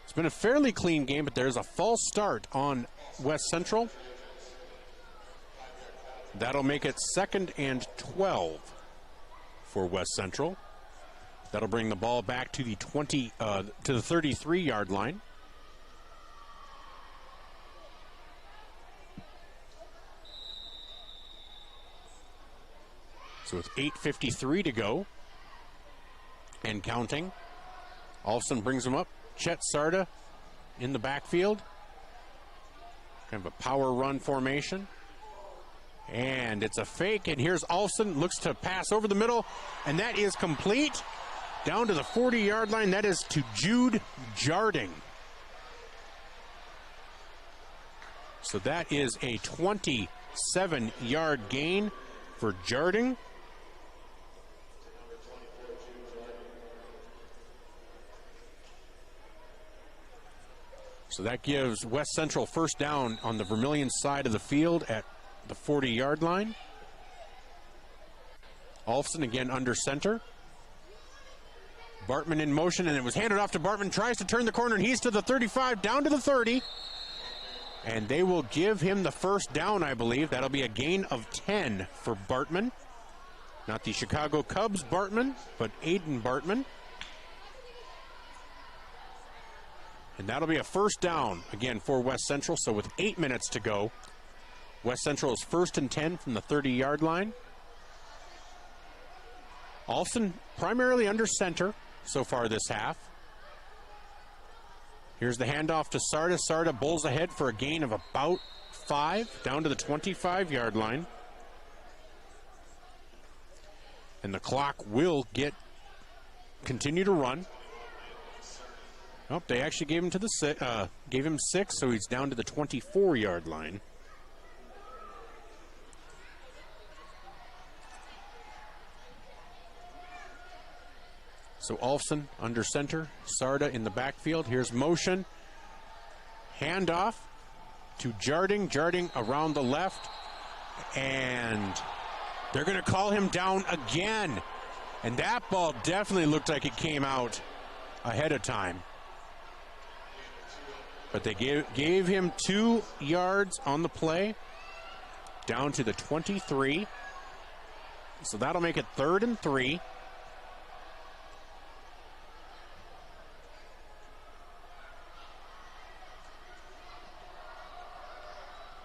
It's been a fairly clean game, but there's a false start on West Central. That'll make it 2nd and 12 for West Central. That'll bring the ball back to the 33-yard line. So with 8:53 to go and counting, Olsen brings him up. Chet Sarda in the backfield. Kind of a power run formation. And it's a fake, and here's Olsen, looks to pass over the middle, and that is complete. Down to the 40-yard line, that is to Jude Jarding. So that is a 27-yard gain for Jarding. So that gives West Central first down on the Vermillion side of the field at the 40-yard line. Olsen again under center. Bartman in motion, and it was handed off to Bartman. Tries to turn the corner, and he's to the 35, down to the 30. And they will give him the first down, I believe. That'll be a gain of 10 for Bartman. Not the Chicago Cubs Bartman, but Aiden Bartman. And that'll be a first down, again, for West Central. So with 8 minutes to go, West Central is 1st and 10 from the 30-yard line. Olsen primarily under center so far this half. Here's the handoff to Sarda. Sarda bowls ahead for a gain of about 5, down to the 25-yard line. And the clock will continue to run. Oh, they actually gave him 6, so he's down to the 24-yard line. So Olsen under center, Sarda in the backfield. Here's motion. Handoff to Jarding. Jarding around the left. And they're going to call him down again. And that ball definitely looked like it came out ahead of time. But they gave him 2 yards on the play, down to the 23. So that'll make it 3rd and 3.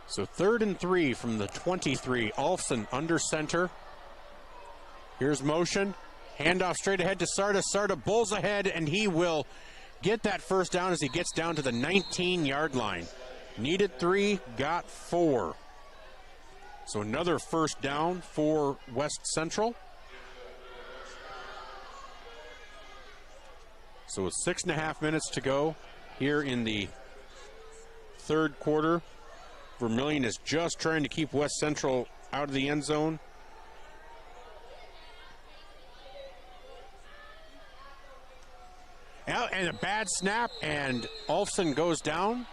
So 3rd and 3 from the 23. Olsen under center. Here's motion. Handoff straight ahead to Sarda. Sarda bowls ahead, and he will get that first down as he gets down to the 19-yard line. Needed 3, got 4. So another first down for West Central. So with 6.5 minutes to go here in the 3rd quarter, Vermillion is just trying to keep West Central out of the end zone. And a bad snap, and Olsen goes down.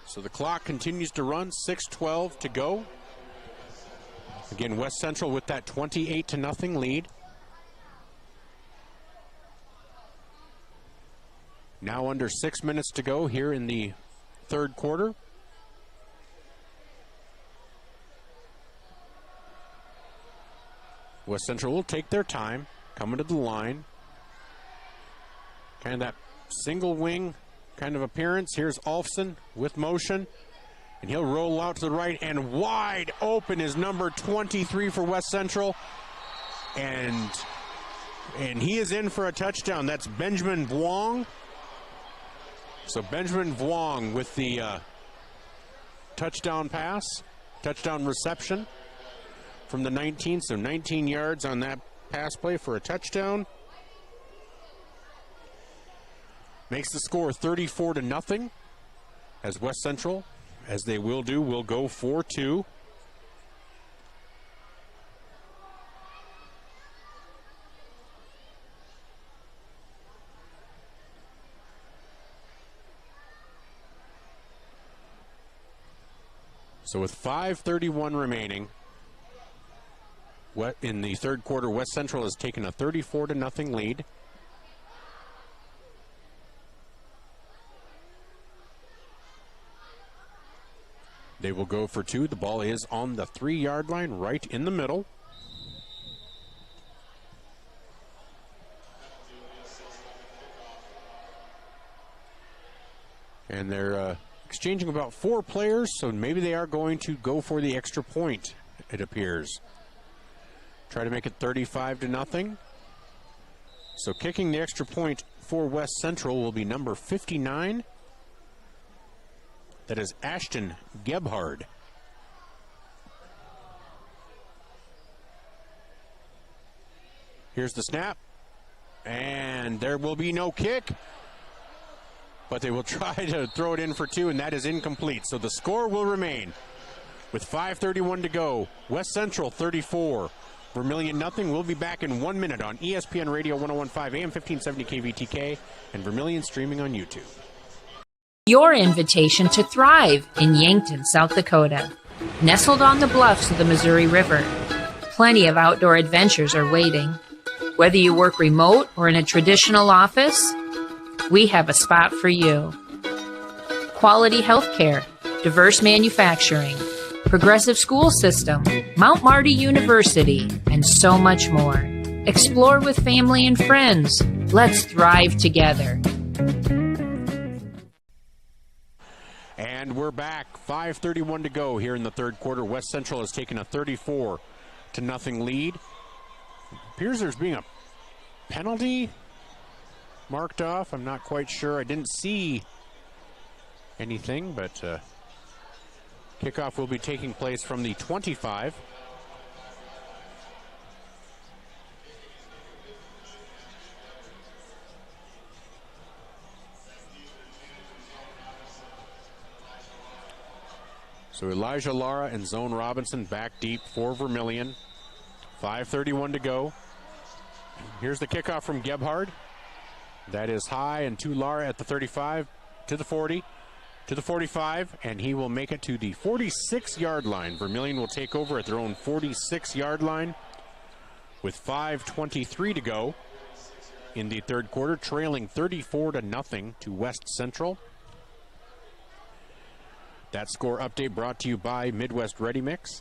So the clock continues to run, 6:12 to go. Again, West Central with that 28-0 lead. Now under 6 minutes to go here in the 3rd quarter. West Central will take their time, coming to the line. Kind of that single wing kind of appearance. Here's Olsen with motion, and he'll roll out to the right, and wide open is number 23 for West Central. And he is in for a touchdown. That's Benjamin Vuong. So Benjamin Vuong with the touchdown pass, touchdown reception from the 19. So 19 yards on that pass play for a touchdown. Makes the score 34-0 as West Central, as they will do, will go 4-2. So with 5:31 remaining, in the 3rd quarter, West Central has taken a 34-0 lead. They will go for 2. The ball is on the 3-yard line, right in the middle. And they're exchanging about 4 players, so maybe they are going to go for the extra point, it appears. Try to make it 35-0. So kicking the extra point for West Central will be number 59. That is Ashton Gebhard. Here's the snap. And there will be no kick. But they will try to throw it in for 2, and that is incomplete. So the score will remain with 5:31 to go. West Central 34, Vermillion nothing. We'll be back in 1 minute on ESPN Radio 101.5 AM 1570 KVTK and Vermillion streaming on YouTube. Your invitation to thrive in Yankton, South Dakota. Nestled on the bluffs of the Missouri River, plenty of outdoor adventures are waiting. Whether you work remote or in a traditional office, we have a spot for you. Quality healthcare, diverse manufacturing, progressive school system, Mount Marty University, and so much more. Explore with family and friends. Let's thrive together. And we're back. 5:31 to go here in the third quarter. West Central has taken a 34-0 lead. Appears there's being a penalty marked off. I'm not quite sure. I didn't see anything, but kickoff will be taking place from the 25. So Elijah Lara and Zone Robinson back deep for Vermillion. 5:31 to go. Here's the kickoff from Gebhard. That is high and to Lara at the 35, to the 40, to the 45, and he will make it to the 46-yard line. Vermillion will take over at their own 46-yard line with 5:23 to go in the third quarter, trailing 34-0 to West Central. That score update brought to you by Midwest Ready Mix.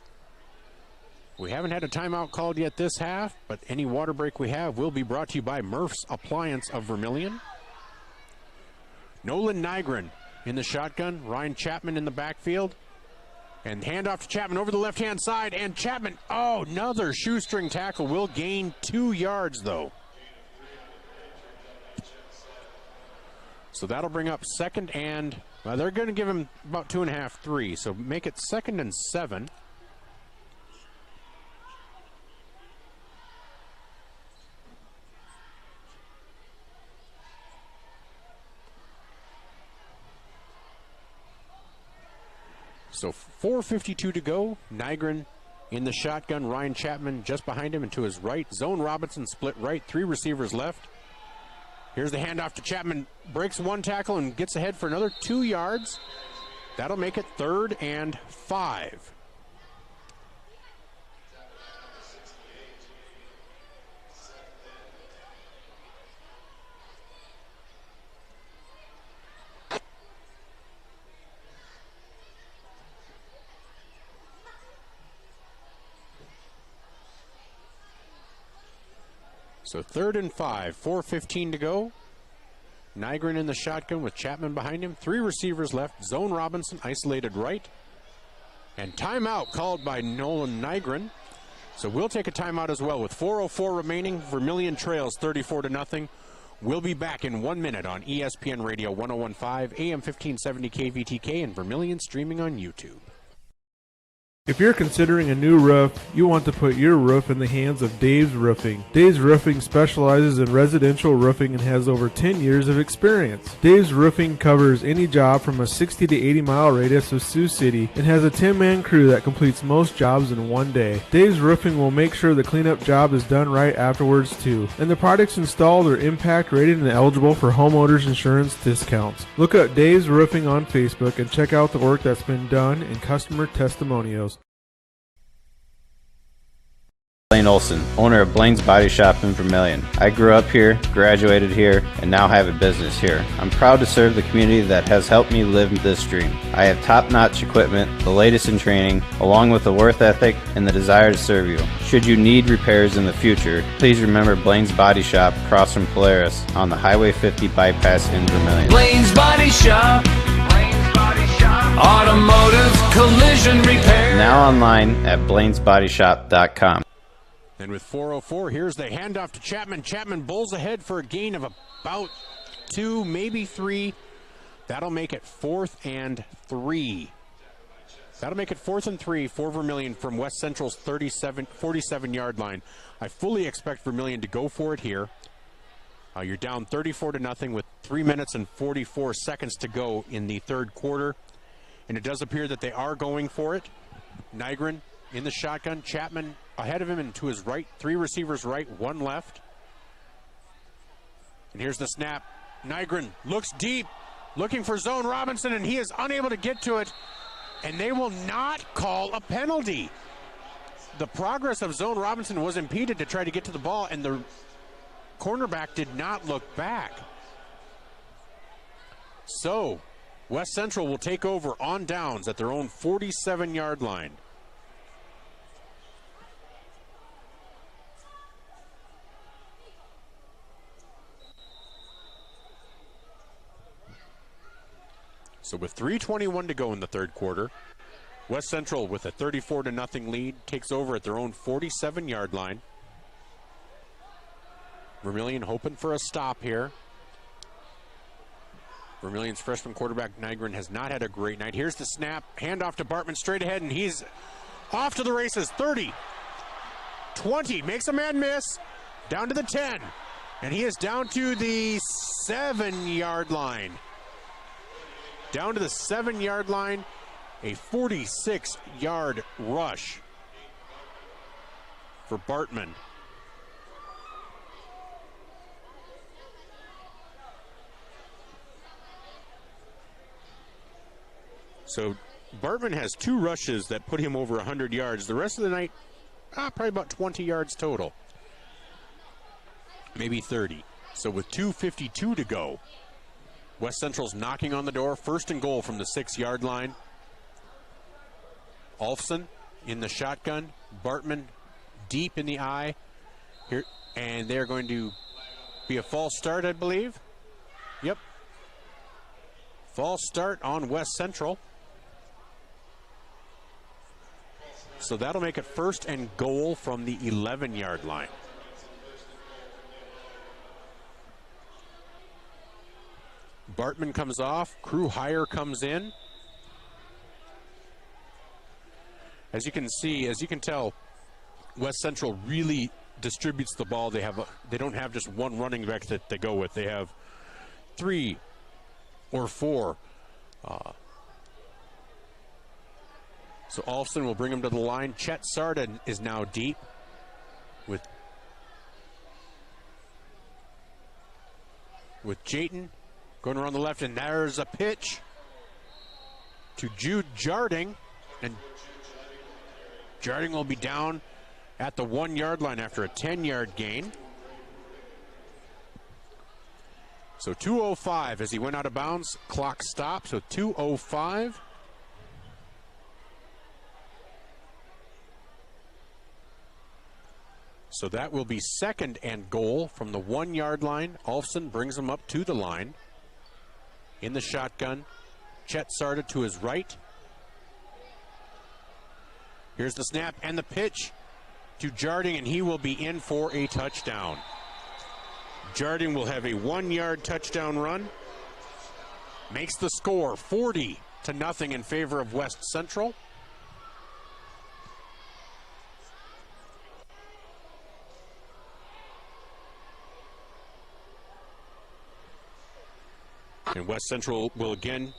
We haven't had a timeout called yet this half, but any water break we have will be brought to you by Murph's Appliance of Vermillion. Nolan Nygren in the shotgun, Ryan Chapman in the backfield, and handoff to Chapman over the left-hand side, and Chapman, oh, another shoestring tackle, will gain 2 yards though. So that'll bring up second and, well, they're going to give him about 2.5, 3, so make it 2nd and 7. So 4:52 to go. Nygren in the shotgun. Ryan Chapman just behind him and to his right. Zone Robinson split right. 3 receivers left. Here's the handoff to Chapman. Breaks 1 tackle and gets ahead for another 2 yards. That'll make it 3rd and 5. So 3rd and 5, 4:15 to go. Nygren in the shotgun with Chapman behind him. 3 receivers left. Zone Robinson isolated right. And timeout called by Nolan Nygren. So we'll take a timeout as well with 4:04 remaining. Vermillion trails 34-0. We'll be back in 1 minute on ESPN Radio 101.5, AM 1570 KVTK, and Vermillion streaming on YouTube. If you're considering a new roof, you want to put your roof in the hands of Dave's Roofing. Dave's Roofing specializes in residential roofing and has over 10 years of experience. Dave's Roofing covers any job from a 60 to 80 mile radius of Sioux City and has a 10-man crew that completes most jobs in 1 day. Dave's Roofing will make sure the cleanup job is done right afterwards too. And the products installed are impact rated and eligible for homeowners insurance discounts. Look up Dave's Roofing on Facebook and check out the work that's been done and customer testimonials. Blaine Olson, owner of Blaine's Body Shop in Vermillion. I grew up here, graduated here, and now have a business here. I'm proud to serve the community that has helped me live this dream. I have top-notch equipment, the latest in training, along with a work ethic and the desire to serve you. Should you need repairs in the future, please remember Blaine's Body Shop across from Polaris on the Highway 50 bypass in Vermillion. Blaine's Body Shop. Automotive collision repair. Now online at blainesbodyshop.com. And with 4:04, here's the handoff to Chapman. Chapman bowls ahead for a gain of about 2, maybe 3. That'll make it 4th and 3. That'll make it 4th and 3 for Vermillion from West Central's 47-yard line. I fully expect Vermillion to go for it here. You're down 34-0 with 3 minutes and 44 seconds to go in the third quarter. And it does appear that they are going for it. Nygren in the shotgun. Chapman ahead of him and to his right. 3 receivers right, 1 left. And here's the snap. Nygren looks deep, looking for Zone Robinson, and he is unable to get to it. And they will not call a penalty. The progress of Zone Robinson was impeded to try to get to the ball, and the cornerback did not look back. So West Central will take over on downs at their own 47-yard line. So with 3:21 to go in the third quarter, West Central with a 34-0 lead takes over at their own 47-yard line. Vermillion hoping for a stop here. Vermillion's freshman quarterback Nygren has not had a great night. Here's the snap, handoff to Bartman straight ahead, and he's off to the races. 30, 20, makes a man miss, down to the 10, and he is down to the 7-yard line. Down to the 7-yard line, a 46-yard rush for Bartman. So Bartman has 2 rushes that put him over 100 yards. The rest of the night, probably about 20 yards total. Maybe 30. So with 2:52 to go, West Central's knocking on the door. 1st and goal from the 6-yard line. Olfson in the shotgun. Bartman deep in the eye. Here, and they're going to be a false start, I believe. Yep. False start on West Central. So that'll make it 1st and goal from the 11-yard line. Bartman comes off, Crew Hire comes in. As you can see, as you can tell, West Central really distributes the ball. They don't have just one running back that they go with. They have 3 or 4. So Olfson will bring him to the line. Chet Sarda is now deep with Jayton going around the left, and there's a pitch to Jude Jarding, and Jarding will be down at the 1-yard line after a 10-yard gain. So 2:05 as he went out of bounds. Clock stops, so 2:05. So that will be 2nd and goal from the 1-yard line. Olfson brings him up to the line. In the shotgun, Chet Sarda to his right. Here's the snap and the pitch to Jarding, and he will be in for a touchdown. Jarding will have a 1-yard touchdown run. Makes the score 40-0 in favor of West Central. And West Central will again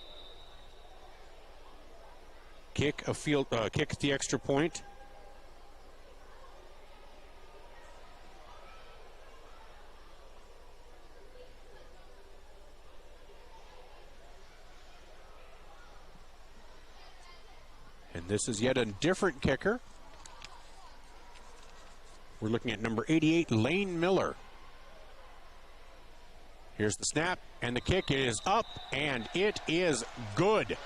kick the extra point. And this is yet a different kicker. We're looking at number 88, Lane Miller. Here's the snap, and the kick is up, and it is good.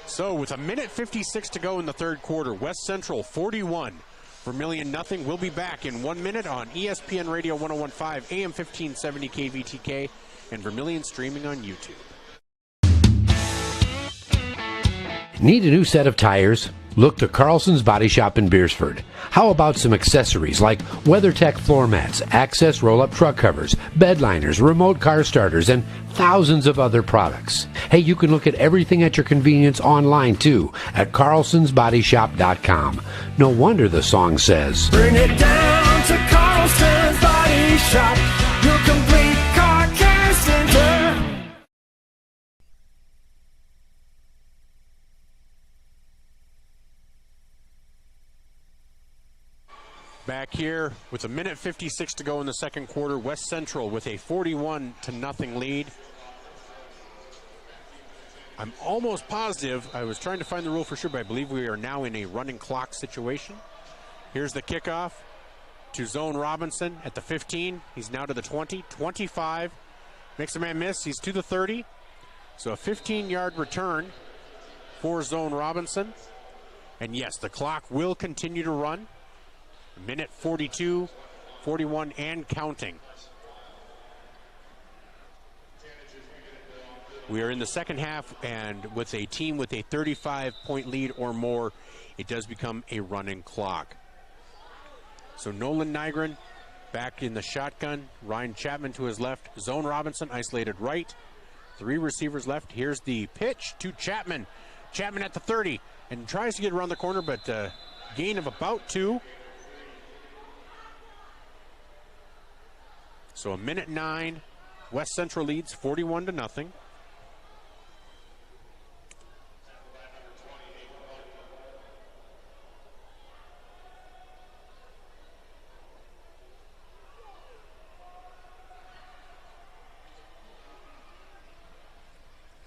So with 1:56 to go in the third quarter, West Central 41, Vermillion nothing. We'll be back in 1 minute on ESPN Radio 101.5, AM 1570 KVTK, and Vermillion streaming on YouTube. Need a new set of tires? Look to Carlson's Body Shop in Beersford. How about some accessories like WeatherTech floor mats, Access roll-up truck covers, bed liners, remote car starters, and thousands of other products. Hey, you can look at everything at your convenience online too at carlsonsbodyshop.com. No wonder the song says, Bring it down to Carlson's Body Shop, your complete car care center. Back here with 1:56 to go in the second quarter, West Central with a 41-0 lead. I'm almost positive, I was trying to find the rule for sure, but I believe we are now in a running clock situation. Here's the kickoff to Zone Robinson at the 15. He's now to the 20, 25. Makes a man miss, he's to the 30. So a 15-yard return for Zone Robinson. And yes, the clock will continue to run. Minute 42, 41, and counting. We are in the second half, and with a team with a 35-point lead or more, it does become a running clock. So Nolan Nygren back in the shotgun. Ryan Chapman to his left. Zone Robinson isolated right. 3 receivers left. Here's the pitch to Chapman. Chapman at the 30 and tries to get around the corner, but gain of about 2. So a minute 9. West Central leads 41-0.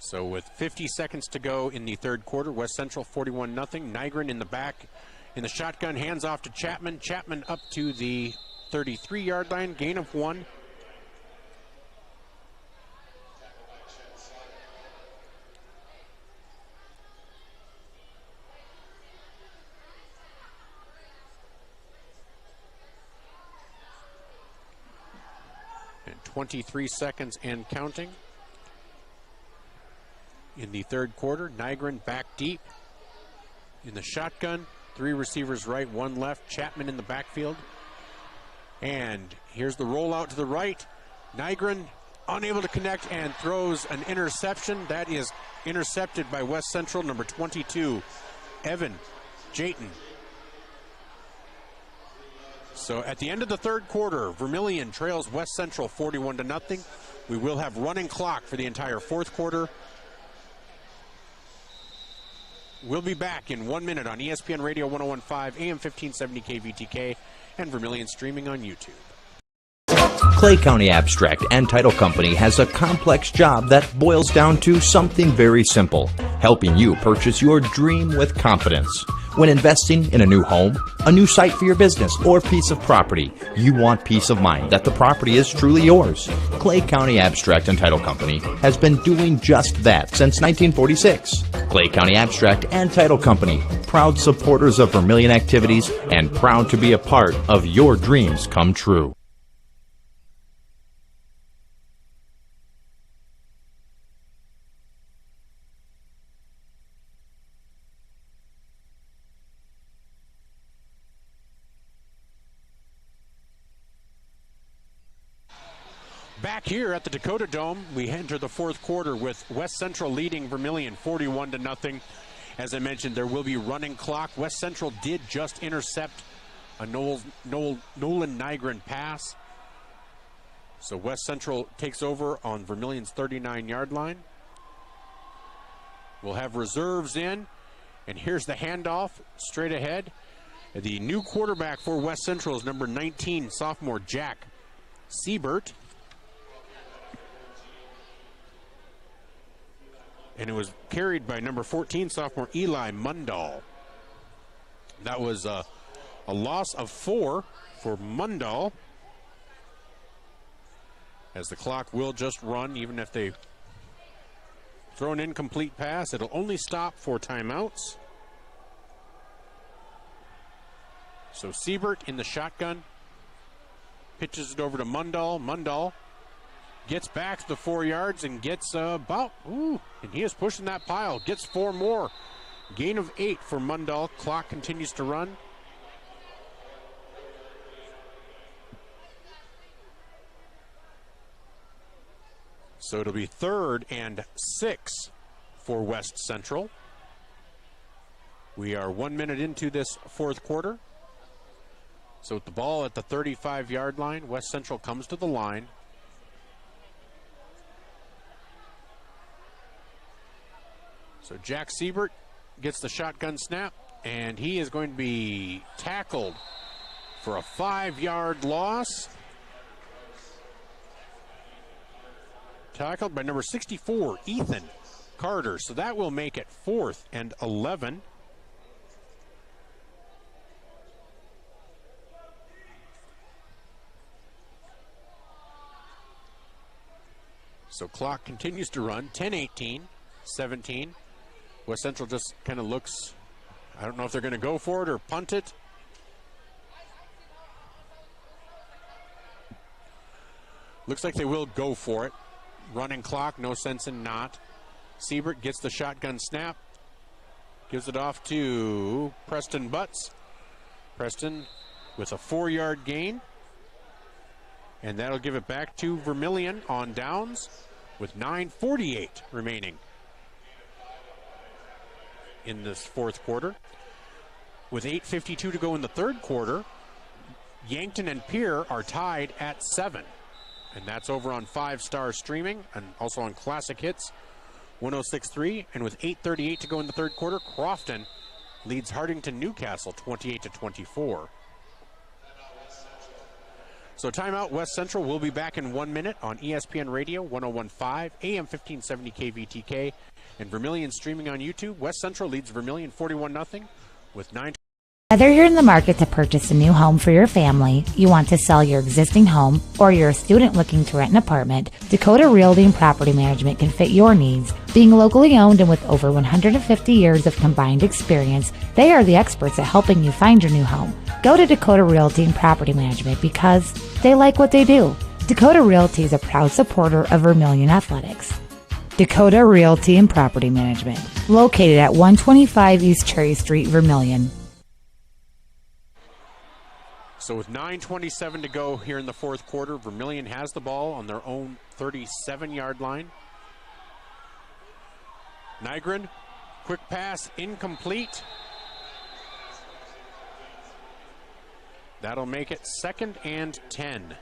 So with 50 seconds to go in the third quarter, West Central 41-0. Nygren in the back in the shotgun, hands off to Chapman. Chapman up to the 33-yard line, gain of 1. And 23 seconds and counting. In the third quarter, Nygren back deep in the shotgun. 3 receivers right, 1 left. Chapman in the backfield. And here's the rollout to the right. Nygren unable to connect and throws an interception. That is intercepted by West Central, number 22, Evan Jayton. So at the end of the third quarter, Vermillion trails West Central 41-0. We will have running clock for the entire fourth quarter. We'll be back in 1 minute on ESPN Radio 101.5, AM 1570 KVTK, and Vermillion streaming on YouTube. Clay County Abstract and Title Company has a complex job that boils down to something very simple: helping you purchase your dream with confidence. When investing in a new home, a new site for your business, or piece of property, you want peace of mind that the property is truly yours. Clay County Abstract and Title Company has been doing just that since 1946. Clay County Abstract and Title Company, proud supporters of Vermillion activities and proud to be a part of your dreams come true. Back here at the Dakota Dome, we enter the fourth quarter with West Central leading Vermillion 41-0. As I mentioned, there will be running clock. West Central did just intercept a Nolan Nygren pass. So West Central takes over on Vermillion's 39-yard line. We'll have reserves in, and here's the handoff straight ahead. The new quarterback for West Central is number 19, sophomore Jack Siebert. And it was carried by number 14, sophomore Eli Mundahl. That was a loss of 4 for Mundahl, as the clock will just run. Even if they throw an incomplete pass, it'll only stop for timeouts. So Siebert in the shotgun, pitches it over to Mundahl. Mundahl gets back to the 4 yards and gets and he is pushing that pile. Gets 4 more. Gain of 8 for Mundahl. Clock continues to run. So it'll be 3rd and 6 for West Central. We are 1 minute into this fourth quarter. So with the ball at the 35-yard line, West Central comes to the line. So Jack Siebert gets the shotgun snap, and he is going to be tackled for a 5-yard loss. Tackled by number 64, Ethan Carter. So that will make it 4th and 11. So clock continues to run. 10-18, 17. West Central just kind of looks, I don't know if they're going to go for it or punt it. Looks like they will go for it. Running clock, no sense in not. Siebert gets the shotgun snap. Gives it off to Preston Butts. Preston with a 4-yard gain. And that'll give it back to Vermillion on downs with 9:48 remaining in this fourth quarter. With 8:52 to go in the third quarter, Yankton and Pierre are tied at 7. And that's over on 5-star streaming and also on Classic Hits 106.3. And with 8:38 to go in the third quarter, Crofton leads Hardington Newcastle 28-24. So timeout. West Central will be back in 1 minute on ESPN Radio 101.5 AM 1570 KVTK and Vermillion streaming on YouTube. West Central leads Vermillion 41-0 with 9. Whether you're in the market to purchase a new home for your family, you want to sell your existing home, or you're a student looking to rent an apartment, Dakota Realty and Property Management can fit your needs. Being locally owned and with over 150 years of combined experience, they are the experts at helping you find your new home. Go to Dakota Realty and Property Management because they like what they do. Dakota Realty is a proud supporter of Vermillion Athletics. Dakota Realty and Property Management, located at 125 East Cherry Street, Vermillion. So with 9:27 to go here in the fourth quarter, Vermillion has the ball on their own 37-yard line. Nygren, quick pass, incomplete. That'll make it 2nd and 10.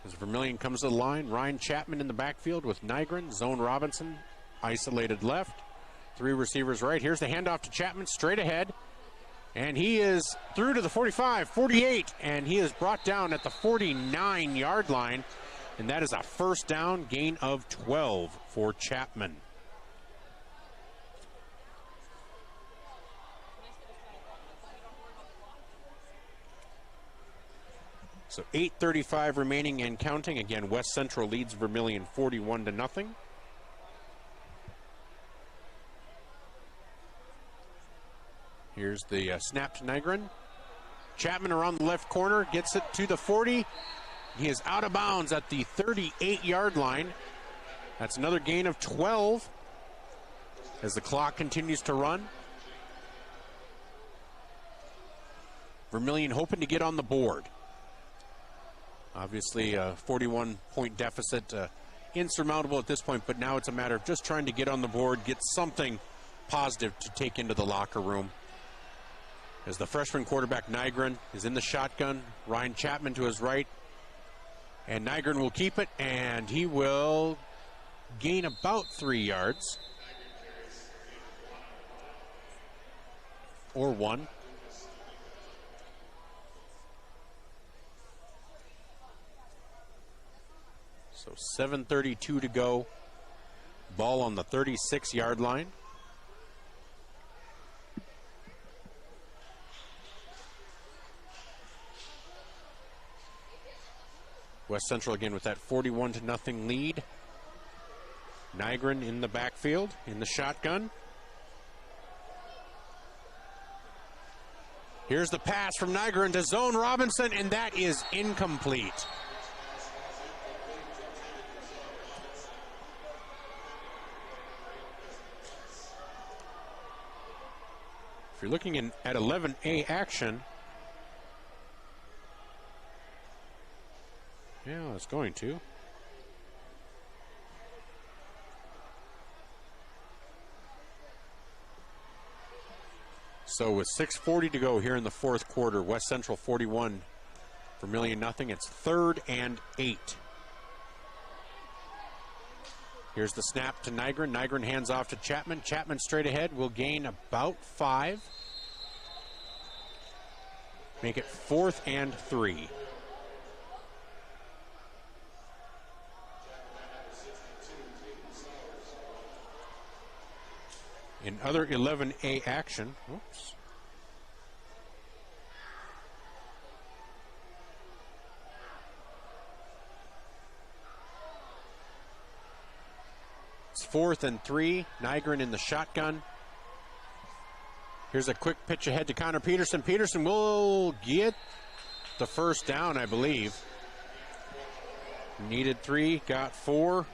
As Vermillion comes to the line, Ryan Chapman in the backfield with Nygren, Zone Robinson, isolated left. 3 receivers right. Here's the handoff to Chapman, straight ahead. And he is through to the 45, 48, and he is brought down at the 49-yard line. And that is a first down, gain of 12 for Chapman. So 8:35 remaining and counting. Again, West Central leads Vermillion 41-0. Here's the snap to Nygren. Chapman around the left corner, gets it to the 40. He is out of bounds at the 38-yard line. That's another gain of 12 as the clock continues to run. Vermillion hoping to get on the board. Obviously, a 41-point deficit, insurmountable at this point, but now it's a matter of just trying to get on the board, get something positive to take into the locker room. As the freshman quarterback Nygren is in the shotgun, Ryan Chapman to his right, and Nygren will keep it, and he will gain about 3 yards. Or 1. So 7:32 to go. Ball on the 36-yard line. West Central again with that 41-0 lead. Nygren in the backfield, in the shotgun. Here's the pass from Nygren to Zone Robinson, and that is incomplete. If you're looking at 11A action, yeah, it's going to. So with 6:40 to go here in the fourth quarter, West Central 41, Vermillion 0. It's 3rd and 8. Here's the snap to Nygren. Nygren hands off to Chapman. Chapman straight ahead will gain about 5. Make it 4th and 3. In other 11A action, whoops. It's 4th and 3. Nygren in the shotgun. Here's a quick pitch ahead to Connor Peterson. Peterson will get the first down, I believe. Needed 3, got 4.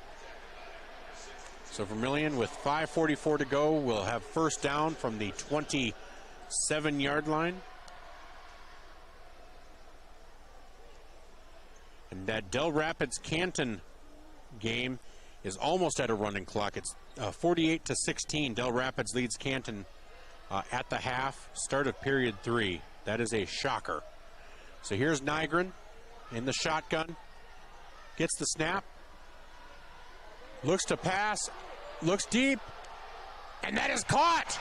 So Vermillion with 5:44 to go will have first down from the 27-yard line. And that Del Rapids Canton game is almost at a running clock. It's 48-16. Del Rapids leads Canton at the half, start of period 3. That is a shocker. So here's Nygren in the shotgun. Gets the snap. Looks to pass. Looks deep. And that is caught.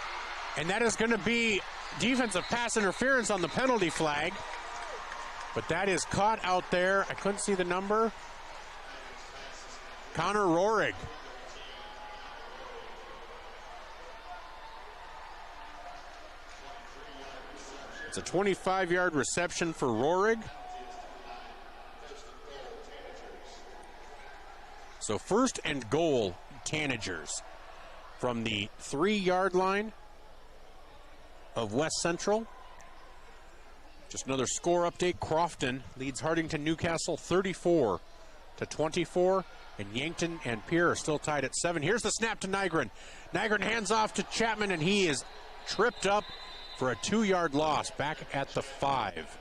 And that is going to be defensive pass interference on the penalty flag. But that is caught out there. I couldn't see the number. Connor Rohrig. It's a 25-yard reception for Rohrig. So first and goal, Tanagers from the 3-yard line of West Central. Just another score update. Crofton leads Hardington Newcastle 34-24. And Yankton and Pierre are still tied at 7. Here's the snap to Nygren. Nygren hands off to Chapman, and he is tripped up for a 2-yard loss back at the 5.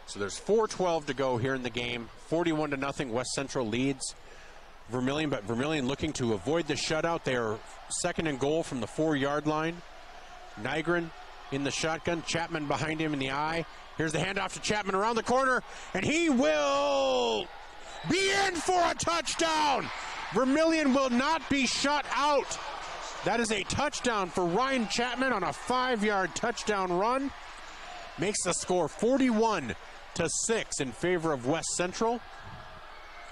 So there's 4:12 to go here in the game. 41-0. West Central leads Vermillion, but Vermillion looking to avoid the shutout. They are second and goal from the 4-yard line. Nygren in the shotgun. Chapman behind him in the eye. Here's the handoff to Chapman around the corner, and he will be in for a touchdown. Vermillion will not be shut out. That is a touchdown for Ryan Chapman on a 5-yard touchdown run. Makes the score 41-6 in favor of West Central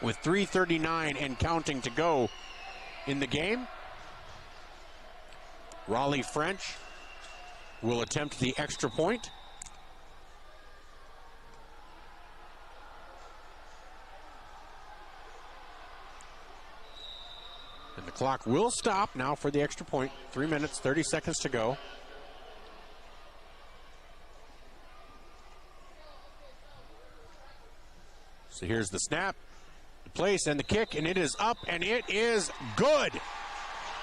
with 3:39 and counting to go in the game. Raleigh French will attempt the extra point. And the clock will stop now for the extra point. 3 minutes, 30 seconds to go. So here's the snap, the place, and the kick, and it is up, and it is good.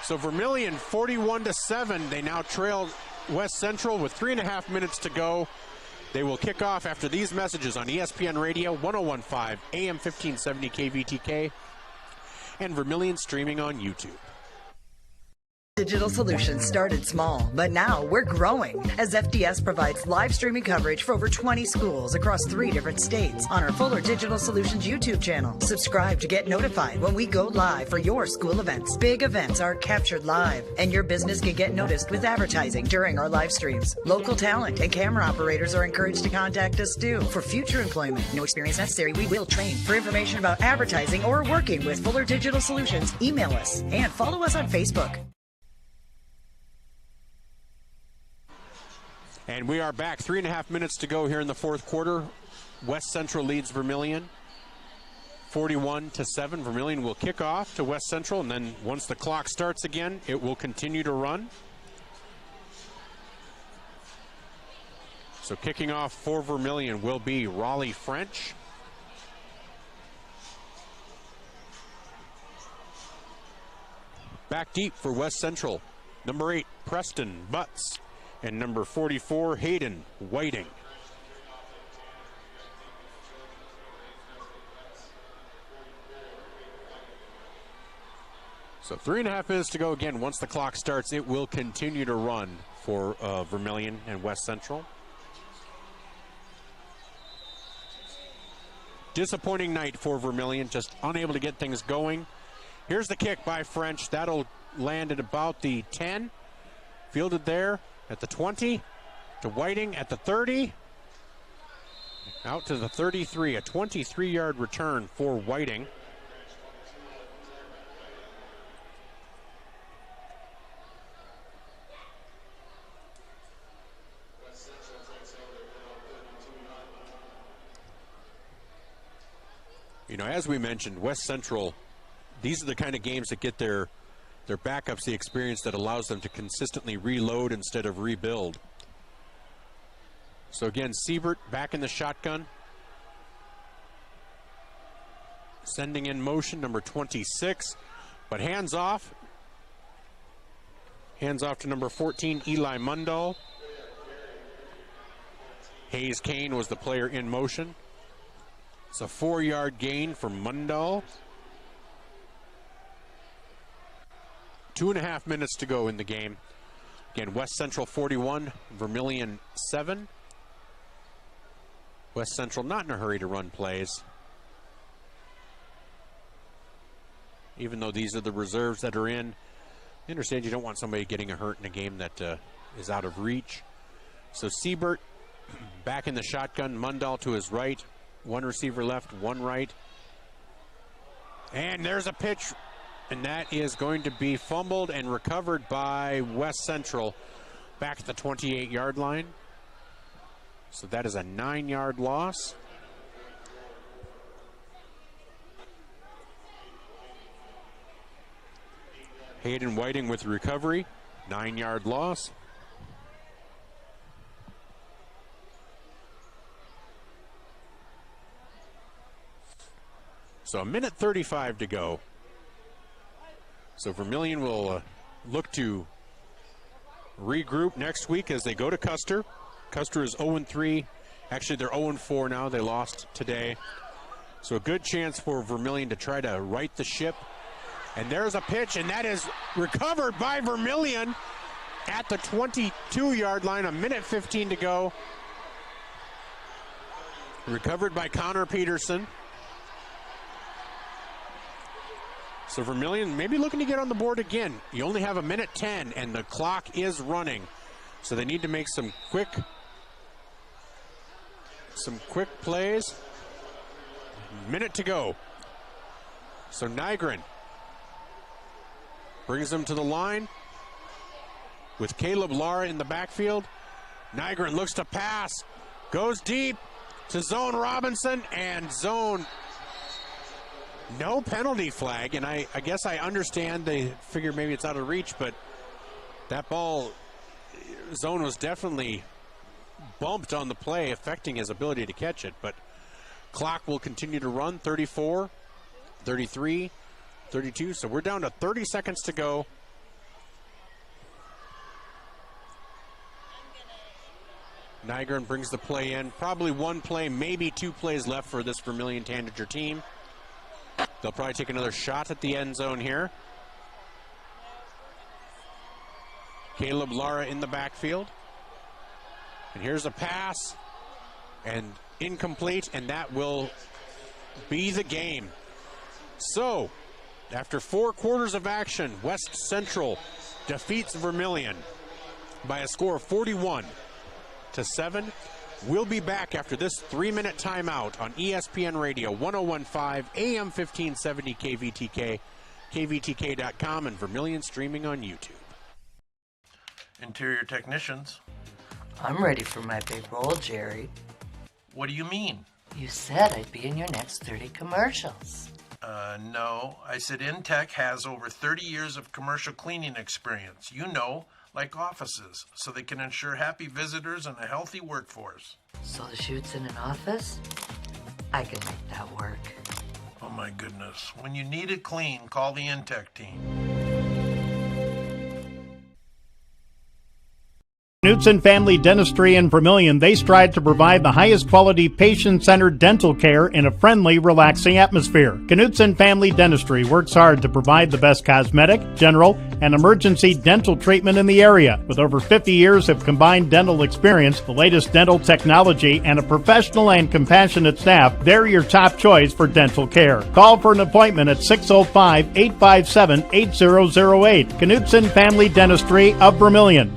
So Vermillion 41-7. They now trail West Central with 3.5 minutes to go. They will kick off after these messages on ESPN Radio, 1015 AM 1570 KVTK, and Vermillion streaming on YouTube. Digital Solutions started small, but now we're growing as FDS provides live streaming coverage for over 20 schools across 3 different states on our Fuller Digital Solutions YouTube channel. Subscribe to get notified when we go live for your school events. Big events are captured live, and your business can get noticed with advertising during our live streams. Local talent and camera operators are encouraged to contact us too for future employment. No experience necessary. We will train. For information about advertising or working with Fuller Digital Solutions, email us and follow us on Facebook. And we are back. 3.5 minutes to go here in the fourth quarter. West Central leads Vermillion 41-7. Vermillion will kick off to West Central, and then once the clock starts again, it will continue to run. So kicking off for Vermillion will be Raleigh French. Back deep for West Central. Number 8, Preston Butts. And number 44, Hayden Whiting. So 3.5 minutes to go. Again, once the clock starts, it will continue to run for Vermillion and West Central. Disappointing night for Vermillion, just unable to get things going. Here's the kick by French. That'll land at about the 10. Fielded there at the 20, to Whiting at the 30. Out to the 33, a 23-yard return for Whiting. You know, as we mentioned, West Central, these are the kind of games that get their backups the experience that allows them to consistently reload instead of rebuild. So again, Siebert back in the shotgun. Sending in motion, number 26, but hands off. Hands off to number 14, Eli Mundahl. Hayes Kane was the player in motion. It's a 4-yard gain for Mundahl. 2.5 minutes to go in the game. Again, West Central 41, Vermillion 7. West Central not in a hurry to run plays. Even though these are the reserves that are in, I understand you don't want somebody getting hurt in a game that is out of reach. So Siebert back in the shotgun, Mundahl to his right. One receiver left, one right. And there's a pitch, and that is going to be fumbled and recovered by West Central back at the 28-yard line. So that is a 9-yard loss. Hayden Whiting with recovery, 9-yard loss. So 1:35 to go. So Vermillion will look to regroup next week as they go to Custer. Custer is 0-3. Actually, they're 0-4 now. They lost today. So a good chance for Vermillion to try to right the ship. And there's a pitch, and that is recovered by Vermillion at the 22-yard line. 1:15 to go. Recovered by Connor Peterson. So Vermillion maybe looking to get on the board again. You only have 1:10, and the clock is running. So they need to make some quick plays. Minute to go. So Nygren brings them to the line with Caleb Lara in the backfield. Nygren looks to pass, goes deep to Zone Robinson, and Zone, no penalty flag. And I guess I understand they figure maybe it's out of reach, but that ball, Zone was definitely bumped on the play, affecting his ability to catch it. But clock will continue to run, 34, 33, 32, so we're down to 30 seconds to go. Nygren brings the play in. Probably one play, maybe two plays left for this Vermillion Tanager team. They'll probably take another shot at the end zone here. Caleb Lara in the backfield. And here's a pass, and incomplete, and that will be the game. So, after 4 quarters of action, West Central defeats Vermillion by a score of 41-7. We'll be back after this 3-minute timeout on ESPN Radio 101.5 AM 1570 KVTK, KVTK.com, and Vermillion streaming on YouTube. Interior technicians. I'm ready for my big role, Jerry. What do you mean? You said I'd be in your next 30 commercials. No. I said Intech has over 30 years of commercial cleaning experience. You know, like offices, so they can ensure happy visitors and a healthy workforce. So the shoot's in an office? I can make that work. Oh my goodness. When you need it clean, call the Intech team. Knutson Family Dentistry in Vermillion, they strive to provide the highest quality patient-centered dental care in a friendly, relaxing atmosphere. Knutson Family Dentistry works hard to provide the best cosmetic, general, and emergency dental treatment in the area. With over 50 years of combined dental experience, the latest dental technology, and a professional and compassionate staff, they're your top choice for dental care. Call for an appointment at 605-857-8008. Knutson Family Dentistry of Vermillion.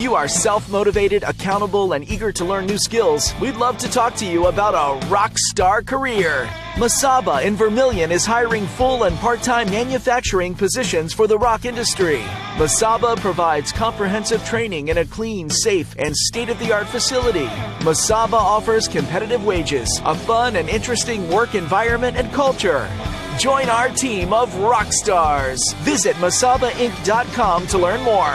you are self-motivated, accountable, and eager to learn new skills, we'd love to talk to you about a rock star career. Masaba in Vermillion is hiring full and part-time manufacturing positions for the rock industry. Masaba provides comprehensive training in a clean, safe, and state-of-the-art facility. Masaba offers competitive wages, a fun and interesting work environment and culture. Join our team of rock stars. Visit masabainc.com to learn more.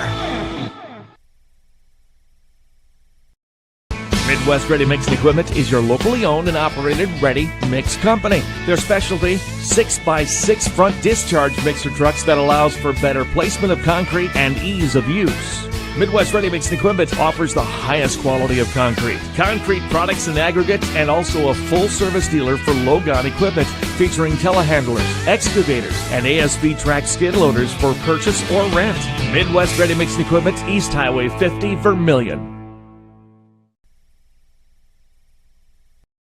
Midwest Ready Mix Equipment is your locally owned and operated ready mix company. Their specialty, 6x6 front discharge mixer trucks that allows for better placement of concrete and ease of use. Midwest Ready Mix Equipment offers the highest quality of concrete products and aggregates, and also a full-service dealer for low-gun equipment featuring telehandlers, excavators, and ASB track skid loaders for purchase or rent. Midwest Ready Mix Equipment, East Highway 50, Vermillion.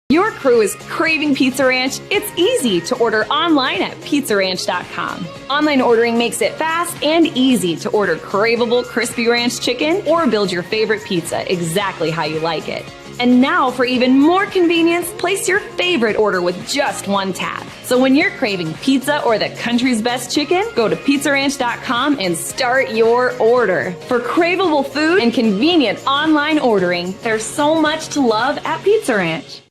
Your crew is craving Pizza Ranch? It's easy to order online at pizzaranch.com. Online ordering makes it fast and easy to order craveable crispy ranch chicken or build your favorite pizza exactly how you like it. And now, for even more convenience, place your favorite order with just one tap. So when you're craving pizza or the country's best chicken, go to pizzaranch.com and start your order. For craveable food and convenient online ordering, there's so much to love at Pizza Ranch.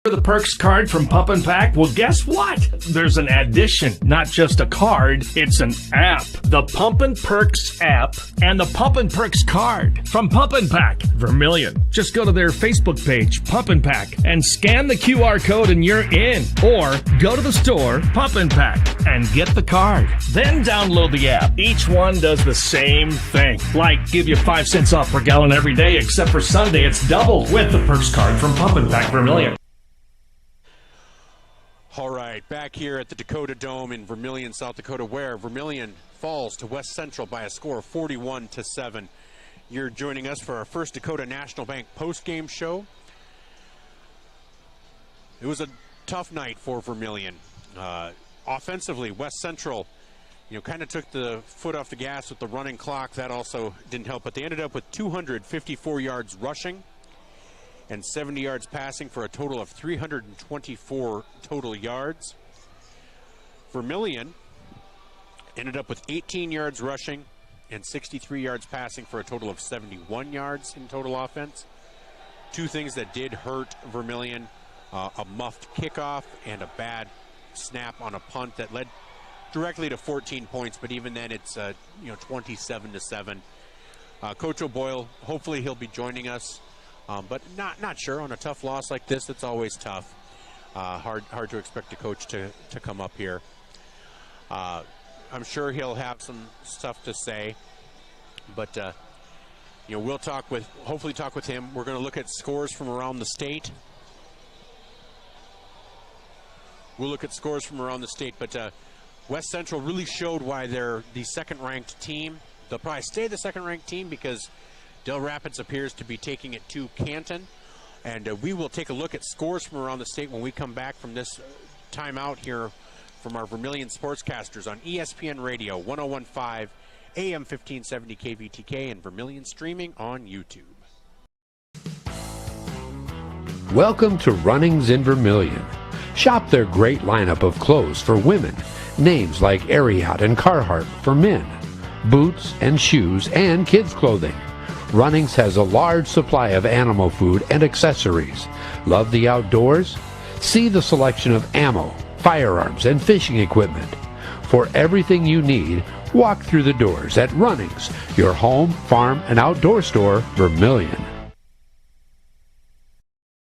The Perks card from Pump and Pack? Well, guess what? There's an addition, not just a card, it's an app. The Pump and Perks app and the Pump and Perks card from Pump and Pack, Vermillion. Just go to their Facebook page, Pump and Pack, and scan the QR code and you're in. Or go to the store, Pump and Pack, and get the card. Then download the app. Each one does the same thing, like give you 5 cents off per gallon every day, except for Sunday it's double with the Perks card from Pump and Pack, Vermillion. All right, back here at the Dakota Dome in Vermillion, South Dakota, where Vermillion falls to West Central by a score of 41-7. You're joining us for our first Dakota National Bank postgame show. It was a tough night for Vermillion. Offensively, West Central, kind of took the foot off the gas with the running clock. That also didn't help, but they ended up with 254 yards rushing and 70 yards passing for a total of 324 total yards. Vermillion ended up with 18 yards rushing and 63 yards passing for a total of 71 yards in total offense. Two things that did hurt Vermillion, a muffed kickoff and a bad snap on a punt that led directly to 14 points, but even then it's 27-7. Coach O'Boyle, hopefully he'll be joining us. But not sure. On a tough loss like this, it's always tough. Hard to expect a coach to come up here. I'm sure he'll have some stuff to say, but we'll hopefully talk with him. We're going to look at scores from around the state. But West Central really showed why they're the second-ranked team. They'll probably stay the second-ranked team because Del Rapids appears to be taking it to Canton, and we will take a look at scores from around the state when we come back from this timeout here from our Vermillion sportscasters on ESPN Radio 101.5 AM 1570 KVTK and Vermillion streaming on YouTube. Welcome to Runnings in Vermillion. Shop their great lineup of clothes for women, names like Ariat and Carhartt for men, boots and shoes and kids clothing. Runnings has a large supply of animal food and accessories. Love the outdoors? See the selection of ammo, firearms, and fishing equipment. For everything you need, walk through the doors at Runnings, your home, farm, and outdoor store, Vermillion.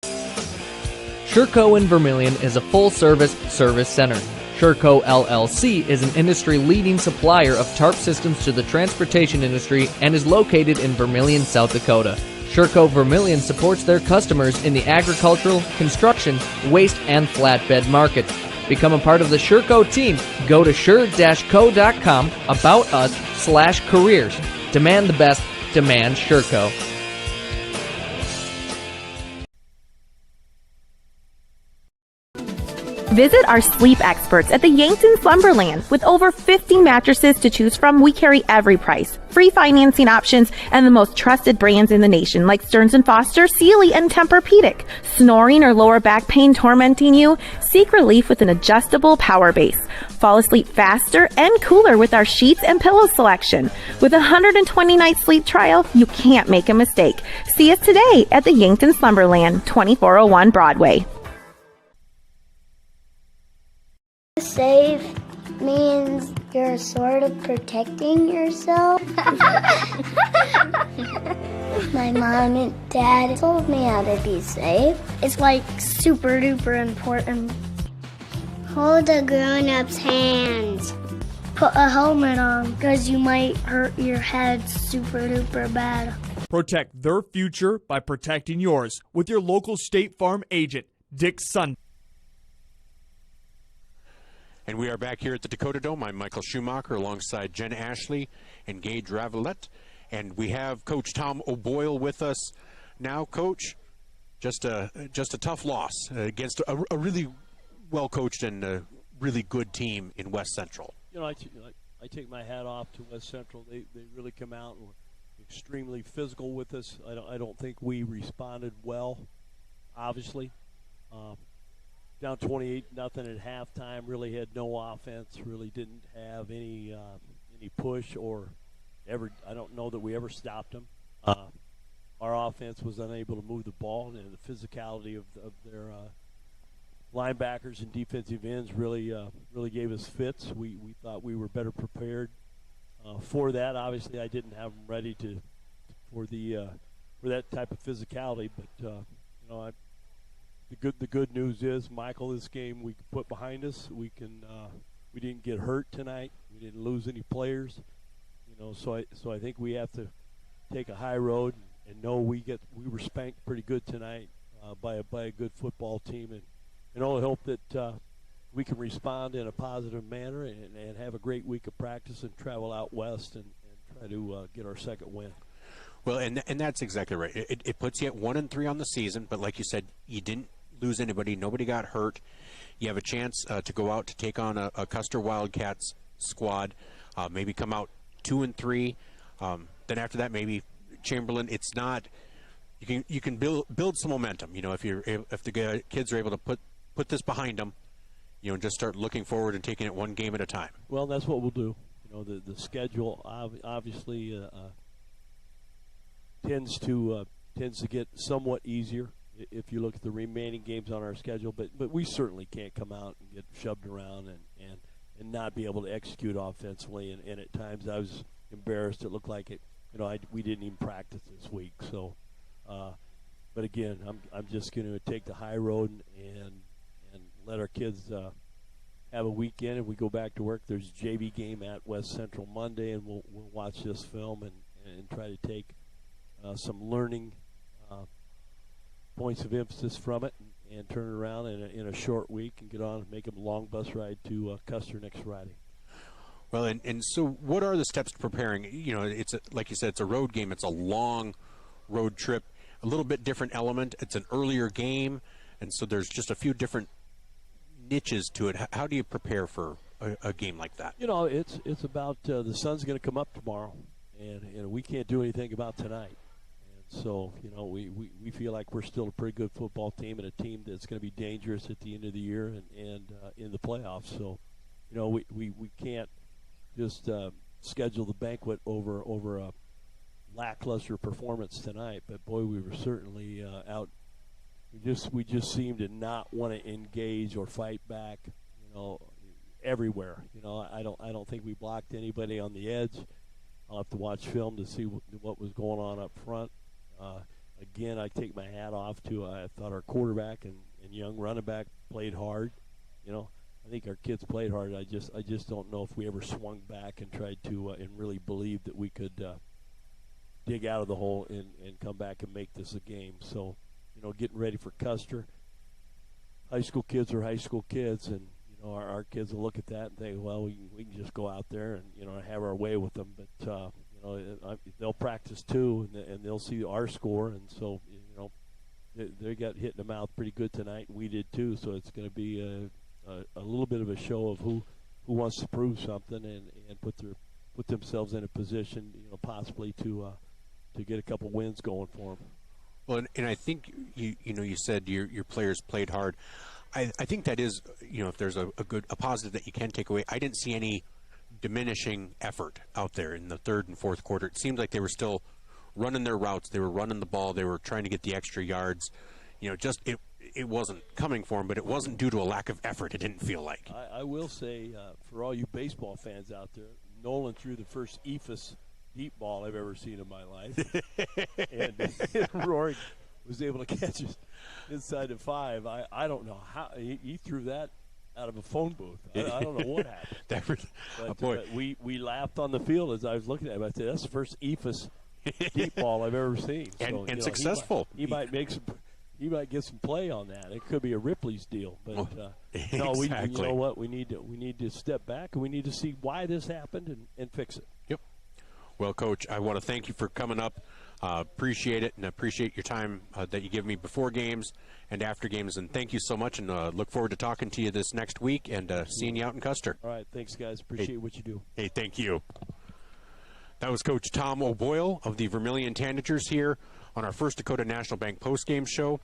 Sherco in Vermillion is a full-service service center. Sherco LLC is an industry-leading supplier of tarp systems to the transportation industry and is located in Vermillion, South Dakota. Sherco Vermillion supports their customers in the agricultural, construction, waste, and flatbed markets. Become a part of the Sherco team. Go to sure-co.com, about us/careers. Demand the best. Demand Sherco. Visit our sleep experts at the Yankton Slumberland. With over 50 mattresses to choose from, we carry every price, free financing options, and the most trusted brands in the nation like Stearns & Foster, Sealy, and Tempur-Pedic. Snoring or lower back pain tormenting you? Seek relief with an adjustable power base. Fall asleep faster and cooler with our sheets and pillow selection. With a 120-night sleep trial, you can't make a mistake. See us today at the Yankton Slumberland, 2401 Broadway. Save means you're sort of protecting yourself. My mom and dad told me how to be safe. It's like super duper important. Hold a grown-up's hands. Put a helmet on because you might hurt your head super duper bad. Protect their future by protecting yours with your local State Farm agent, Dick Sun. And we are back here at the Dakota Dome. I'm Michael Schumacher alongside Jen Ashley and Gage Ravelette. And we have Coach Tom Oole with us now. Coach, just a tough loss against a really well-coached and a really good team in West Central. You know, I take my hat off to West Central. They really come out and were extremely physical with us. I don't think we responded well, obviously. Down 28-0 at halftime, really had no offense, really didn't have any push or ever. I don't know that we ever stopped them. Our offense was unable to move the ball, and the physicality of their linebackers and defensive ends really gave us fits. We thought we were better prepared for that. Obviously, I didn't have them ready for that type of physicality, but you know, The good news is, Michael, this game we put behind us. We didn't get hurt tonight. We didn't lose any players. You know, so I think we have to take a high road and know we were spanked pretty good tonight by a good football team, and only hope that we can respond in a positive manner and have a great week of practice and travel out west and try to get our second win. Well, and that's exactly right. It puts you at 1-3 on the season, but like you said, you didn't lose anybody. Nobody got hurt. You have a chance to go out to take on a Custer Wildcats squad, maybe come out 2-3. Then after that, maybe Chamberlain. It's not. You can build some momentum. You know, if the kids are able to put this behind them, you know, and just start looking forward and taking it one game at a time. Well, that's what we'll do. You know, the schedule obviously tends to get somewhat easier if you look at the remaining games on our schedule, but we certainly can't come out and get shoved around and not be able to execute offensively. And at times I was embarrassed. It looked like it. You know, we didn't even practice this week. So, but again, I'm just going to take the high road and let our kids have a weekend. And we go back to work. There's a JV game at West Central Monday, and we'll watch this film and try to take some learning points of emphasis from it and turn it around in a short week and get on and make a long bus ride to Custer next Friday. Well, and so what are the steps to preparing? You know, like you said, it's a road game. It's a long road trip, a little bit different element. It's an earlier game, and so there's just a few different niches to it. How do you prepare for a game like that? You know, it's about the sun's going to come up tomorrow, and we can't do anything about tonight. So, you know, we feel like we're still a pretty good football team and a team that's going to be dangerous at the end of the year and in the playoffs. So, you know, we can't just schedule the banquet over a lackluster performance tonight. But, boy, we were certainly out. We just seemed to not want to engage or fight back, you know, everywhere. You know, I don't think we blocked anybody on the edge. I'll have to watch film to see what was going on up front. Again, I take my hat off to I thought our quarterback and young running back played hard. You know, I think our kids played hard. I just don't know if we ever swung back and tried to and really believed that we could dig out of the hole and come back and make this a game. So, you know, getting ready for Custer. High school kids are high school kids, and you know our kids will look at that and think, well, we can just go out there and you know have our way with them, but. You know, they'll practice too, and they'll see our score, and so you know they got hit in the mouth pretty good tonight, and we did too. So it's going to be a little bit of a show of who wants to prove something and put themselves in a position, possibly to get a couple wins going for them. Well, and I think you said your players played hard. I think that is, if there's a positive that you can take away. I didn't see any diminishing effort out there in the third and fourth quarter. It seemed like they were still running their routes. They were running the ball. They were trying to get the extra yards. Just it wasn't coming for them, but it wasn't due to a lack of effort. It didn't feel like. I will say, for all you baseball fans out there, Nolan threw the first EFUS deep ball I've ever seen in my life. and Rory was able to catch it inside the 5. I don't know how he threw that out of a phone booth. I don't know what happened. But we laughed on the field as I was looking at him. I said, that's the first EFUS deep ball I've ever seen. And successful. He might get some play on that. It could be a Ripley's deal, but exactly. You know what? We need to step back and we need to see why this happened and fix it. Yep. Well, Coach, I want to thank you for coming up. Appreciate it, and appreciate your time that you give me before games and after games. And thank you so much, and look forward to talking to you this next week and seeing you out in Custer. All right, thanks, guys. Appreciate what you do. Hey, thank you. That was Coach Tom Oole of the Vermillion Tanagers here on our First Dakota National Bank postgame show.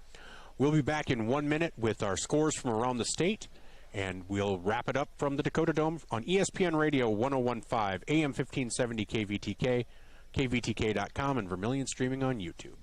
We'll be back in 1 minute with our scores from around the state, and we'll wrap it up from the Dakota Dome on ESPN Radio 101.5, AM 1570 KVTK, KVTK.com, and Vermillion streaming on YouTube.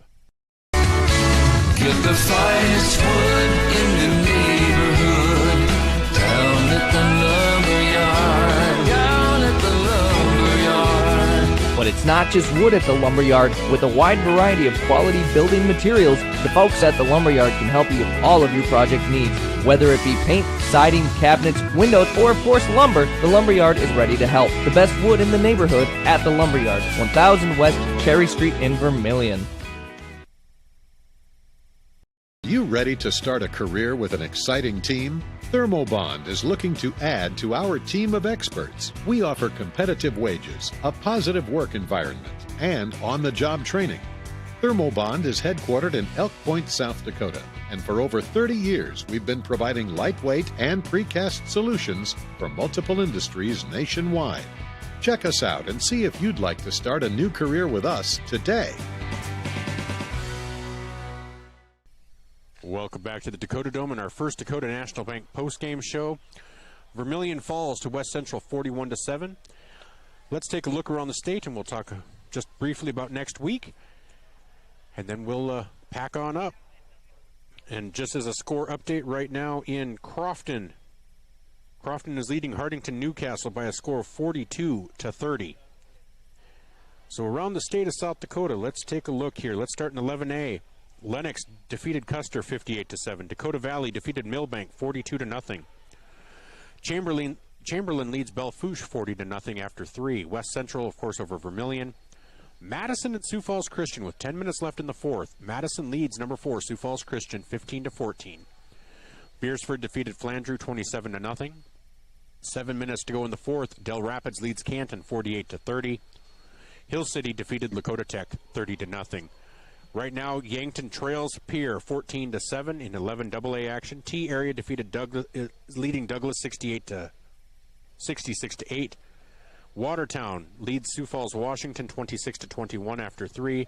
Get the finest wood in the neighborhood, down at the lumberyard, down at the lumberyard. But it's not just wood at the lumberyard. With a wide variety of quality building materials, the folks at the lumberyard can help you with all of your project needs. Whether it be paint, siding, cabinets, windows, or of course lumber, the lumberyard is ready to help. The best wood in the neighborhood at the lumberyard, 1000 West Cherry Street in Vermillion. You ready to start a career with an exciting team? Thermobond is looking to add to our team of experts. We offer competitive wages, a positive work environment, and on-the-job training. Thermobond is headquartered in Elk Point, South Dakota, and for over 30 years we've been providing lightweight and precast solutions for multiple industries nationwide. Check us out and see if you'd like to start a new career with us today. Welcome back to the Dakota Dome and our First Dakota National Bank postgame show. Vermillion falls to West Central 41-7. Let's take a look around the state, and we'll talk just briefly about next week, and then we'll pack on up. And just as a score update right now in Crofton, Crofton is leading Hardington Newcastle by a score of 42-30. So around the state of South Dakota, let's take a look here. Let's start in 11A. Lennox defeated Custer 58-7. Dakota Valley defeated Milbank 42-0. Chamberlain leads Belfouche 40-0 after 3. West Central, of course, over Vermillion. Madison at Sioux Falls Christian with 10 minutes left in the fourth. Madison leads number 4 Sioux Falls Christian 15-14. Beersford defeated Flandreau 27-0. 7 minutes to go in the fourth. Del Rapids leads Canton 48-30. Hill City defeated Lakota Tech 30-0. Right now, Yankton trails Pierre 14-7 in 11 AA action. T area defeated Douglas, leading Douglas 66-8. Watertown leads Sioux Falls Washington 26-21 after 3.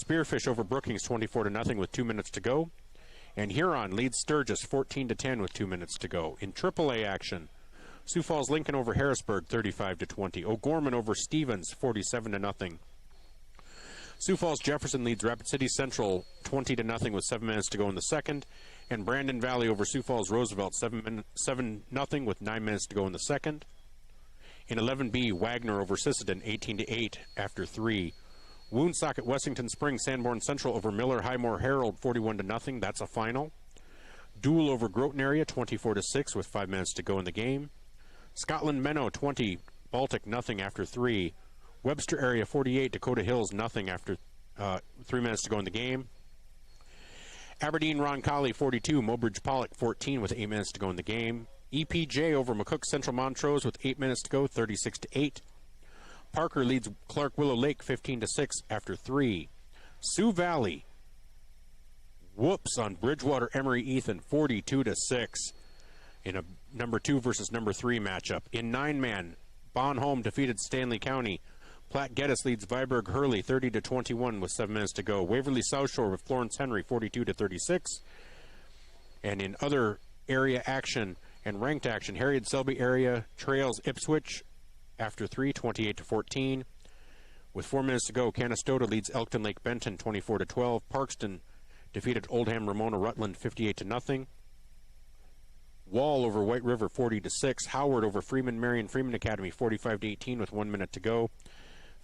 Spearfish over Brookings 24-0 with 2 minutes to go. And Huron leads Sturgis 14-10 with 2 minutes to go. In AAA action, Sioux Falls Lincoln over Harrisburg 35-20. O'Gorman over Stevens 47-0. Sioux Falls Jefferson leads Rapid City Central 20-0 with 7 minutes to go in the second. And Brandon Valley over Sioux Falls Roosevelt 7-0 with 9 minutes to go in the second. In 11B, Wagner over Sisseton 18-8 after 3. Woonsocket Wessington Springs Sanborn Central over Miller Highmore Herald 41-0. That's a final. Duel over Groton area 24-6 with 5 minutes to go in the game. Scotland Menno 20, Baltic 0 after 3. Webster area 48, Dakota Hills 0 after 3 minutes to go in the game. Aberdeen Roncalli 42, Mobridge Pollock 14 with 8 minutes to go in the game. EPJ over McCook Central Montrose with 8 minutes to go, 36-8. Parker leads Clark Willow Lake 15-6 after 3. Sioux Valley whoops on Bridgewater Emery Ethan 42-6 in a number 2 versus number 3 matchup. In 9-man, Bon Home defeated Stanley County. Platte Geddes leads Viborg Hurley 30-21 with 7 minutes to go. Waverly South Shore with Florence Henry 42-36. And in other area action and ranked action, Harriet Selby area trails Ipswich after 3, 28-14. With 4 minutes to go, Canastota leads Elkton Lake Benton 24-12. Parkston defeated Oldham Ramona Rutland 58-0. Wall over White River 40-6. Howard over Freeman Marion Freeman Academy 45-18 with 1 minute to go.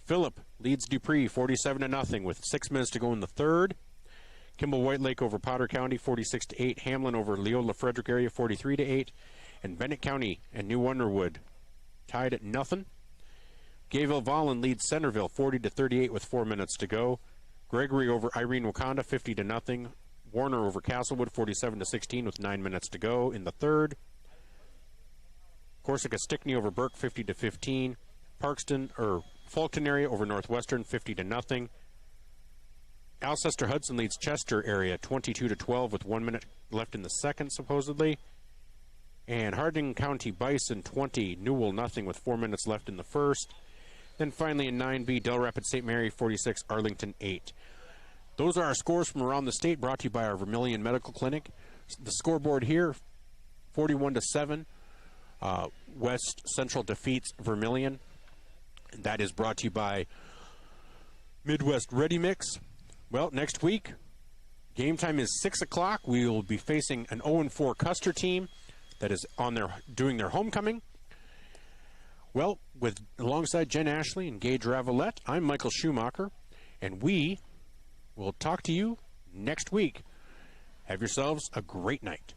Phillip leads Dupree 47-0 with 6 minutes to go in the third. Kimball White Lake over Potter County 46-8. Hamlin over Leola Frederick area 43-8. And Bennett County and New Underwood tied at nothing. Gayville Vollen leads Centerville 40-38 with 4 minutes to go. Gregory over Irene Wakanda 50-0. Warner over Castlewood 47-16 with 9 minutes to go in the third. Corsica Stickney over Burke 50-15. Fulton area over Northwestern 50-0. Alcester Hudson leads Chester area 22-12 with 1 minute left in the second supposedly. And Harding County Bison 20, Newell nothing with 4 minutes left in the first. Then finally in 9B, Del Rapids St. Mary 46, Arlington 8. Those are our scores from around the state, brought to you by our Vermillion Medical Clinic. The scoreboard here, 41-7. West Central defeats Vermillion. That is brought to you by Midwest Ready Mix. Well, next week, game time is 6 o'clock. We will be facing an 0-4 Custer team that is doing their homecoming. Well, alongside Jen Ashley and Gage Ravelette, I'm Michael Schumacher, and we will talk to you next week. Have yourselves a great night.